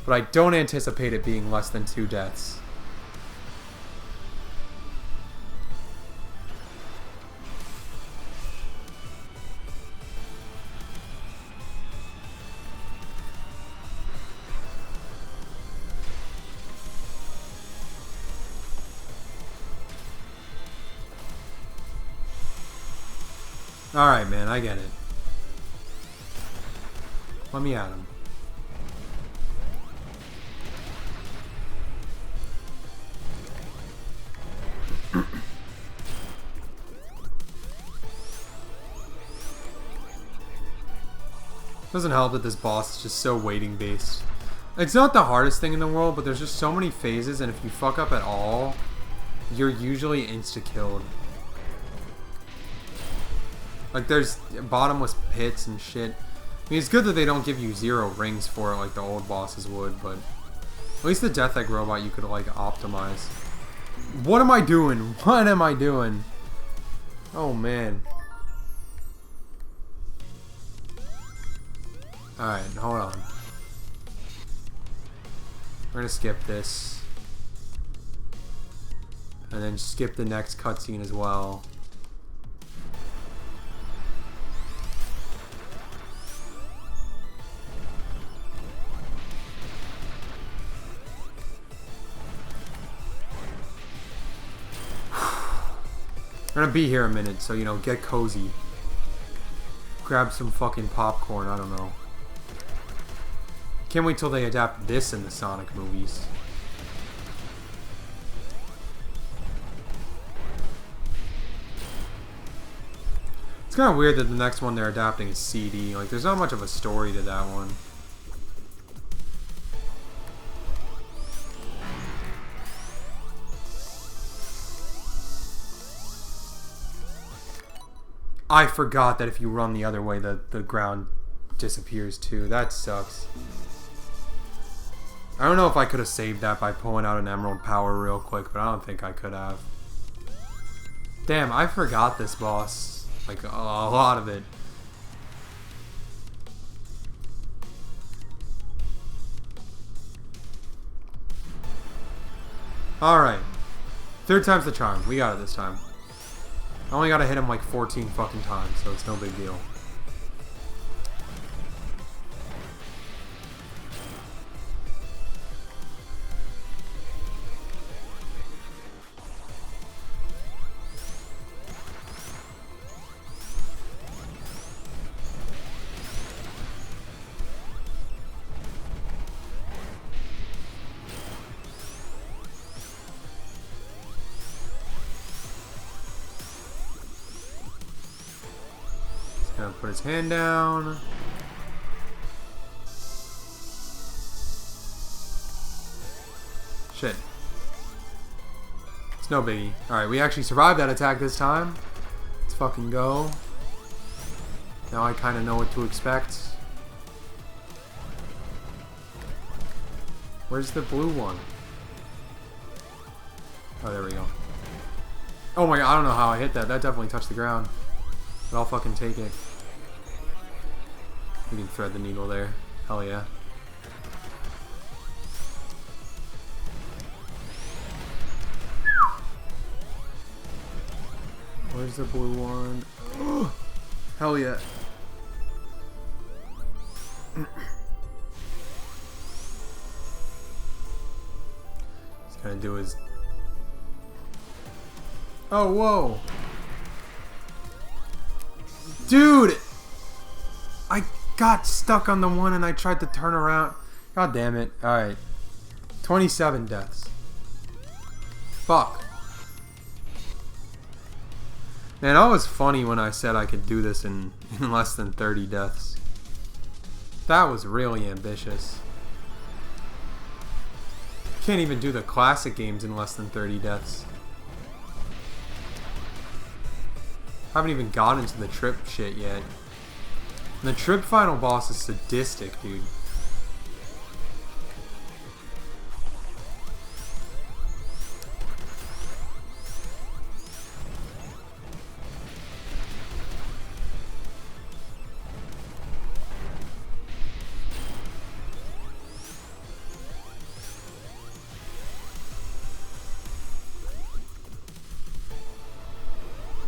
But I don't anticipate it being less than 2 deaths. Alright, man, I get it. Let me at him. Doesn't help that this boss is just so waiting based. It's not the hardest thing in the world, but there's just so many phases, and if you fuck up at all, you're usually insta-killed. Like, there's bottomless pits and shit. I mean, it's good that they don't give you 0 rings for it like the old bosses would, but at least the Death Egg robot you could, like, optimize. What am I doing? What am I doing? Oh, man. Alright, hold on. We're gonna skip this. And then skip the next cutscene as well. We're gonna be here a minute, so, you know, get cozy. Grab some fucking popcorn, I don't know. Can't wait till they adapt this in the Sonic movies. It's kind of weird that the next one they're adapting is CD. Like, there's not much of a story to that one. I forgot that if you run the other way, the ground disappears too. That sucks. I don't know if I could have saved that by pulling out an Emerald Power real quick, but I don't think I could have. Damn, I forgot this boss. Like, a lot of it. Alright. Third time's the charm. We got it this time. I only gotta hit him like 14 fucking times, so it's no big deal. Gonna put his hand down. Shit. It's no biggie. Alright, we actually survived that attack this time. Let's fucking go. Now I kind of know what to expect. Where's the blue one? Oh, there we go. Oh my god, I don't know how I hit that. That definitely touched the ground. But I'll fucking take it. We can thread the needle there. Hell yeah. Where's the blue one? Oh, hell yeah. He's gonna do his... Oh, whoa. Dude! I got stuck on the one and I tried to turn around. God damn it. Alright. 27 deaths. Fuck. Man, that was funny when I said I could do this in less than 30 deaths. That was really ambitious. Can't even do the classic games in less than 30 deaths. Haven't even gotten into the trip shit yet. And the trip final boss is sadistic, dude.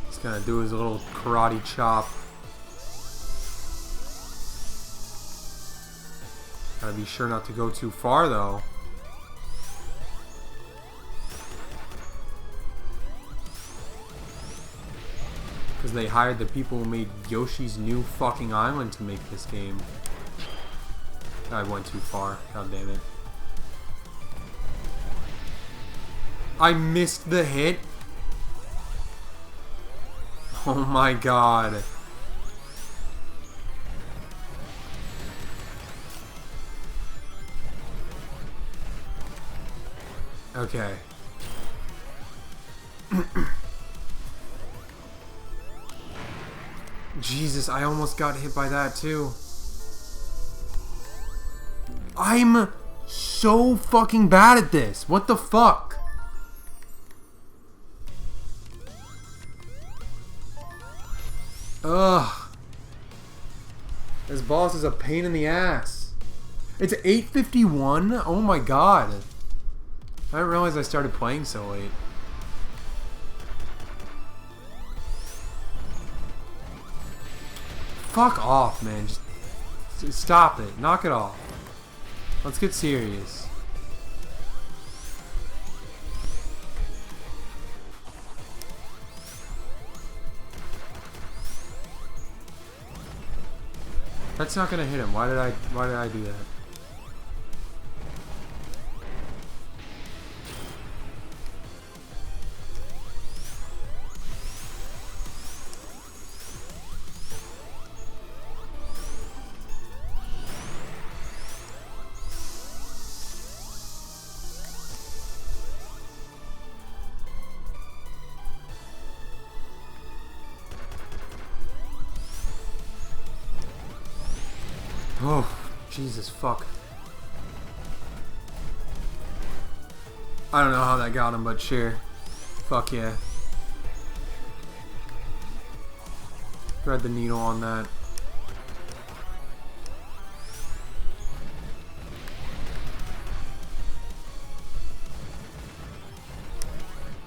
He's gonna do his little karate chop. Gotta be sure not to go too far, though. Because they hired the people who made Yoshi's New Fucking Island to make this game. I went too far. God damn it. I missed the hit? Oh my god. Okay. Jesus, I almost got hit by that too. I'm so fucking bad at this. What the fuck? Ugh. This boss is a pain in the ass. It's 8:51? Oh my god. I didn't realize I started playing so late. Fuck off, man. Just stop it. Knock it off. Let's get serious. That's not gonna hit him. Why did I do that? Oh, Jesus fuck. I don't know how that got him, but sure. Fuck yeah. Thread the needle on that.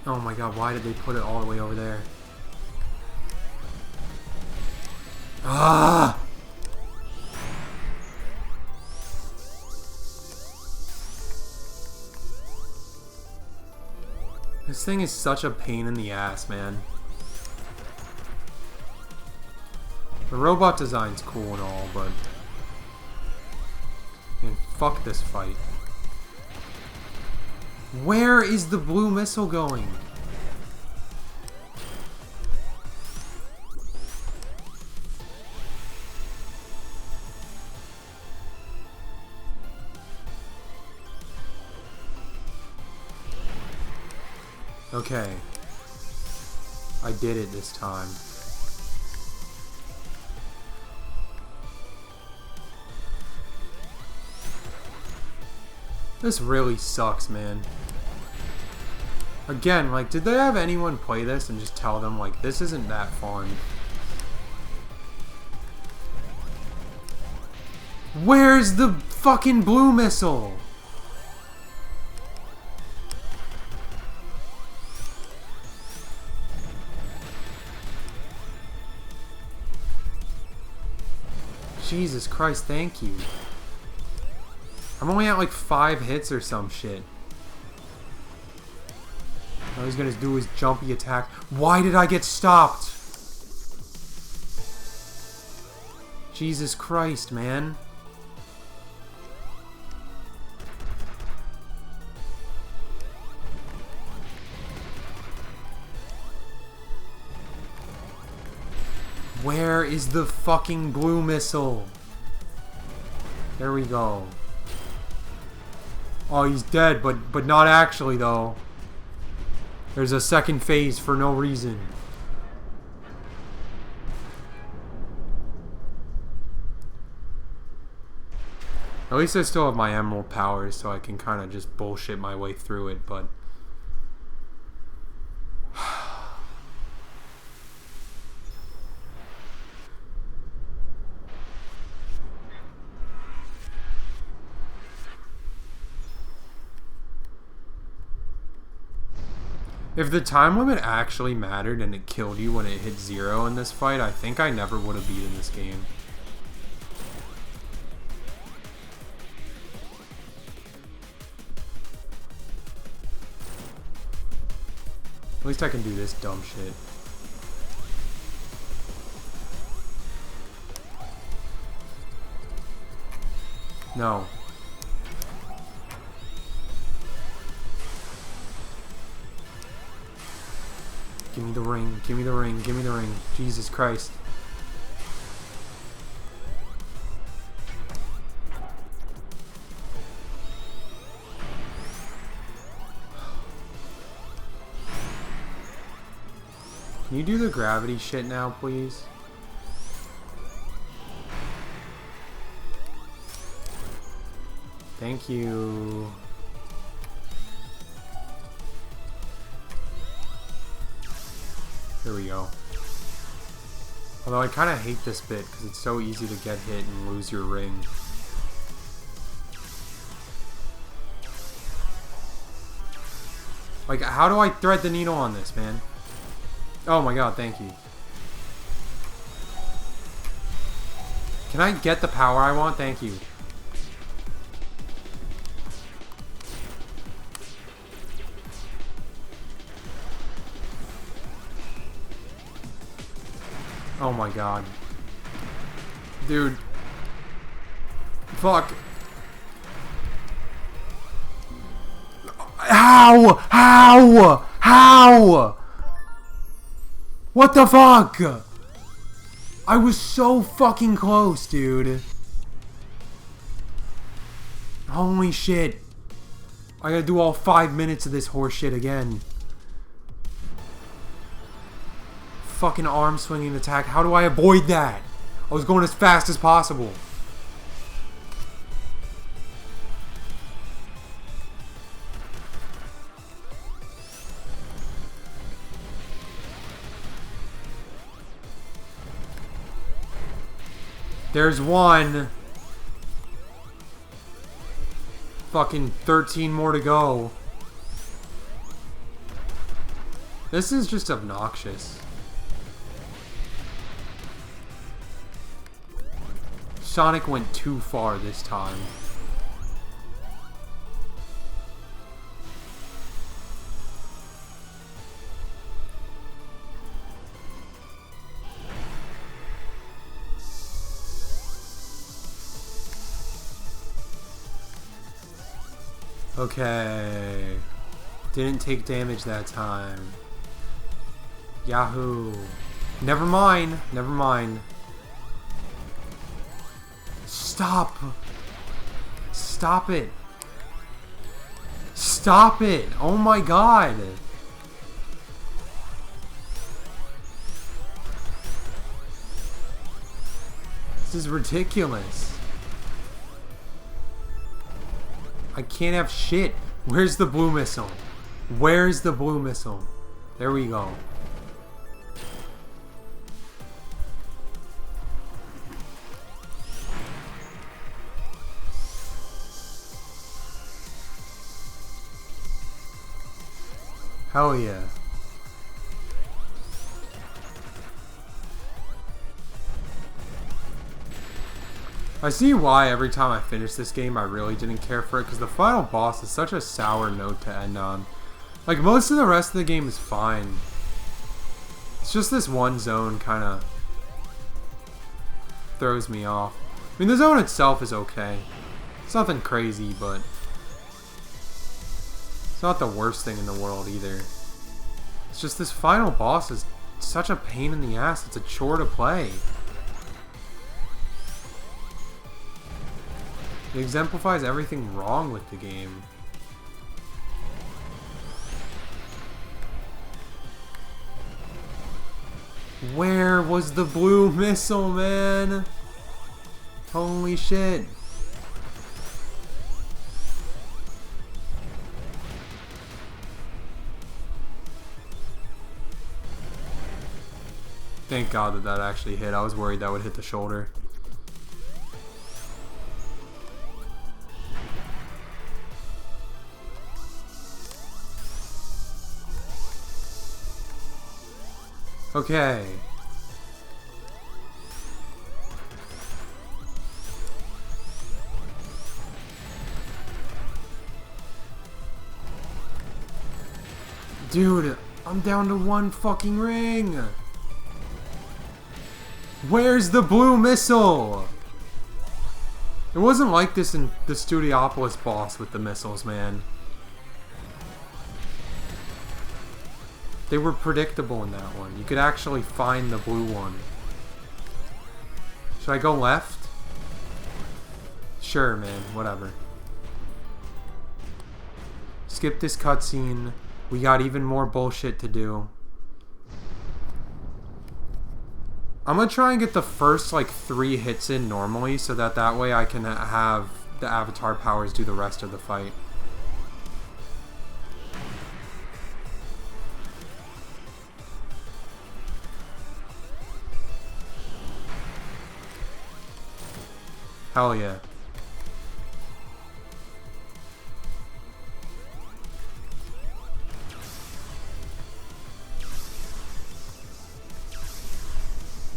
Oh my god, why did they put it all the way over there? Ah! This thing is such a pain in the ass, man. The robot design's cool and all, but... Man, fuck this fight. Where is the blue missile going? Okay. I did it this time. This really sucks, man. Again, like, did they have anyone play this and just tell them, like, this isn't that fun? Where's the fucking blue missile? Jesus Christ, thank you. I'm only at like 5 hits or some shit. All he's gonna do is jumpy attack. Why did I get stopped? Jesus Christ, man. Where is the fucking blue missile? There we go. Oh, he's dead, but not actually though. There's a second phase for no reason. At least I still have my emerald powers, so I can kind of just bullshit my way through it, but... If the time limit actually mattered and it killed you when it hit 0 in this fight, I think I never would have beaten this game. At least I can do this dumb shit. No. Give me the ring, give me the ring, give me the ring. Jesus Christ. Can you do the gravity shit now, please? Thank you. Here we go. Although I kind of hate this bit because it's so easy to get hit and lose your ring. Like, how do I thread the needle on this, man? Oh my god, thank you. Can I get the power I want? Thank you. Oh my god. Dude. Fuck. How? How? How? What the fuck? I was so fucking close, dude. Holy shit. I gotta do all 5 minutes of this horse shit again. Fucking arm swinging attack. How do I avoid that? I was going as fast as possible. There's one. Fucking 13 more to go. This is just obnoxious. Sonic went too far this time. Okay. Didn't take damage that time. Yahoo. Never mind. Never mind. Stop. Stop it. Stop it. Oh my god. This is ridiculous. I can't have shit. Where's the blue missile? Where's the blue missile? There we go. Hell yeah. I see why every time I finish this game I really didn't care for it, because the final boss is such a sour note to end on. Like, most of the rest of the game is fine. It's just this one zone kind of throws me off. I mean, the zone itself is okay. It's nothing crazy, but it's not the worst thing in the world either. It's just this final boss is such a pain in the ass. It's a chore to play. It exemplifies everything wrong with the game. Where was the blue missile, man? Holy shit. Thank God that that actually hit. I was worried that would hit the shoulder. Okay. Dude, I'm down to one fucking ring. Where's the blue missile? It wasn't like this in the Studiopolis boss with the missiles, man. They were predictable in that one. You could actually find the blue one. Should I go left? Sure, man. Whatever. Skip this cutscene. We got even more bullshit to do. I'm gonna try and get the first, like, 3 hits in normally, so that way I can have the avatar powers do the rest of the fight. Hell yeah.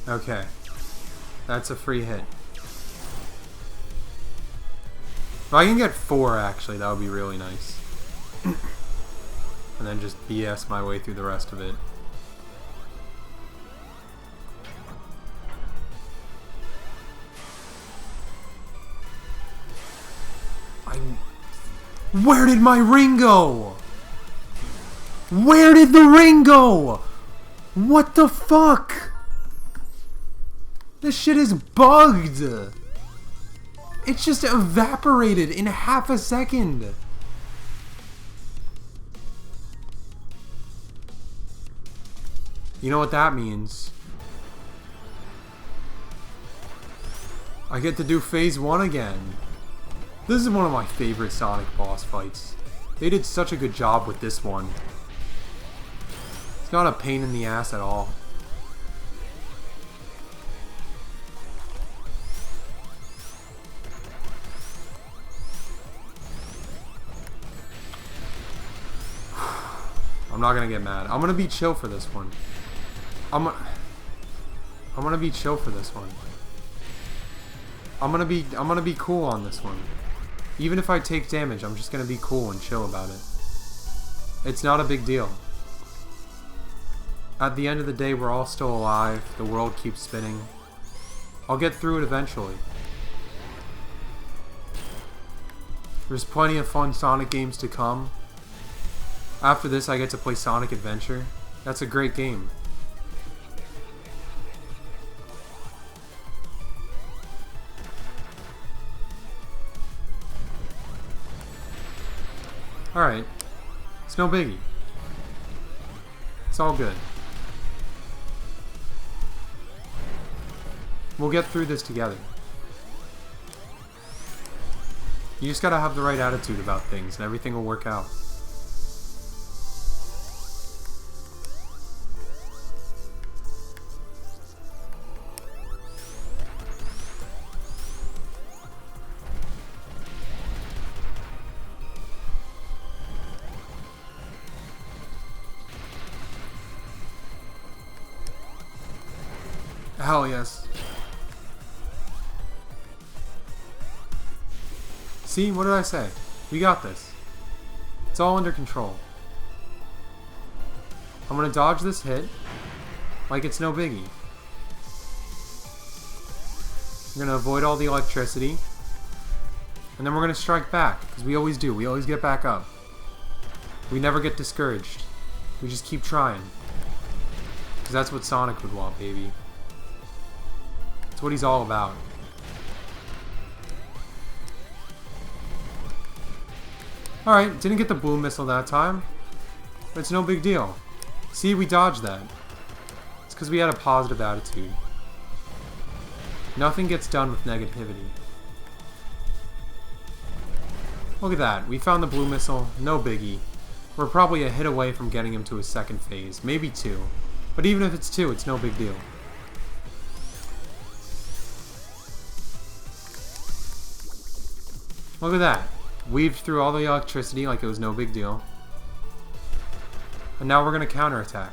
Okay. That's a free hit. If I can get 4, actually, that would be really nice. And then just BS my way through the rest of it. Where did my ring go? Where did the ring go? What the fuck? This shit is bugged. It's just evaporated in half a second. You know what that means? I get to do phase 1 again. This is one of my favorite Sonic boss fights. They did such a good job with this one. It's not a pain in the ass at all. I'm not gonna get mad. I'm gonna be chill for this one. I'm gonna be chill for this one. I'm gonna be cool on this one. Even if I take damage, I'm just gonna be cool and chill about it. It's not a big deal. At the end of the day, we're all still alive. The world keeps spinning. I'll get through it eventually. There's plenty of fun Sonic games to come. After this, I get to play Sonic Adventure. That's a great game. Alright. It's no biggie. It's all good. We'll get through this together. You just gotta have the right attitude about things and everything will work out. Hell yes. See, what did I say? We got this. It's all under control. I'm gonna dodge this hit like it's no biggie. We're gonna avoid all the electricity. And then we're gonna strike back, because we always do. We always get back up. We never get discouraged. We just keep trying. Because that's what Sonic would want, baby. That's what he's all about. Alright, didn't get the boom missile that time. But it's no big deal. See, we dodged that. It's because we had a positive attitude. Nothing gets done with negativity. Look at that. We found the blue missile. No biggie. We're probably a hit away from getting him to his second phase. Maybe 2. But even if it's 2, it's no big deal. Look at that. Weaved through all the electricity like it was no big deal. And now we're going to counterattack.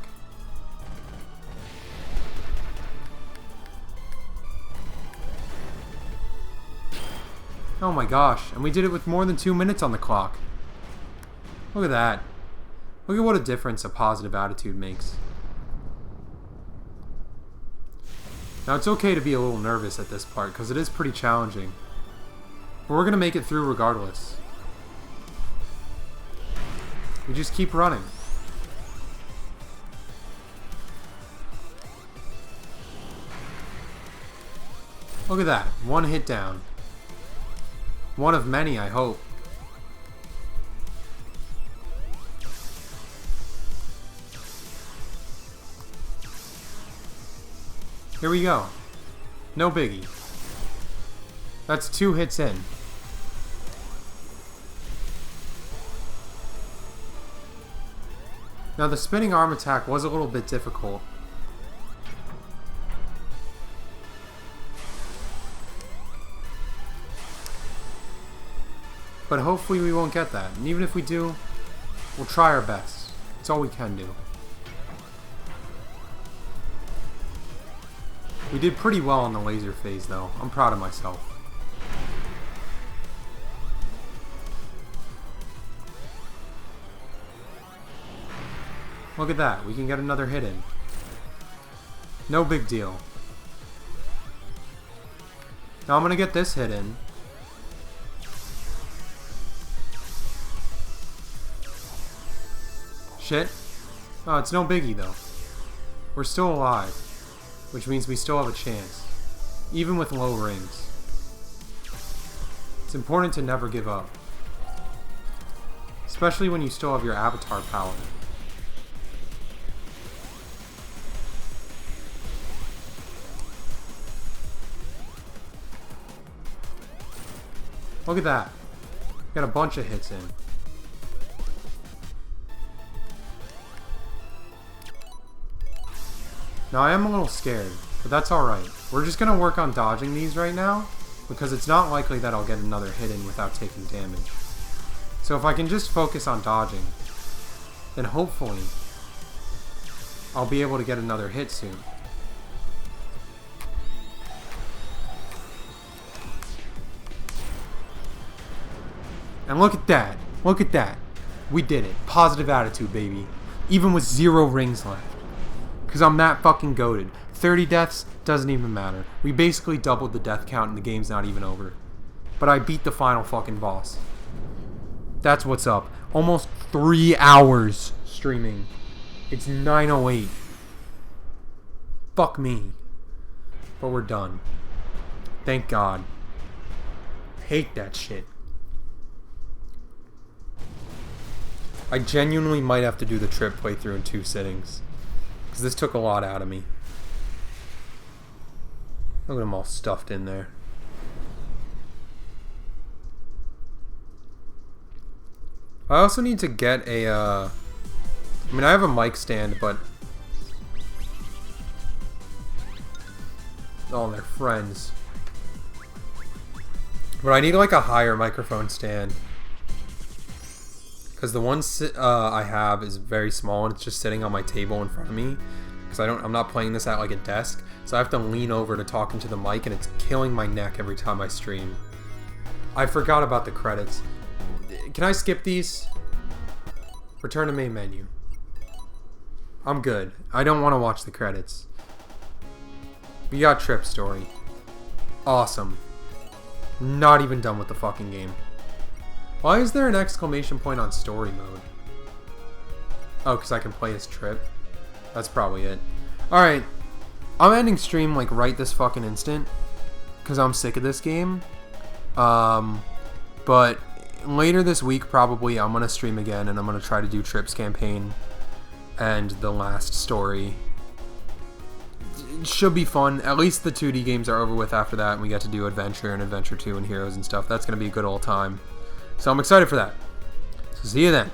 Oh my gosh. And we did it with more than 2 minutes on the clock. Look at that. Look at what a difference a positive attitude makes. Now it's okay to be a little nervous at this part because it is pretty challenging. But we're going to make it through regardless. We just keep running. Look at that. 1 hit down. One of many, I hope. Here we go. No biggie. That's 2 hits in. Now the spinning arm attack was a little bit difficult. But hopefully we won't get that. And even if we do, we'll try our best. It's all we can do. We did pretty well on the laser phase, though. I'm proud of myself. Look at that. We can get another hit in. No big deal. Now I'm going to get this hit in. Shit. Oh, it's no biggie, though. We're still alive. Which means we still have a chance. Even with low rings. It's important to never give up. Especially when you still have your avatar power. Look at that. Got a bunch of hits in. Now I am a little scared, but that's alright. We're just gonna work on dodging these right now, because it's not likely that I'll get another hit in without taking damage. So if I can just focus on dodging, then hopefully I'll be able to get another hit soon. And look at that. Look at that. We did it. Positive attitude, baby. Even with 0 rings left. Because I'm that fucking goated. 30 deaths doesn't even matter. We basically doubled the death count and the game's not even over. But I beat the final fucking boss. That's what's up. Almost 3 hours streaming. It's 9:08. Fuck me. But we're done. Thank God. Hate that shit. I genuinely might have to do the trip playthrough in 2 sittings. Because this took a lot out of me. Look at them all stuffed in there. I also need to get a, I mean, I have a mic stand, but... Oh, they're friends. But I need, like, a higher microphone stand. Because the one I have is very small and it's just sitting on my table in front of me. Because I'm not playing this at like a desk, so I have to lean over to talk into the mic, and it's killing my neck every time I stream. I forgot about the credits. Can I skip these? Return to main menu. I'm good. I don't want to watch the credits. We got Trip Story. Awesome. Not even done with the fucking game. Why is there an exclamation point on story mode? Oh, because I can play as Trip. That's probably it. Alright. I'm ending stream like right this fucking instant. Because I'm sick of this game. But later this week probably I'm going to stream again. And I'm going to try to do Trip's campaign. And the last story. It should be fun. At least the 2D games are over with after that. And we get to do Adventure and Adventure 2 and Heroes and stuff. That's going to be a good old time. So I'm excited for that. So see you then.